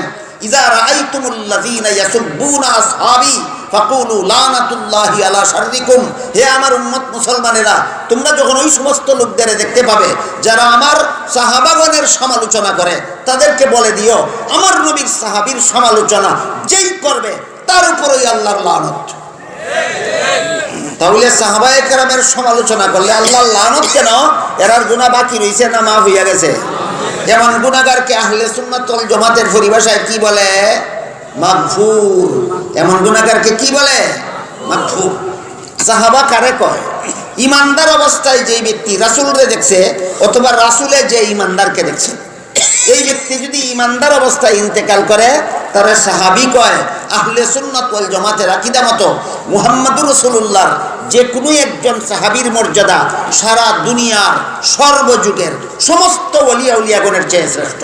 ইযা রাআইতুমুল্লাযীনা ইয়াসুব্বুনা আসহাবি ফাকুলু লানাতুল্লাহি আলা শাররিকুম। হে আমার উম্মত মুসলমানেরা, তোমরা যখন ওই সমস্ত লোকদের দেখতে পাবে যারা আমার সাহাবাগণের সমালোচনা করে, তাদেরকে বলে দিও আমার নবীর সাহাবীর সমালোচনা যেই করবে তার উপরই আল্লাহর লানত। তাহলে সাহাবায়ে কেরামের সমালোচনা করলে আল্লাহর লানত কেন? এরার গুনাহ বাকি রইছে না মাফ হইয়া গেছে? যেমন গুনাহগারকে আহলে সুন্নাত ওয়াল জামাতের পরিভাষায় কি বলে? মাগফুর। এমন গুনাহগারকে কি বলে? মাগফুর। সাহাবা কারে কয়? ইমানদার অবস্থায় যেই ব্যক্তি রাসূলকে দেখছে অথবা রাসূলে যে ইমানদারকে দেখছে, এই ব্যক্তি যদি ইমানদার অবস্থায় ইন্তেকাল করে তারে সাহাবী কয়। আহলে সুন্নাত ওয়াল জামাতের আকীদা মতো মুহাম্মদুর রাসূলুল্লাহর যে কোনো একজন সাহাবীর মর্যাদা সারা দুনিয়ার সর্বযুগের সমস্ত ওলিয়া উলিয়াগণের চেয়ে শ্রেষ্ঠ।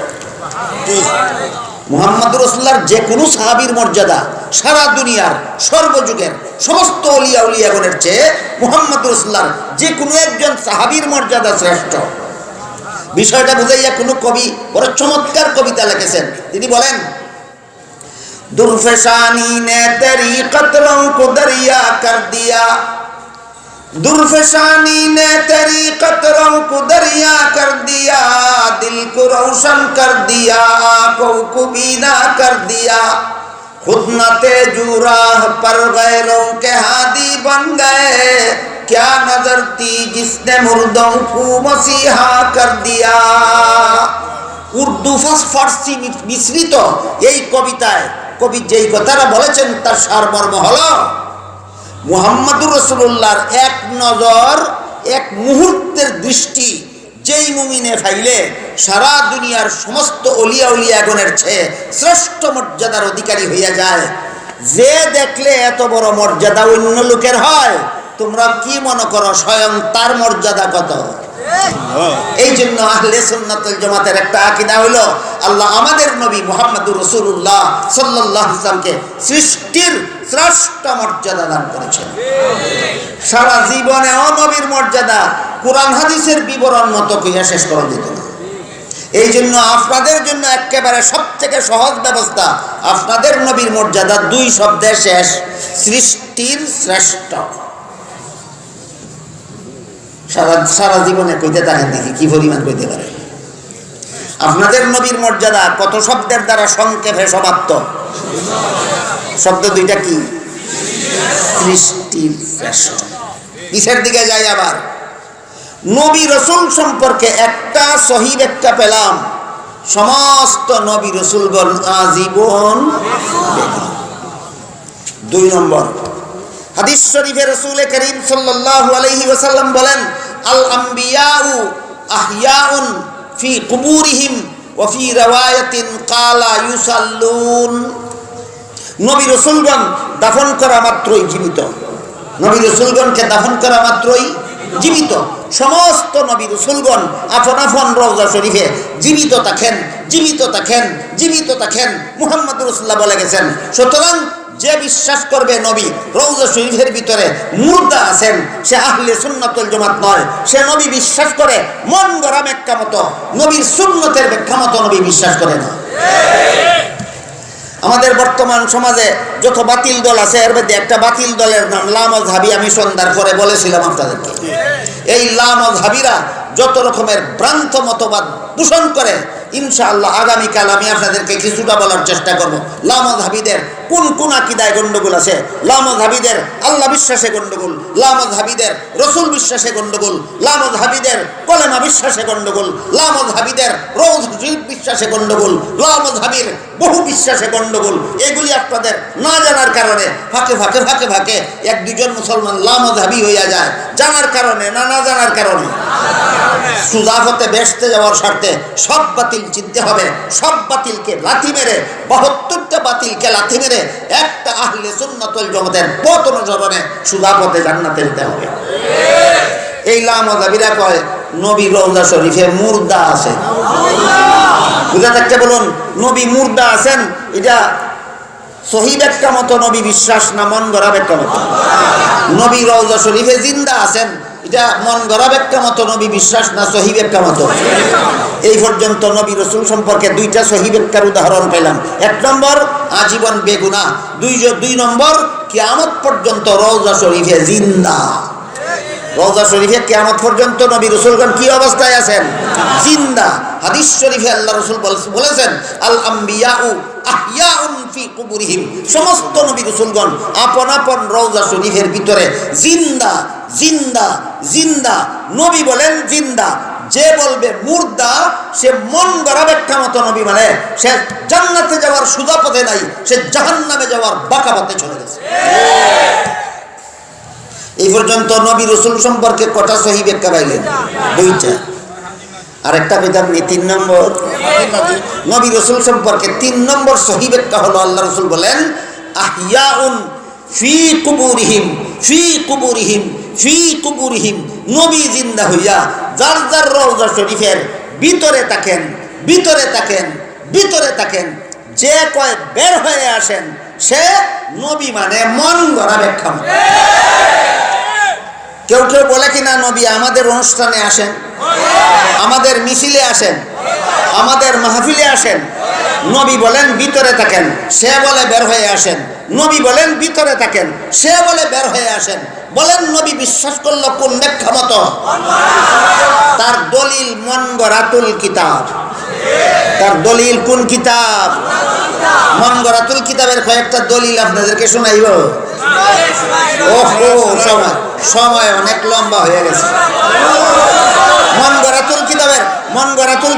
মুহাম্মদুর রাসূলুল্লাহর যে কোনো সাহাবীর মর্যাদা সারা দুনিয়ার সর্বযুগের সমস্ত ওলিয়া উলিয়াগণের চেয়ে মুহাম্মদুর রাসূলুল্লাহর যে কোনো একজন সাহাবীর মর্যাদা শ্রেষ্ঠ। বিষয়টা বুঝাইয়া কোনো কবি বড় চমৎকার কবিতা লিখেছেন। তিনি বলেন দুরফেশানি নে তেরি কতরোं को दरिया कर दिया, दुरफेशानी ने तेरी कतरों को दरिया कर दिया, दिल को रोशन कर दिया, आंखों को बीना कर दिया, खुद न तेजू राह पर गैरों के हादी बन गए, क्या नजर धरती जिसने मुर्दों को मसीहा कर दिया। উর্দু ফার্সি মিশ্রিত এই কবিতায় কবি যেই কথাটা বলেছেন তার সারমর্ম হলো মুহাম্মদুর রাসূলুল্লাহর এক নজর এক মুহূর্তের দৃষ্টি যেই মুমিনে ফাইলে সারা দুনিয়ার সমস্ত অলিয়া উলিয়াগণের চেয়ে শ্রেষ্ঠ মর্যাদার অধিকারী হইয়া যায়। যে দেখলে এত বড় মর্যাদা অন্য লোকের হয়, তোমরা কি মনে করো স্বয়ং তার মর্যাদা কত? এই জন্য আহলে সুন্নাত ওয়াল জামাতের একটা আকীদা হলো আল্লাহ আমাদের নবী মুহাম্মদুর রাসূলুল্লাহ সাল্লাল্লাহু আলাইহি ওয়াসাল্লামকে সৃষ্টির শ্রেষ্ঠ মর্যাদা দান করেছেন। সারা জীবনেও নবীর মর্যাদা কোরআন হাদিসের বিবরণ মতো কইয়া শেষ করা যেত না। এই জন্য আপনাদের জন্য একেবারে সবথেকে সহজ ব্যবস্থা, আপনাদের নবীর মর্যাদা দুই শব্দে শেষ, সৃষ্টির শ্রেষ্ঠ। সারা জীবনে কইতে থাকেন, দেখি কি পরিমাণ কইতে পারে। আপনাদের নবীর মর্যাদা কত শব্দের দ্বারা সংক্ষেপে সমাপ্ত? শব্দ দুইটা কি? সৃষ্টির শ্রেষ্ঠ। কিসের দিকে যাই আবার? নবী রাসূল সম্পর্কে একটা সহিহ ব্যাখ্যা পেলাম, সমস্ত নবী রাসূলগণ আজীবন। দুই নম্বর হাদিস শরীফে রাসূল করিম সাল্লাল্লাহু আলাইহি ওয়াসাল্লাম বলেন, আল আম্বিয়াউ আহইয়াউন ফি কুবুরিহিম ওয়া ফি riwayatin ক্বালা ইউসাল্লুন। নবী রাসূলগণ দাফন করা মাত্রই জীবিত। নবী রাসূলগণকে দাফন করা মাত্রই জীবিত। সমস্ত নবী রাসূলগণ আপন আপন রওজা শরীফে জীবিত থাকেন, জীবিত থাকেন, জীবিত থাকেন। মুহাম্মদুর রাসূলুল্লাহ বলে গেছেন, সুতরাং যে বিশ্বাস করবে নবী রওজা শরীফের ভিতরে মুর্দা আছেন, সে আহলে সুন্নাত ওয়াল জামাত নয়। সে নবী বিশ্বাস করে মন গড়া ব্যাখ্যা মতো, নবীর সুন্নতের ব্যাখ্যা মতো নবী বিশ্বাস করে না। আমাদের বর্তমান সমাজে যত বাতিল দল আছে, এর মধ্যে একটা বাতিল দলের নাম লামাযহাবী। আমি সন্ধ্যার পরে বলেছিলাম আপনাদেরকে, এই লামাযহাবীরা যত রকমের ভ্রান্ত মতবাদ পোষণ করে, ইনশাআল্লাহ আগামীকাল আমি আপনাদেরকে কিছুটা বলার চেষ্টা করব। লামাযহাবীদের কোন কোন আকীদায় গন্ডগোল আছে, লামাযহাবীদের আল্লাহ বিশ্বাসে গন্ডগোল, লামাযহাবীদের রাসূল বিশ্বাসে গন্ডগোল, লামাযহাবীদের কলেমা বিশ্বাসে গন্ডগোল, লামাযহাবীদের রওজা শরীফ বিশ্বাসে গন্ডগোল, লামাযহাবীর বহু বিশ্বাসে গন্ডগোল। এগুলি আপনাদের না জানার কারণে ফাঁকে ফাঁকে ফাঁকে ফাঁকে এক দুজন মুসলমান লামাযহাবী হইয়া যায়। জানার কারণে না, না জানার কারণে। সুজাফতে বেসতে যাওয়ার স্বার্থে সব বাতিল চিনতে হবে, সব বাতিলকে লাথি মেরে, 72টা বাতিলকে লাথি মেরে একটা আহলে সুন্নাত ওয়াল জামাতের পথ অনুসরণে সুজাফতে জান্নাতে যেতে হবে। এই লামাযহাবীরা কয় নবী রওজা শরীফে মুর্দা আছে। বুঝা থাকতে বলুন, নবী মুর্দা আছেন, এটা সহিহ ব্যাখ্যা মতো নবী বিশ্বাস না মন গড়া ব্যাখ্যা মতো? নবী রওজা শরীফে জিন্দা আছেন, এটা মন গড়া ব্যাখ্যা মতো নবী বিশ্বাস না সহিহ ব্যাখ্যা মতো? এই পর্যন্ত নবী রাসূল সম্পর্কে দুইটা সহিহ ব্যাখ্যার উদাহরণ পেলাম। এক নম্বর আজীবন বেগুনাহ, দুই নম্বর কিয়ামত পর্যন্ত রওজা শরীফে জিন্দা। রওজা শরীফে কিয়ামত পর্যন্ত নবী রাসূলগণ কি অবস্থায় আছেন? জিন্দা। হাদিস শরীফে আল্লাহ রাসূল বলেছেন, আল আম্বিয়াউ আহইয়াউন ফি কুবুরিহিম। সমস্ত নবী রাসূলগণ আপন আপন রওজা শরীফের ভিতরে জিন্দা, জিন্দা, জিন্দা। নবী বলেন জিন্দা। যে বলবে মুর্দা, সে মন গড়া ব্যাখ্যা মতো নবী মানে, সে জান্নাতে যাওয়ার সোজা পথে নাই, সে জাহান্নামে যাওয়ার বাঁকা পথে চলে গেছে। এই পর্যন্ত নবী রাসূল সম্পর্কে কটা সহিহ ব্যাখ্যা পাইলেন? দুইটা। আরেকটা পেতাম নি 3 নম্বর। নবী রাসূল সম্পর্কে 3 নম্বর সহিহ ব্যাখ্যা হলো আল্লাহ রাসূল বলেন, আহইয়াউন ফি কুবুরিহিম, ফি কুবুরিহিম, ফি কুবুরিহিম। নবী জিন্দা হইয়া যার যার রওজা শরীফের ভিতরে থাকেন, ভিতরে থাকেন, ভিতরে থাকেন। যে কয় বের হয়ে আসেন, সে নবী মানে মন গড়া ব্যাখ্যা। কেউ কেউ বলে কিনা নবী আমাদের অনুষ্ঠানে আসেন, আমাদের মিছিলে আসেন, আমাদের মাহফিলে আসেন। নবী বলেন ভিতরে থাকেন, সে বলে বের হয়ে আসেন। নবী বলেন ভিতরে থাকেন, সে বলে বের হয়ে আসেন। বলেন নবী বিশ্বাস করলো কোন ব্যাখ্যা মতো? তার দলিল মন গড়াতুল কিতাব। তার দলিল কোন কিতাব? মন গড়াতুল কিতাবের কয়েকটা দলিল আপনাদেরকে শোনাইব। ওহো, সময় সময় অনেক লম্বা হয়ে গেছে। মনগড়াতুল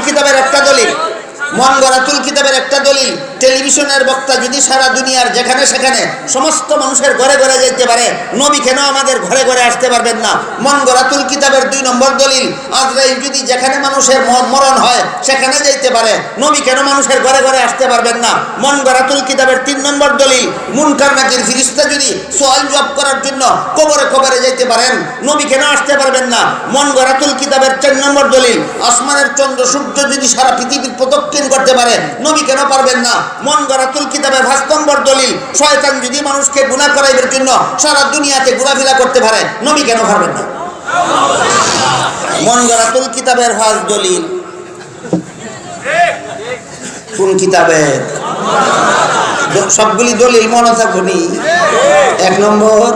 কিতাবের একটা দলিল, মনগড়াতুল কিতাবের একটা দলিল, টেলিভিশনের বক্তা যদি সারা দুনিয়ার যেখানে সেখানে সমস্ত মানুষের ঘরে ঘরে যেতে পারে, নবী কেন আমাদের ঘরে ঘরে আসতে পারবেন না? মনগড়াতুল কিতাবের 2 নম্বর দলিল, আজরাইল যদি যেখানে মানুষের মরণ হয় সেখানে যেতে পারে, নবী কেন মানুষের ঘরে ঘরে আসতে পারবেন না? মনগড়াতুল কিতাবের 3 নম্বর দলিল, মুনকার নাকির ফেরেশতা যদি সওয়াল জবাব করার জন্য কবরে কবরে যেতে পারেন, নবী কেন আসতে পারবেন না? মনগড়াতুল কিতাবের 4 নম্বর দলিল, আসমানের চন্দ্র সূর্য যদি সারা পৃথিবীর প্রদক্ষিণ করতে পারে, নবী কেন পারবেন না? মনগড়াতুল কিতাবের 5 নম্বর দলিল, শয়তান যদি মানুষকে গুনাহ করাইবার জন্য সারা দুনিয়াতে ঘোরাফেরা করতে পারে, নবী কেন পারবেন না? মনগড়াতুল কিতাবের 5 দলিল কোন কিতাবে? সবগুলি দলিল মনে থাকুনি। 1 নম্বর,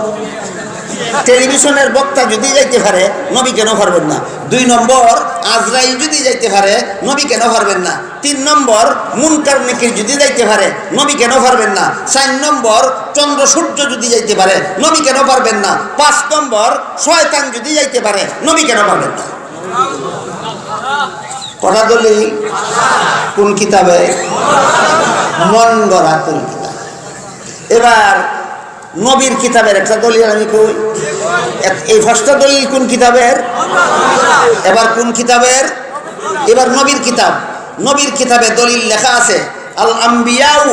টেলিভিশনের বক্তা যদি যাইতে পারে, নবী কেন পারবেন না? 2 নম্বর, আজরাইল যদি যাইতে পারে, নবী কেন পারবেন না? 3 নম্বর, মুনকার নাকির যদি যাইতে পারে, নবী কেন পারবেন না? 4 নম্বর, চন্দ্র সূর্য যদি যাইতে পারে, নবী কেন পারবেন না? 5 নম্বর, শয়তান যদি যাইতে পারে, নবী কেন পারবেন না? কটা দলিল? কোন কিতাবে? মনগড়াতুল কিতাব। এবার নবীর কিতাবের একটা দলিল আমি কই। এই 5টা দলিল কোন কিতাবের? এবার কোন কিতাবের? এবার নবীর কিতাব। নবীর কিতাবে দলিল লেখা আছে, আল আম্বিয়াউ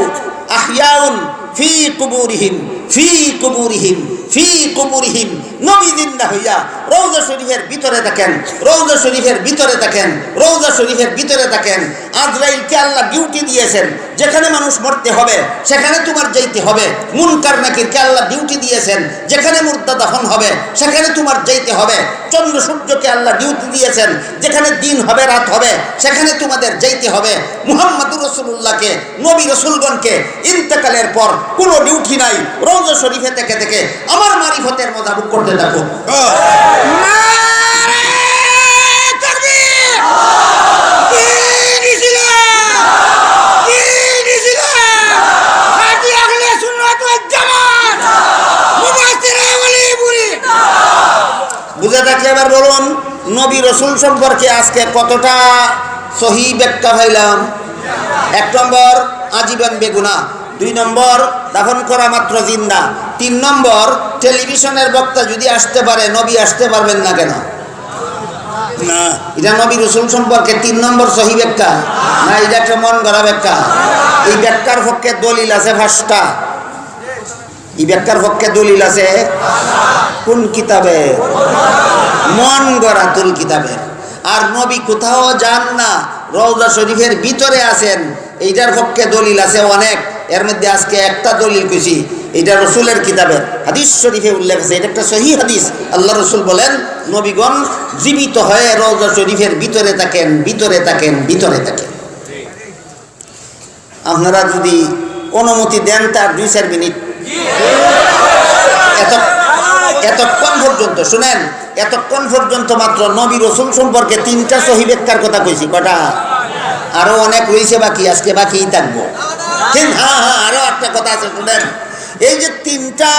আহইয়াউন ফি কুবুরিহিম ফি কুবুরিহিম ফি কুবুরিহিম। নবী জিন্দা হইয়া রওজা শরীফের ভিতরে থাকেন, রওজা শরীফের ভিতরে থাকেন, রওজা শরীফের ভিতরে থাকেন। আজরাইলকে আল্লাহ ডিউটি দিয়েছেন, যেখানে মানুষ মরতে হবে সেখানে তোমার যাইতে হবে। মুনকার নাকিরকে আল্লাহ ডিউটি দিয়েছেন, যেখানে মুর্দা দাফন হবে সেখানে তোমার যাইতে হবে। চন্দ্র সূর্যকে আল্লাহ ডিউটি দিয়েছেন, যেখানে দিন হবে রাত হবে সেখানে তোমাদের যাইতে হবে। মুহাম্মদুর রাসূলুল্লাহকে, নবী রাসূলগণকে ইন্তেকালের পর কোনো ডিউটি নাই, রওজা শরীফে থেকে থেকে আমার মারিফতের মোতাবেক করতে থাকো। বুঝে থাকলে এবার বলুন, নবী রসুল সম্পর্কে আজকে কতটা সহি ব্যাখ্যা পাইলাম? 1 নম্বর, আজীবন বেগুনাহ। 2 নম্বর, দাফন করা মাত্র জিন্দা। 3 নম্বর, টেলিভিশনের বক্তা যদি আসতে পারে, নবী আসতে পারবেন না কেন? না, এটা নবী রসুল সম্পর্কে 3 নম্বর সহি ব্যাখ্যা না, এটা একটা মন গড়া ব্যাখ্যা। এই ব্যাখ্যার পক্ষে দলিল আছে 5টা। এই ব্যাখ্যার পক্ষে দলিল আছে কোন কিতাবে? মনগড়াতুল কিতাবের। আর নবী কোথাও যান না, রওজা শরীফের ভিতরে আছেন, এইটার পক্ষে দলিল আছে অনেক। এর মধ্যে আজকে একটা দলিল কইছি, এটা রসুলের কিতাবের হাদিস শরীফে উল্লেখ আছে, এটা একটা সহি হাদিস। আল্লাহ রসুল বলেন, নবীগণ জীবিত হয়ে রওজা শরীফের ভিতরে থাকেন, ভিতরে থাকেন, ভিতরে থাকেন। আপনারা যদি অনুমতি দেন তার 2-4 মিনিট এতক্ষণ পর্যন্ত শুনেন, এতক্ষণ পর্যন্ত মাত্র নবী রসুল সম্পর্কে 3টা সহি ব্যাখ্যার কথা কইছি। কটা? আরো অনেক রয়েছে বাকি, আজকে বাকিই থাকবো। ঠিক? হ্যাঁ, আরো একটা কথা আছে, শুনেন। এই যে 3টা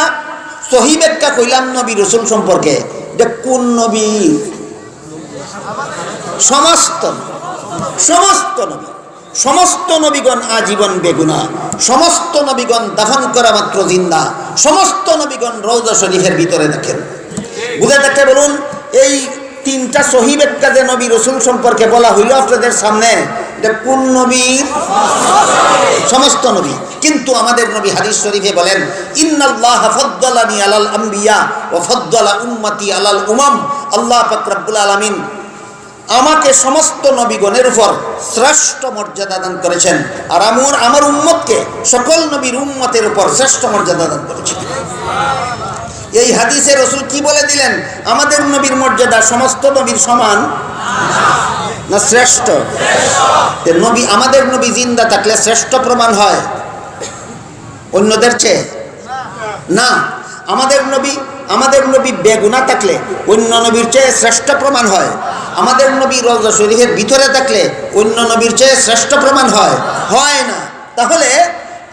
সহি ব্যাখ্যা কইলাম নবী রসুল সম্পর্কে, এটা কোন নবী? সমস্ত নবী, সমস্ত নবীগণ আজীবন বেগুনাহ, সমস্ত নবীগণ দাফন করা মাত্র জিন্দা, সমস্ত নবীগণ রওজা শরীফের ভিতরে দেখেন। বুঝে দেখতে বলুন, এই 3টা সহি ব্যাখ্যা যে নবী রসুল সম্পর্কে বলা হইল আপনাদের সামনে, এটা কোন নবীর? সমস্ত নবী। কিন্তু আমাদের নবী হাদিস শরীফে বলেন, ইন্নাল্লাহা ফাদ্দালানি আলাল আম্বিয়া ওয়া ফাদ্দালা উম্মতি আলাল উমাম। আল্লাহ পাক রব্বুল আলামিন আমাকে সমস্ত নবীগণের উপর শ্রেষ্ঠ মর্যাদা দান করেছেন, আর আমার উম্মতকে সকল নবীর উম্মতের উপর শ্রেষ্ঠ মর্যাদা দান করেছেন। এই হাদিসে রসুল কি বলে দিলেন? আমাদের নবীর মর্যাদা সমস্ত নবীর সমান না শ্রেষ্ঠ? নবী, আমাদের নবী জিন্দা থাকলে শ্রেষ্ঠ প্রমাণ হয় অন্যদের চেয়ে? না, আমাদের নবী বেগুনাহ থাকলে অন্য নবীর চেয়ে শ্রেষ্ঠ প্রমাণ হয়। আমাদের নবী রওজা শরীফের ভিতরে থাকলে অন্য নবীর চেয়ে শ্রেষ্ঠ প্রমাণ হয় না। তাহলে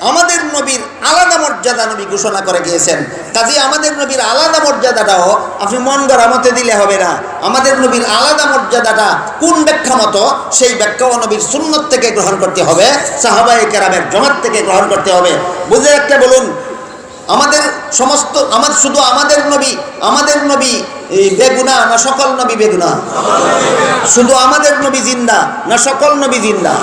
আমাদের নবীর আলাদা মর্যাদা নবী ঘোষণা করে গিয়েছেন। কাজে আমাদের নবীর আলাদা মর্যাদাটাও আপনি মন গড়া মতে দিলে হবে না। আমাদের নবীর আলাদা মর্যাদাটা কোন ব্যাখ্যা মতো, সেই ব্যাখ্যাও নবীর সুন্নত থেকে গ্রহণ করতে হবে, সাহাবায়ে কেরামের জমাত থেকে গ্রহণ করতে হবে। বুঝে একটা বলুন, শুধু আমাদের নবী বেগুনা না সকল নবী বেগুনা? শুধু আমাদের নবী জিন্দা না সকল নবী জিন্দা?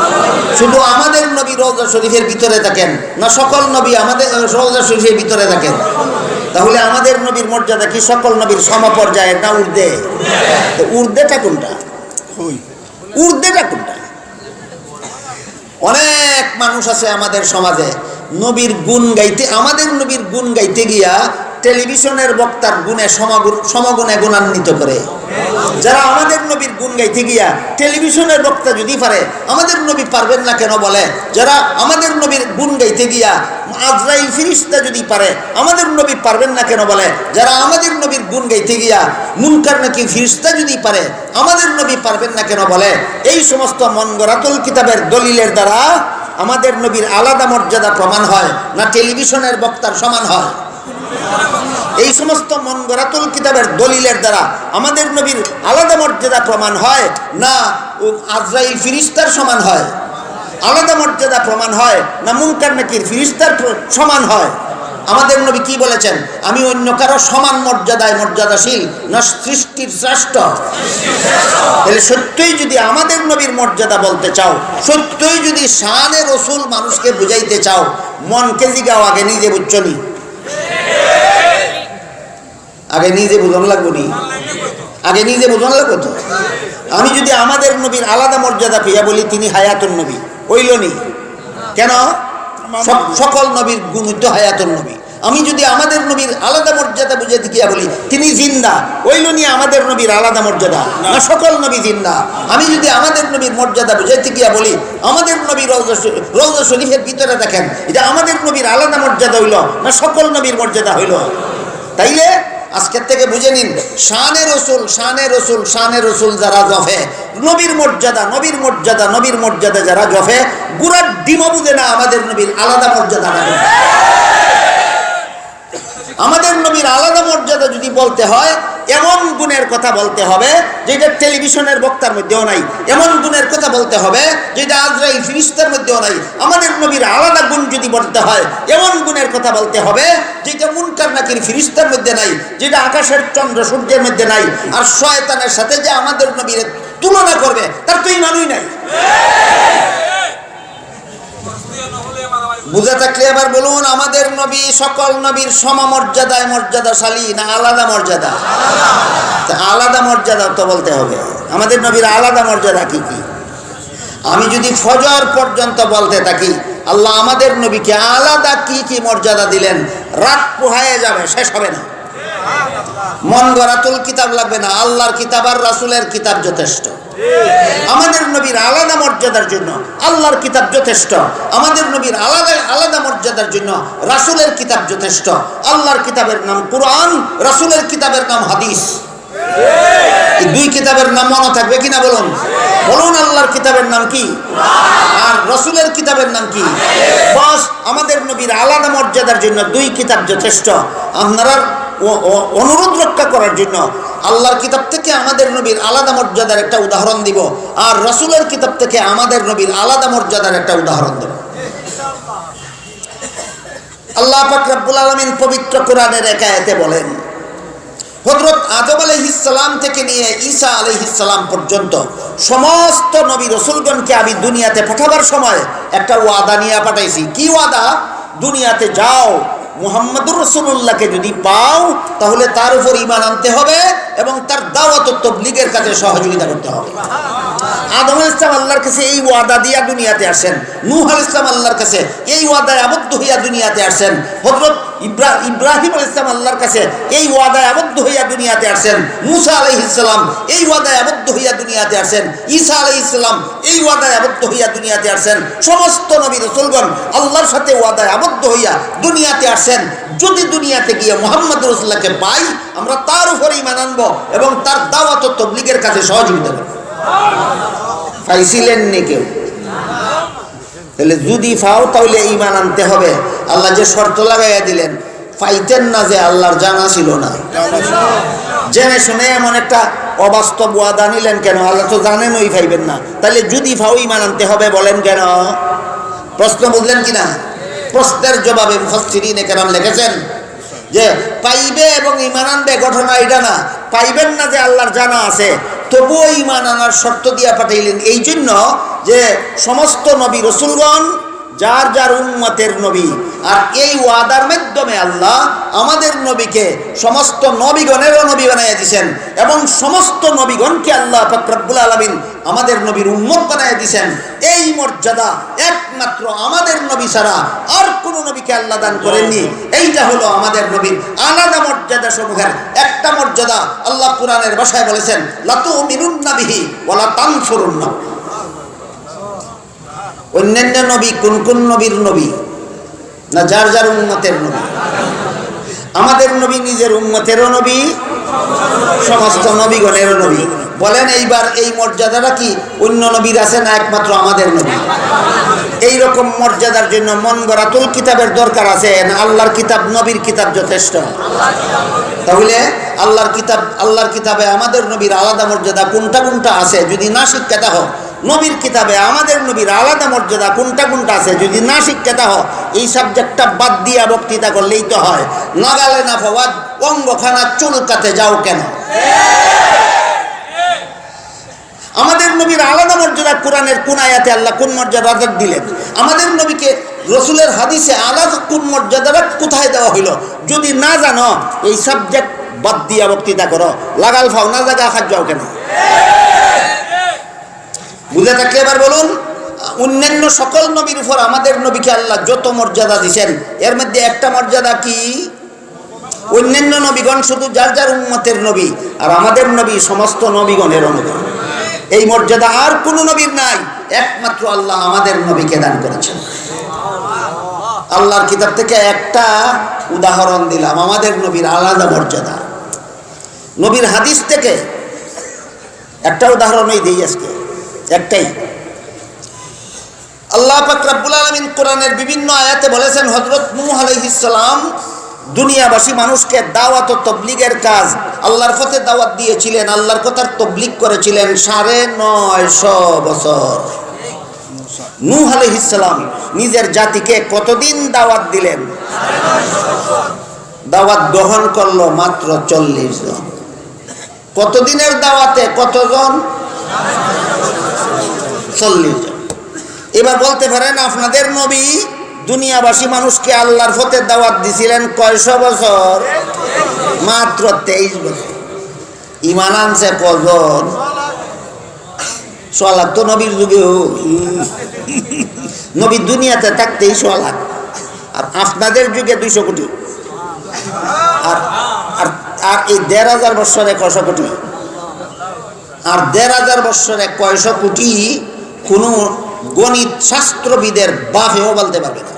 শুধু আমাদের নবী রওজা শরীফের ভিতরে থাকেন না সকল নবী আমাদের রওজা শরীফের ভিতরে থাকেন? তাহলে আমাদের নবীর মর্যাদা কি সকল নবীর সমপর্যায়ের না ঊর্ধ্বে? ঊর্ধ্বেটা কোনটা? ঊর্ধ্বেটা কোনটা? অনেক মানুষ আছে আমাদের সমাজে নবীর গুণ গাইতে, আমাদের নবীর গুণ গাইতে গিয়া টেলিভিশনের বক্তার গুণে সমগুণে গুণান্বিত করে। যারা আমাদের নবীর গুণ গাইতে গিয়া টেলিভিশনের বক্তা যদি পারে, আমাদের নবী পারবেন না কেন বলে? যারা আমাদের নবীর গুণ গাইতে গিয়া আজরাইল ফেরেশতা যদি পারে, আমাদের নবী পারবেন না কেন বলে? যারা আমাদের নবীর গুণ গাইতে গিয়া মুনকার নাকির ফেরেশতা যদি পারে, আমাদের নবী পারবেন না কেন বলে? এই সমস্ত মন গড়াতুল কিতাবের দলিলের দ্বারা আমাদের নবীর আলাদা মর্যাদা প্রমাণ হয় না টেলিভিশনের বক্তার সমান হয়? এই সমস্ত মন গড়াতুল কিতাবের দলিলের দ্বারা আমাদের নবীর আলাদা মর্যাদা প্রমাণ হয় না আজরাইল ফেরেশতার সমান হয়? আলাদা মর্যাদা প্রমাণ হয় না মুনকার নাকির ফেরেশতার সমান হয়? আমাদের নবী কি বলেছেন? আমি অন্য কারো সমান মর্যাদায় মর্যাদাশীল না সৃষ্টির শ্রেষ্ঠ? তাহলে সত্যই যদি আমাদের নবীর মর্যাদা বলতে চাও, সত্যই যদি শানে রসুল মানুষকে বুঝাইতে চাও, মনকে জিগাও, আগে নিজে বুঝছনি? আগে নিজে বুঝন লাগবো নি? আগে নিজে বুঝন লাগবো তো। আমি যদি আমাদের নবীর আলাদা মর্যাদা পেয়ে বলি তিনি হায়াতুন নবী, হইল নি কেন? সকল নবীর গুণ তো হায়াতুন নবী। আমি যদি আমাদের নবীর আলাদা মর্যাদা বুঝাইতে গিয়া বলি তিনি জিন্দা, হইল নি আমাদের নবীর আলাদা মর্যাদা না সকল নবী জিন্দা? আমি যদি আমাদের নবীর মর্যাদা বুঝাইতে গিয়া বলি আমাদের নবী রওজা শরীফের ভিতরে দেখেন, এটা আমাদের নবীর আলাদা মর্যাদা হইল না সকল নবীর মর্যাদা হইল? তাইলে আজকের থেকে বুঝে নিন, শানে রসুল শানে রসুল শানে রসুল যারা জফে, নবীর মর্যাদা যারা জফে, গুড়ার ডিমও বুঝে না আমাদের নবীর আলাদা মর্যাদা। আমাদের নবীর আলাদা মর্যাদা যদি বলতে হয়, এমন গুণের কথা বলতে হবে যেটা টেলিভিশনের বক্তার মধ্যেও নাই, এমন গুণের কথা বলতে হবে যেটা আজরাইল ফেরেশতার মধ্যেও নাই। আমাদের নবীর আলাদা গুণ যদি বলতে হয়, এমন গুণের কথা বলতে হবে যেটা মুনকার নাকির ফেরেশতার মধ্যে নাই, যেটা আকাশের চন্দ্র সূর্যের মধ্যে নাই। আর শয়তানের সাথে যে আমাদের নবীর তুলনা করবে তার তো ইমানই নাই। বুঝা থাকলে আবার বলুন, আমাদের নবী সকল নবীর সমমর্যাদায় মর্যাদাশালী না আলাদা মর্যাদা? আলাদা মর্যাদা তো বলতে হবে। আমাদের নবীর আলাদা মর্যাদা কি কি? আমি যদি ফজর পর্যন্ত বলতে থাকি আল্লাহ আমাদের নবীকে আলাদা কি কি মর্যাদা দিলেন, রাত পোহায়ে যাবে, শেষ হবে না। মন গড়াতুল কিতাব লাগবে না, আল্লাহর কিতাব আর রাসূলের কিতাব যথেষ্ট। আমাদের নবীর আলাদা মর্যাদার জন্য আল্লাহর কিতাব যথেষ্ট, আমাদের নবীর আলাদা মর্যাদার জন্য রাসূলের কিতাব যথেষ্ট। আল্লাহর কিতাবের নাম কুরআন, রাসূলের কিতাবের নাম হাদিস। এই দুই কিতাবের নাম মনে থাকবে কিনা বলুন? বলুন, আল্লাহর কিতাবের নাম কি আর রাসূলের কিতাবের নাম কি? বাস, আমাদের নবীর আলাদা মর্যাদার জন্য দুই কিতাব যথেষ্ট। আপনারা অনুরোধ রক্ষা করার জন্য আল্লাহর কিতাব থেকে আমাদের নবীর আলাদা মর্যাদার একটা উদাহরণ দিব, আর রাসূলের কিতাব থেকে আমাদের নবীর আলাদা মর্যাদার একটা উদাহরণ দেব। আল্লাহ পাক রব্বুল আলামিন পবিত্র কোরআনের এক আয়াতে বলেন, হযরত আদম আলাইহিস সালাম থেকে নিয়ে ঈসা আলাইহিস সালাম পর্যন্ত সমস্ত নবী রাসূলগণকে আমি দুনিয়াতে পাঠাবার সময় একটা ওয়াদা নিয়ে পাঠাইছি। কি ওয়াদা? দুনিয়াতে যাও, মুহাম্মদুর রাসূলুল্লাহকে যদি পাও তাহলে তার উপর ঈমান আনতে হবে এবং তার দাওয়াত ও তাবলীগের কাজে সহযোগিতা করতে হবে। আদম আলাইহিস সালাম আল্লাহর কাছে এই ওয়াদা দিয়া দুনিয়াতে আসেন, নূহ আলাইহিস সালাম আল্লাহর কাছে এই ওয়াদায় আবদ্ধ হইয়া দুনিয়াতে আসেন, হযরত ইব্রাহিম আলাইহিস সালাম আল্লাহর কাছে এই ওয়াদায় আবদ্ধ হইয়া দুনিয়াতে আসেন, মুসা আলাইহিস সালাম এই ওয়াদায় আবদ্ধ হইয়া দুনিয়াতে আসেন, ঈসা আলাইহিস সালাম এই ওয়াদায় আবদ্ধ হইয়া দুনিয়াতে আসেন। সমস্ত নবী রাসূলগণ আল্লাহর সাথে ওয়াদায় আবদ্ধ হইয়া দুনিয়াতে আসেন। যদি দুনিয়াতে গিয়ে মুহাম্মদ রাসূলুল্লাহকে পাই, আমরা তার উপরে ঈমান আনবো এবং তার দাওয়াত ও তাবলীগের কাজে সহযোগিতা করব। পাইছিলেন নি কেউ? তাহলে যদি পাও তাহলে ঈমান আনতে হবে। আল্লাহ যে শর্ত লাগাইয়া দিলেন, পাইতেন না যে আল্লাহর জানা ছিল না, জেনে শুনে এমন একটা অবাস্তব ওয়াদা নিলেন কেন? আল্লাহ তো জানেন ওই পাইবেন না, তাহলে যদি পাও ঈমান আনতে হবে বলেন কেন? প্রশ্ন বুঝলেন কিনা? প্রশ্নের জবাবে মুফাসসিরিনে কেরাম লিখেছেন যে পাইবে এবং ঈমান আনবে ঘটনা এটা না, পাইবেন না যে আল্লাহর জানা আছে, তবুও ঈমান আনার শর্ত দিয়া পাঠাইলেন। এই জন্য যে সমস্ত নবী রসুলগণ যার যার উম্মতের নবী, আর এই ওয়াদার মাধ্যমে আল্লাহ আমাদের নবীকে সমস্ত নবীগণেরও নবী বানাইয়া দিয়েছেন, এবং সমস্ত নবীগণকে আল্লাহ পাক রব্বুল আলামিন আমাদের নবীর উম্মত বানাইয়া দিয়েছেন। এই মর্যাদা একমাত্র আমাদের নবী ছাড়া আর কোন নবীকে আল্লাহ দান করেননি। এইটা হলো আমাদের নবীর আলাদা মর্যাদা সমূহের একটা মর্যাদা। আল্লাহ কুরআনের ভাষায় বলেছেন, লাতুমিনুন্না বিহি ওয়া লা তানসুরুন্না। অন্যান্য নবী কোন কোন নবীর নবী? না যার যার উম্মতের নবী। আমাদের নবী নিজের উম্মতেরও নবী, সমস্ত নবীগণেরও নবী। বলেন এইবার এই মর্যাদাটা কি অন্য নবীর আছে না একমাত্র আমাদের নবী? এই রকম মর্যাদার জন্য মন গড়াতুল কিতাবের দরকার আছে না আল্লাহর কিতাব, নবীর কিতাব যথেষ্ট? তাহলে আল্লাহর কিতাবে আমাদের নবীর আলাদা মর্যাদা কোনটা কোনটা আছে যদি না শিক্ষাটা হোক, নবীর কিতাবে আমাদের নবীর আলাদা মর্যাদা কোনটা কোনটা আছে যদি না শিক্ষাটা হোক, এই সাবজেক্টটা বাদ দিয়া বক্তৃতা করলেই তো হয়। নাগালে না ফওয়াজ অঙ্গখানা চুলকাতে যাও কেন? আমাদের নবীর আলাদা মর্যাদা কোরআনের কোন আয়াতে আল্লাহ কোন মর্যাদা দিলেন? আমাদের নবীকে রসুলের হাদিসে আলাদা কোন মর্যাদাটা কোথায় দেওয়া হইল? যদি না জানো এই সাবজেক্ট বাদ দিয়া বক্তৃতা করো, লাগাল ফাও না জায়গা খাদ যাও কেন? বুঝে থাকলে এবার বলুন, অন্যান্য সকল নবীর উপর আমাদের নবীকে আল্লাহ যত মর্যাদা দিয়েছেন, এর মধ্যে একটা মর্যাদা কি? অন্যান্য নবীগণ শুধু যার যার উম্মতের নবী, আর আমাদের নবী সমস্ত নবীগণের নবী। এই মর্যাদা আর কোন নবীর নাই, একমাত্র আল্লাহ আমাদের নবীকে দান করেছেন। আল্লাহর কিতাব থেকে একটা উদাহরণ দিলাম, আমাদের নবীর আলাদা মর্যাদা। নবীর হাদিস থেকে একটা উদাহরণই দিই আজকে, একটাই। আল্লাহ পাক রব্বুল আলামিন কোরআনের বিভিন্ন আয়াতে বলেছেন, হযরত নূহ আলাইহিস সালাম দুনিয়াবাসী মানুষকে দাওয়াত ও তাবলীগের কাজ, আল্লাহর পথে দাওয়াত দিয়েছিলেন, আল্লাহর কথার তাবলীগ করেছিলেন 950 বছর। নূহ আলাইহিস সালাম নিজের জাতিকে কতদিন দাওয়াত দিলেন? দাওয়াত গ্রহণ করলো মাত্র 40 জন। কতদিনের দাওয়াতে কতজন? 40 জন। এবার বলতে পারেন আপনাদের নবী দুনিয়াবাসী মানুষকে আল্লাহর পথে দাওয়াত দিছিলেন কয়শো বছর? মাত্র 23 বছর। ঈমান আনছে কজন? 100 লাখ তো নবীর যুগেও, নবী দুনিয়াতে থাকতেই 100 লাখ, আর আপনাদের যুগে 200 কোটি। আর আর এই 1,500 বৎসরে কয়শো কোটি? আর 1,500 বৎসরে কয়শো কোটি কোন গণিত শাস্ত্রবিদের বাপেও বলতে পারবে না।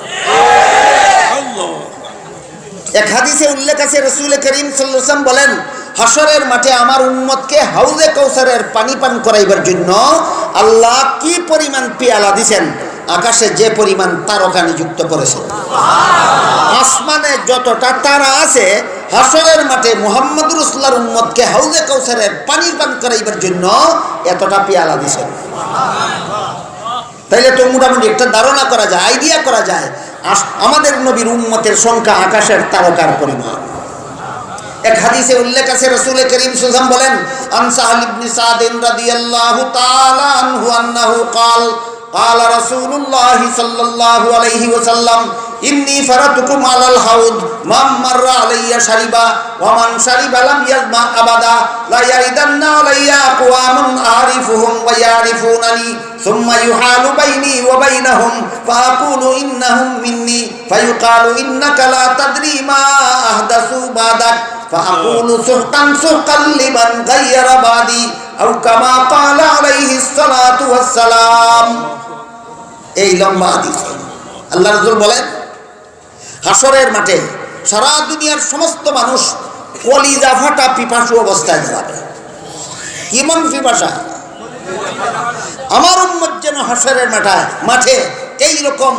এক হাদিসে উল্লেখ আছে, রাসূল করিম সাল্লাল্লাহু আলাইহি ওয়াসাল্লাম বলেন, হাশরের মাঠে আমার উম্মতকে হাউজে কাউসারের পানি পান করাইবার জন্য আল্লাহ কি পরিমাণ পেয়ালা দিবেন, আকাশে যে পরিমাণ তারকা নিযুক্ত করেছেন। আসমানে যতটা তারা আছে, হাশরের মাঠে মুহাম্মদুর রাসূলুল্লাহর উম্মতকে হাউজে কাউসারের পানি পান করাইবার জন্য এতটা পেয়ালা দিবেন। তাইলে তো মোটামুটি একটা ধারণা করা যায়, আইডিয়া করা যায় আমাদের নবীর উম্মতের সংখ্যা আকাশের তারকার পরিমাণ। এক হাদিসে উল্লেখ আছে, রাসূল করিম সাল্লাল্লাহু আলাইহি ওয়াসাল্লাম বলেন, আন সাহল ইবনে সাদ রাদিয়াল্লাহু তাআলা আনহু আন্নাহু ক্বাল ক্বালা রাসূলুল্লাহ সাল্লাল্লাহু আলাইহি ওয়াসাল্লাম, ইন্নী ফারাতুকুম আলাল হাউদ মান মাররা আলাইয়া শারিবা ওয়া মান শারিবা লাম ইয়াজমা আবাদা লা ইয়ারিদান্না আলাইয়া আকওয়ামুন আরিফুহুম ওয়া ইয়ারিফুনানি সুম্মা ইউহালু বাইনি ওয়া বাইনাহুম ফাআকুলু ইন্নাহুম মিন্নি ফায়ুকালু ইন্নাকা লা তাদরি মা আহদাসু বাদাক ফাআকুলু সুহকান সুহকাল লিমান গায়্যারা বাদি আও কামা ক্বালা আলাইহিস সালাতু ওয়াস সালাম। এই লম্বা হাদিস আল্লাহ রাসূল বলেন, হাশরের মাঠে সারা দুনিয়ার সমস্ত মানুষ কলিজা ফাটা পিপাসু অবস্থায় দাঁড়াবে। কেমন পিপাসা? আমার উম্মত যেন হাশরের মাঠে এই রকম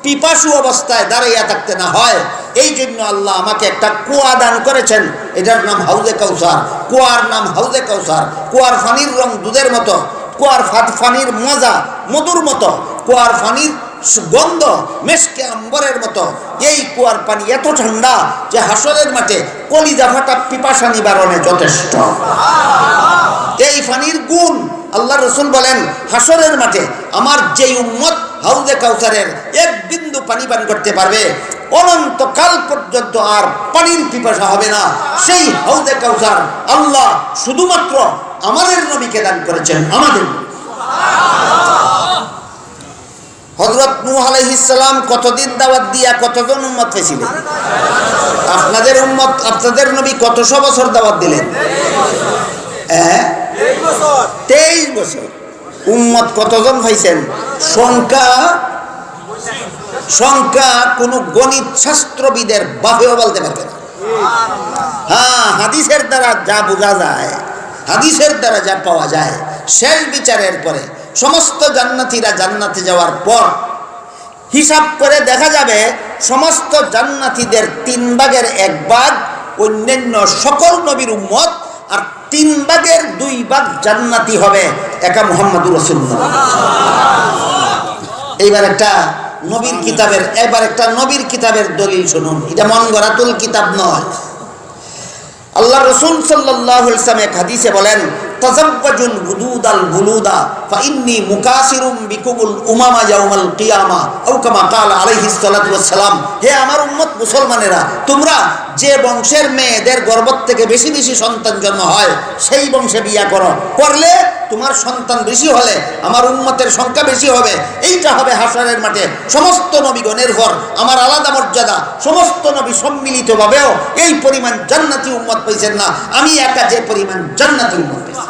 পিপাসু অবস্থায় দাঁড়াইয়া থাকতে না হয়, এই জন্য আল্লাহ আমাকে একটা কুয়া দান করেছেন, এটার নাম হাউজে কাউসার। কুয়ার নাম হাউজে কাউসার। কুয়ার পানির রং দুধের মতো, কুয়ার পানির মজা মধুর মতো, কুয়ার পানির গন্ধ মেশকে আম্বরের মতো। এই কুয়ার পানি এত ঠান্ডা যে হাসরের মাঠে কলিজা ফাটা পিপাসা নিবারণে যথেষ্ট। এই পানির গুণ আল্লাহ রসুল বলেন, হাসরের মাঠে আমার যেই উম্মত হাউজে কাউসারের এক বিন্দু পানি পান করতে পারবে, অনন্তকাল পর্যন্ত আর পানির পিপাসা হবে না। সেই হাউজে কাউসার আল্লাহ শুধুমাত্র আমাদের নবীকে দান করেছেন, আমাদের। হযরত নূহ আলাইহিস সালাম কতদিন দাওয়াত দিয়া কতজন উম্মত পেয়েছিলেন? আপনাদের উম্মত, আপনাদের নবী কতশো বছর দাওয়াত দিলেন? 23 বছর। উম্মত কতজন হয়েছেন? সংখ্যা কোন গণিত শাস্ত্রবিদের বাপেও বলতে পারবে না। হ্যাঁ, হাদিসের দ্বারা যা বোঝা যায়, হাদিসের দ্বারা যা পাওয়া যায়, শেষ বিচারের পরে সমস্ত জান্নাতীরা জান্নাতে যাওয়ার পর হিসাব করে দেখা যাবে সমস্ত জান্নাতীদের 3 ভাগের 1 ভাগ অন্যান্য সকল নবীর উম্মত, আর 3 ভাগের 2 ভাগ জান্নাতি হবে একা মুহাম্মদুর রাসূলুল্লাহ। এইবার একটা নবীর কিতাবের দলিল শুনুন। এটা মন গড়াতুল কিতাব নয়। আল্লাহ রাসূল সাল্লাল্লাহু আলাইহি ওয়াসাল্লাম এক হাদিসে বলেন, তাযাওয়াজুল বুদুদাল বুলুদা ফাইন্নী মুকাসিরুম বিকুমুল উমামা ইয়াউমাল কিয়ামা আও কামা ক্বালা আলাইহিস সালাতু ওয়াস সালাম। হে আমার উম্মত মুসলমানেরা, তোমরা যে বংশের মেয়েদের গর্ভ থেকে বেশি বেশি সন্তান জন্ম হয় সেই বংশে বিয়া করো, করলে তোমার সন্তান বেশি হলে আমার উম্মতের সংখ্যা বেশি হবে। এইটা হবে হাসরের মাঠে সমস্ত নবীগণের পর আমার আলাদা মর্যাদা। সমস্ত নবী সম্মিলিতভাবেও এই পরিমাণ জান্নাতি উম্মত পেয়েছেন না, আমি একা যে পরিমাণ জান্নাতি উম্মত পেয়েছি।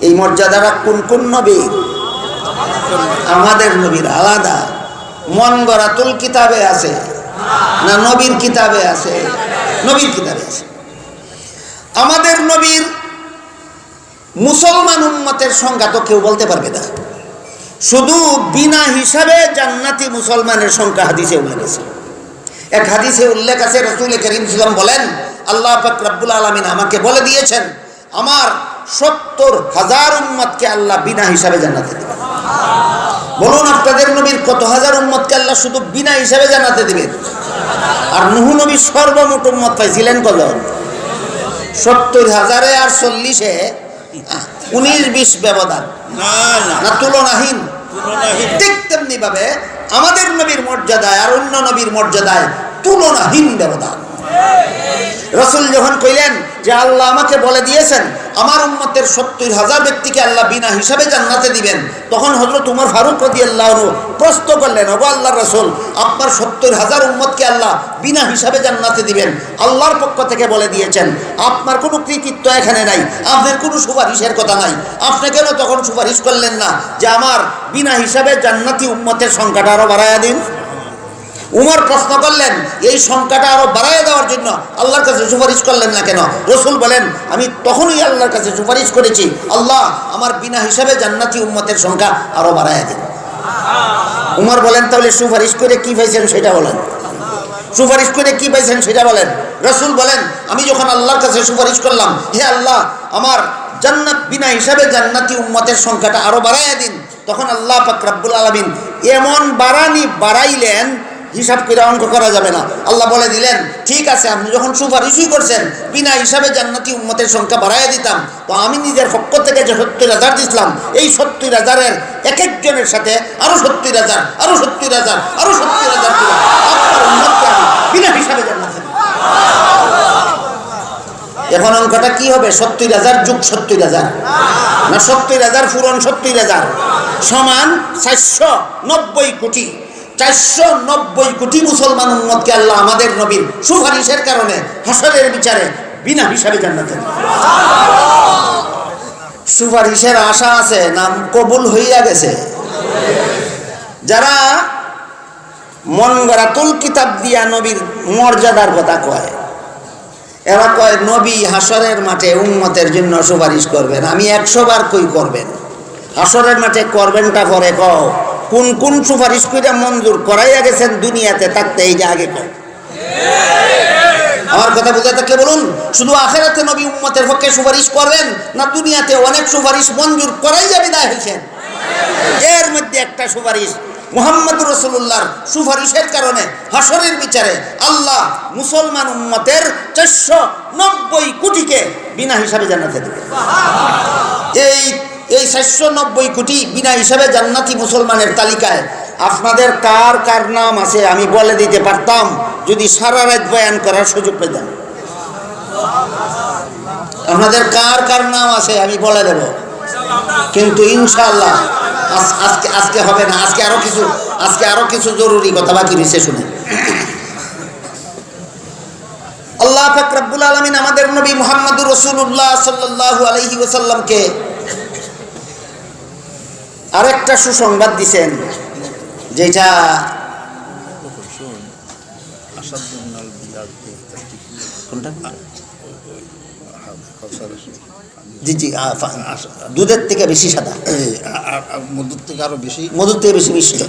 এই মর্যাদাটা কোন কোন নবী? আমাদের নবীর আলাদা। মন গড়াতুল কিতাবে আছে না নবীর কিতাবে আছে? নবীর কিতাবে আছে। আমাদের নবীর মুসলমান উম্মতের সংখ্যা তো কেউ বলতে পারবে না। শুধু বিনা হিসাবে জান্নাতি মুসলমানের সংখ্যা হাদিসে উল্লেখ আছে। এক হাদিসে উল্লেখ আছে, রাসূল করিম সাল্লাল্লাহু আলাইহি ওয়াসাল্লাম বলেন, আল্লাহ পাক রব্বুল আলামিন আমাকে বলে দিয়েছেন আমার 70,000 উম্মতকে আল্লাহ বিনা হিসাবে জান্নাতে দিবেন। বলুন আপনাদের নবীর কত হাজার উম্মতকে আল্লাহ শুধু বিনা হিসাবে জান্নাতে দিবেন? আর নূহ নবী সর্বমোট উম্মত পাইছিলেন কজন? 70,000 আর 40-এ 19-20 ব্যবধান না, তুলনাহীন। ঠিক তেমনি ভাবে আমাদের নবীর মর্যাদায় আর অন্য নবীর মর্যাদায় তুলনাহীন ব্যবধান। রাসূল যখন কইলেন যে আল্লাহ আমাকে বলে দিয়েছেন আমার উম্মতের 70,000 ব্যক্তিকে আল্লাহ বিনা হিসাবে জান্নাতে দিবেন, তখন হযরত উমর ফারুক রাদিয়াল্লাহু আনহু প্রশ্ন করলেন, ওগো আল্লাহর রাসূল, আপনার 70,000 উম্মতকে আল্লাহ বিনা হিসাবে জান্নাতে দিবেন, আল্লাহর পক্ষ থেকে বলে দিয়েছেন, আপনার কোনো কৃতিত্ব এখানে নাই, আপনার কোনো সুপারিশের কথা নাই, আপনি কেন তখন সুপারিশ করলেন না যে আমার বিনা হিসাবে জান্নাতি উম্মতের সংখ্যাটা আরো বাড়ায়া দিন? উমর প্রশ্ন করলেন, এই সংখ্যাটা আরো বাড়ায় দেওয়ার জন্য আল্লাহর কাছে সুপারিশ করলেন না কেন? রাসূল বলেন, আমি তখনই আল্লাহর কাছে সুপারিশ করেছি, আল্লাহ আমার বিনা হিসাবে জান্নাতি উম্মতের সংখ্যা আরো বাড়ায় দিন। উমর বলেন, তাহলে সুপারিশ করে কি পাইছেন সেটা বলেন, সুপারিশ করে কি পাইছেন সেটা বলেন। রাসূল বলেন, আমি যখন আল্লাহর কাছে সুপারিশ করলাম, হে আল্লাহ আমার জান্নাত বিনা হিসাবে জান্নাতি উম্মতের সংখ্যাটা আরো বাড়ায় দিন, তখন আল্লাহ পাক রব্বুল আলামিন এমন বাড়াইলেন হিসাব করে অঙ্ক করা যাবে না। আল্লাহ বলে দিলেন, ঠিক আছে, আপনি যখন সুপারিশই করছেন বিনা হিসাবে জান্নাতি উম্মতের সংখ্যা বাড়াইয়া দিতাম, তো আমি নিজের পক্ষ থেকে যে 70,000 দিছিলাম, এই 70,000-এর এক একজনের সাথে আরো 70,000, আরো 70,000, আরো 70,000 দিলাম, আপনার উম্মতকে আমি বিনা হিসাবে জান্নাতে দিলাম। এখন অঙ্কটা কি হবে? 70,000 যোগ 70,000 না 70,000 পূরণ 70,000 সমান 490 কোটি। 490 কোটি মুসলমান উম্মতকে আল্লাহ আমাদের নবীর সুপারিশের কারণে হাসরের বিচারে বিনা হিসাবে জান্নাতে দিবেন। সুপারিশের আশা আছে, নাম কবুল হইয়া গেছে। যারা মন গড়াতুল কিতাব দিয়া নবীর মর্যাদার কথা কয়, এরা কয় নবী হাসরের মাঠে উম্মতের জন্য সুপারিশ করবেন। আমি 100 বার কই করবেন, হাসরের মাঠে করবেনটা পরে কও, কোন কোন সুপারিশ কইরা মঞ্জুর করাইয়া গেছেন দুনিয়াতে থাকতে, এই যে আগে কর। আমার কথা বুঝে থাকলে বলুন, শুধু আখিরাতে নবী উম্মতের পক্ষে সুপারিশ করবেন না দুনিয়াতে অনেক সুপারিশ মঞ্জুর করাই যাবে বিদায় হয়েছেন? এর মধ্যে একটা সুপারিশ মুহাম্মদুর রাসূলুল্লাহর সুপারিশের কারণে হাসরের বিচারে আল্লাহ মুসলমান উম্মতের 490 কোটিকে বিনা হিসাবে জান্নাতে দেবে। এই 490 কোটি বিনা হিসাবে জান্নাতি মুসলমানের তালিকায় আপনাদের কার কার নাম আছে আমি বলে দিতে পারতাম যদি সারা রাত বয়ান করার সুযোগ পেতাম। আপনাদের কার কার নাম আছে আমি বলে দেব, কিন্তু ইনশাআল্লাহ আজকে হবে না। আজকে আরো কিছু জরুরি কথা বাকি রয়েছে, শুনে। আল্লাহ পাক রব্বুল আলামিন আমাদের নবী মুহাম্মদুর রাসূলুল্লাহ সাল্লাল্লাহু আলাইহি ওয়াসাল্লামকে আরেকটা সুসংবাদ দিবেন, যেটা দুধের থেকে বেশি সাদা, মধুর থেকে আরো বেশি, মধুর থেকে বেশি মিষ্টি।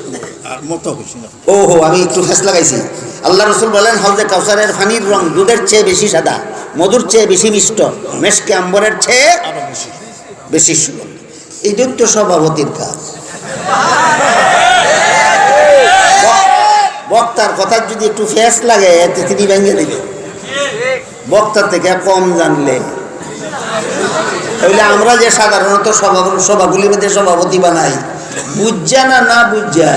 আর মতো বেশি না। ওহো, আমি একটু ফেস লাগাইছি। আল্লাহ রাসূল বলেন, হাউজে কাউসারের পানির রং দুধের চেয়ে বেশি সাদা, মধুর চেয়ে বেশি মিষ্ট, মেশকে আম্বরের চেয়ে আরো বেশি বেশি সুগন্ধি। এইটাই তো সভাপতির কাজ। বক্তার কথা যদি একটু ফেস লাগে এতে তিনি ভেঙে দিবে। বক্তার থেকে কম জানলে তাহলে আমরা যে সাধারণত সভাগুলির মধ্যে সভাপতি বানাই, বুঝা না বুঝা,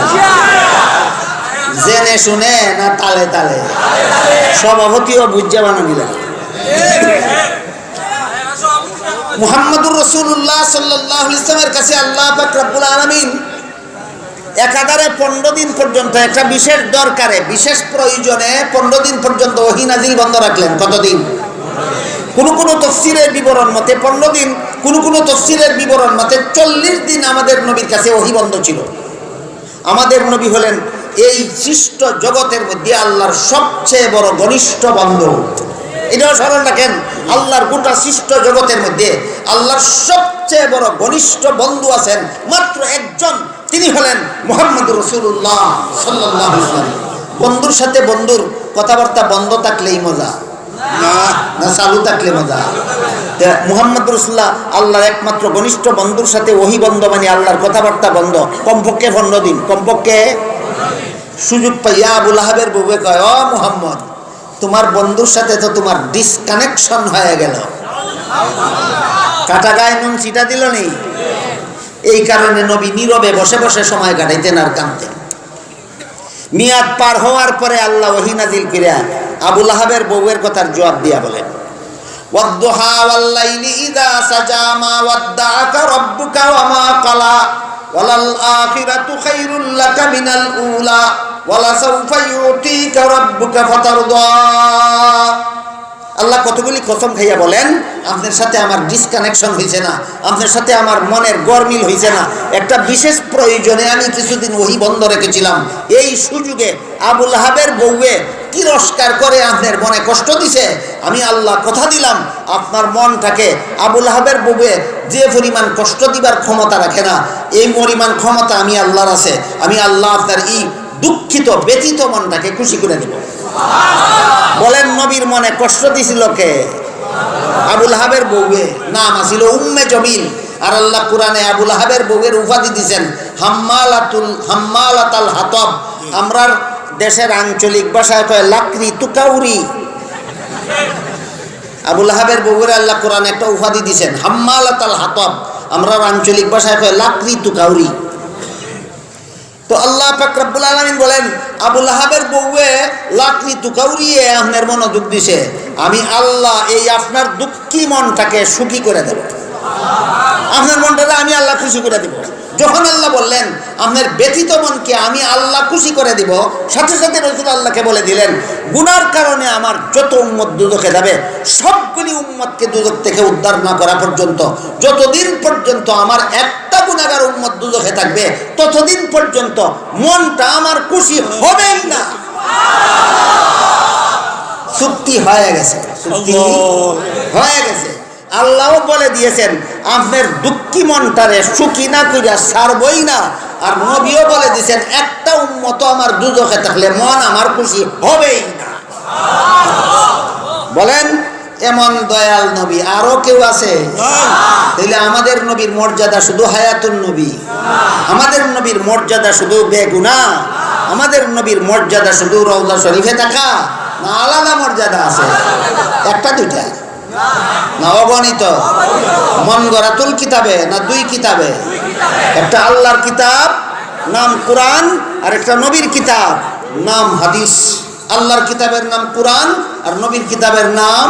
জেনে শুনে না তালে তালে, সভাপতিও বুঝা বানানি লাগে। মুহাম্মদুর রাসূলুল্লাহ সাল্লাল্লাহু আলাইহি ওয়াসাল্লামের কাছে আল্লাহ পাক রব্বুল আলামিন একাধারে 15 দিন পর্যন্ত একটা বিশেষ দরকারে, বিশেষ প্রয়োজনে 15 দিন পর্যন্ত ওহী নাজিল বন্ধ রাখলেন। কতদিন? কোন তাফসীরের বিবরণ মতে 15 দিন, কোন তাফসীরের বিবরণ মতে 40 দিন আমাদের নবীর কাছে ওহী বন্ধ ছিল। আমাদের নবী হলেন এই সৃষ্ট জগতের মধ্যে আল্লাহর সবচেয়ে বড় ঘনিষ্ঠ বন্ধু। এটাও স্মরণ রাখেন, আল্লাহর গোটা সৃষ্ট জগতের মধ্যে আল্লাহর সবচেয়ে বড় ঘনিষ্ঠ বন্ধু আছেন মাত্র একজন, তিনি হলেন মুহাম্মদুর রাসূলুল্লাহ সাল্লাল্লাহু আলাইহি ওয়াসাল্লাম। বন্ধুর সাথে বন্ধুর কথাবার্তা বন্ধ থাকলেই মজা, না চালু থাকলে মজা? মুহাম্মদুর রাসূলুল্লাহ আল্লাহর একমাত্র ঘনিষ্ঠ বন্ধুর সাথে ওহী বন্ধ, মানে আল্লাহর কথাবার্তা বন্ধ কমপক্ষে 15 দিন। কমপক্ষে সুযোগ পাইয়া আবু লাহাবের বউকে কয়, ও মুহাম্মদ, তোমার বন্ধুর সাথে তো তোমার ডিসকানেকশন হয়ে গেল, কাটা গায়ে নুন ছিটা দিল নি। এই কারণে নবী নীরবে বসে বসে সময় কাটাইতেন আর কাঁদতেন। মিয়াদ পার হওয়ার পরে আল্লাহ ওহী নাজিল করিয়া আবু লাহাবের বউয়ের কথার জবাব দিয়া বলেন, ওয়াদ-দুহা ওয়াল-লাইলি ইযা সাজা মা ওয়াদ্দাআকা রাব্বুকা ওয়া মা ক্বালা ওয়ালাল আখিরাতু খায়রুল লাকা মিনাল উলা ওয়ালা সাওফা ইউতিকা রাব্বুকা ফাতারদা। আল্লাহ কতগুলি কসম খাইয়া বলেন, আপনার সাথে আমার ডিসকানেকশন হয়েছে না, আপনার সাথে আমার মনের গরমিল হয়েছে না। একটা বিশেষ প্রয়োজনে আমি কিছুদিন ওহী বন্ধ রেখেছিলাম। এই সুযোগে আবু লাহাবের বউয়ে তিরস্কার করে আপনার মনে কষ্ট দিছে। আমি আল্লাহ কথা দিলাম, আপনার মনটাকে আবু লাহাবের বউয়ে যে পরিমাণ কষ্ট দিবার ক্ষমতা রাখে না, এই পরিমাণ ক্ষমতা আমি আল্লাহর আছে। আমি আল্লাহ আপনার এই দুঃখিত ব্যথিত মনটাকে খুশি করে দেব। বলেন, নবীর মনে কষ্ট দিছিল কে? আবু লাহাবের বউয়ে। নাম আছিল উম্মে জমিল। আর আল্লাহ কুরআনে আবু লাহাবের বউয়ের উপাধি দিয়েছেন হাম্মালাতাল হাতব। আমরার দেশের আঞ্চলিক ভাষায় কয় লাকড়ি তুকাউরি। আবু লাহাবের বউয়ের আল্লাহ কুরআনে একটা উপাধি দিয়েছেন হাম্মালাতাল হাতব। আমরার আঞ্চলিক ভাষায় কয় লাকড়ি তুকাউরি। তো আল্লাহ পাক রব্বুল আলামিন বলেন, আবু লাহাবের বউয়ে লাকড়ি তুকাউরিয়ে আপনার মনে দুঃখ দিছে, আমি আল্লাহ এই আপনার দুঃখী মনটাকে সুখী করে দেব। আপনার মনটাকে আমি আল্লাহ খুশি করে দেব। যখন আল্লাহ বললেন আপনার ব্যথিত মনকে আমি আল্লাহ খুশি করে দিব, সাথে সাথে রাসূল আল্লাহকে বলে দিলেন, গুনার কারণে আমার যত উম্মত দুজখে যাবে সবগুলি উম্মতকে দুজখ থেকে উদ্ধার না করা পর্যন্ত, যতদিন পর্যন্ত আমার একটা গুনাহগার উম্মত দুজখে থাকবে ততদিন পর্যন্ত মনটা আমার খুশি হবেই না। চুক্তি হয়ে গেছে, চুক্তি হয়ে গেছে। আল্লাহও বলে দিয়েছেন, আপনার দুঃখী মনটারে সুখী না কইরা ছাড়বই না। আর নবীও বলে দিয়েছেন একটা উম্মত আমার দুজখে থাকলে মন আমার খুশি হবেই না। বলেন এমন দয়াল নবী আরো কেউ আছে? তাইলে আমাদের নবীর মর্যাদা শুধু হায়াতুন নবী? আমাদের নবীর মর্যাদা শুধু বেগুনাহ? আমাদের নবীর মর্যাদা শুধু রওজা শরীফে থাকা, না আলাদা মর্যাদা আছে? একটা দুইটা না অগণিত? মন গড়াতুল কিতাবে না দুই কিতাবে? একটা আল্লাহর কিতাব নাম কোরআন, আর একটা নবীর কিতাব নাম হাদিস। আল্লাহর কিতাবের নাম কোরআন আর নবীর কিতাবের নাম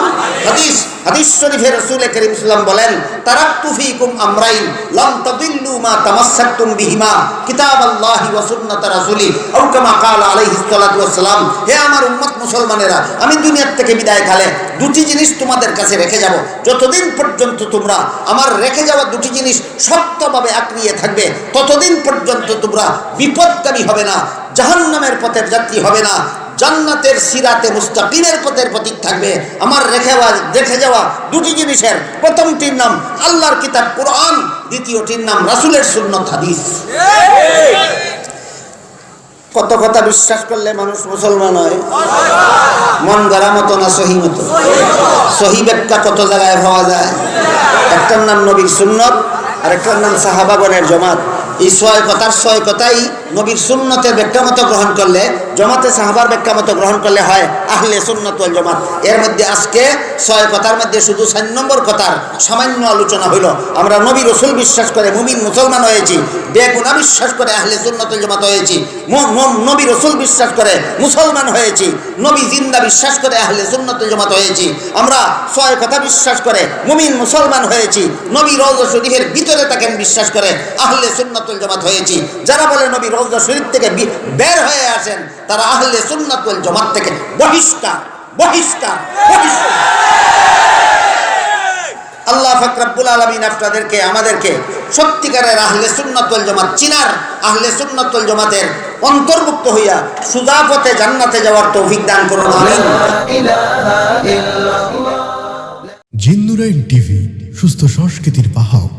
হাদিস। হাদিস শরীফে রাসূল করিম সাল্লাল্লাহু বলেন, তারাকতু ফীকুম আমরাইন লাম তাদিল্লু মা তামাসসাকতুম বিহিমা কিতাবাল্লাহি ওয়া সুন্নাত রাসূলি আও কামা ক্বালা আলাইহিস সালাতু ওয়াস সালাম। হে আমার উম্মত মুসলমানেরা, আমি দুনিয়ার থেকে বিদায় কালে দুটি জিনিস তোমাদের কাছে রেখে যাব। যতদিন পর্যন্ত তোমরা আমার রেখে যাওয়া দুটি জিনিস শক্তভাবে আঁকড়িয়ে থাকবে, ততদিন পর্যন্ত তোমরা বিপদগামী হবে না, জাহান্নামের পথের যাত্রী হবে না, জান্নাতের সিরাতে মুস্তাকিমের পথের প্রতীক থাকবে। আমার রেখে যাওয়া দুটি জিনিসের প্রথমটির নাম আল্লাহর কিতাব কোরআন, দ্বিতীয়টির নাম রাসূলের সুন্নাত হাদিস। কত কথা বিশ্বাস করলে মানুষ মুসলমান হয়? মন গড়া মতো না সহি মতো? সহি ব্যাখ্যা কত জায়গায় পাওয়া যায়? একটার নাম নবীর সুন্নত আর একটার নাম সাহাবাগণের জমাত। এই ছয় কথাই নবীর সুন্নতের ব্যাখ্যা মতো গ্রহণ করলে, জমাতে সাহাবার ব্যাখ্যা মতো গ্রহণ করলে হয় আহলে সুন্নাত ওয়াল জামাত। এর মধ্যে আজকে ছয় কথার মধ্যে শুধু 4 নম্বর কথার সামান্য আলোচনা হইল। আমরা নবী রাসূল বিশ্বাস করে মুমিন মুসলমান হয়েছি, বেগুনাহ বিশ্বাস করে আহলে সুন্নাত ওয়াল জামাত হয়েছি, নবী রাসূল বিশ্বাস করে মুসলমান হয়েছি, নবী জিন্দা বিশ্বাস করে আহলে সুন্নাত ওয়াল জামাত হয়েছি। আমরা ছয় কথা বিশ্বাস করে মুমিন মুসলমান হয়েছি, নবী রওজা শরীফের ভিতরে থাকেন বিশ্বাস করে আহলে সুন্নাত ওয়াল জামাত হয়েছি। যারা বলে নবী রওজা শরীফ থেকে বের হয়ে আসেন, তারা আহলে সুন্নাত ওয়াল জামাত থেকে বহিষ্কার। আল্লাহ পাক রব্বুল আলামিন আপনাদেরকে আমাদেরকে সত্যিকারের আহলে সুন্নাত ওয়াল জামাত চিনার, আহলে সুন্নাত ওয়াল জামাতের অন্তর্ভুক্ত হইয়া সুজা পথে জান্নাতে যাওয়ার তৌফিক দান করুন, আমিন। জিন্নুরাইন টিভি, সুস্থ সংস্কৃতির বাহক।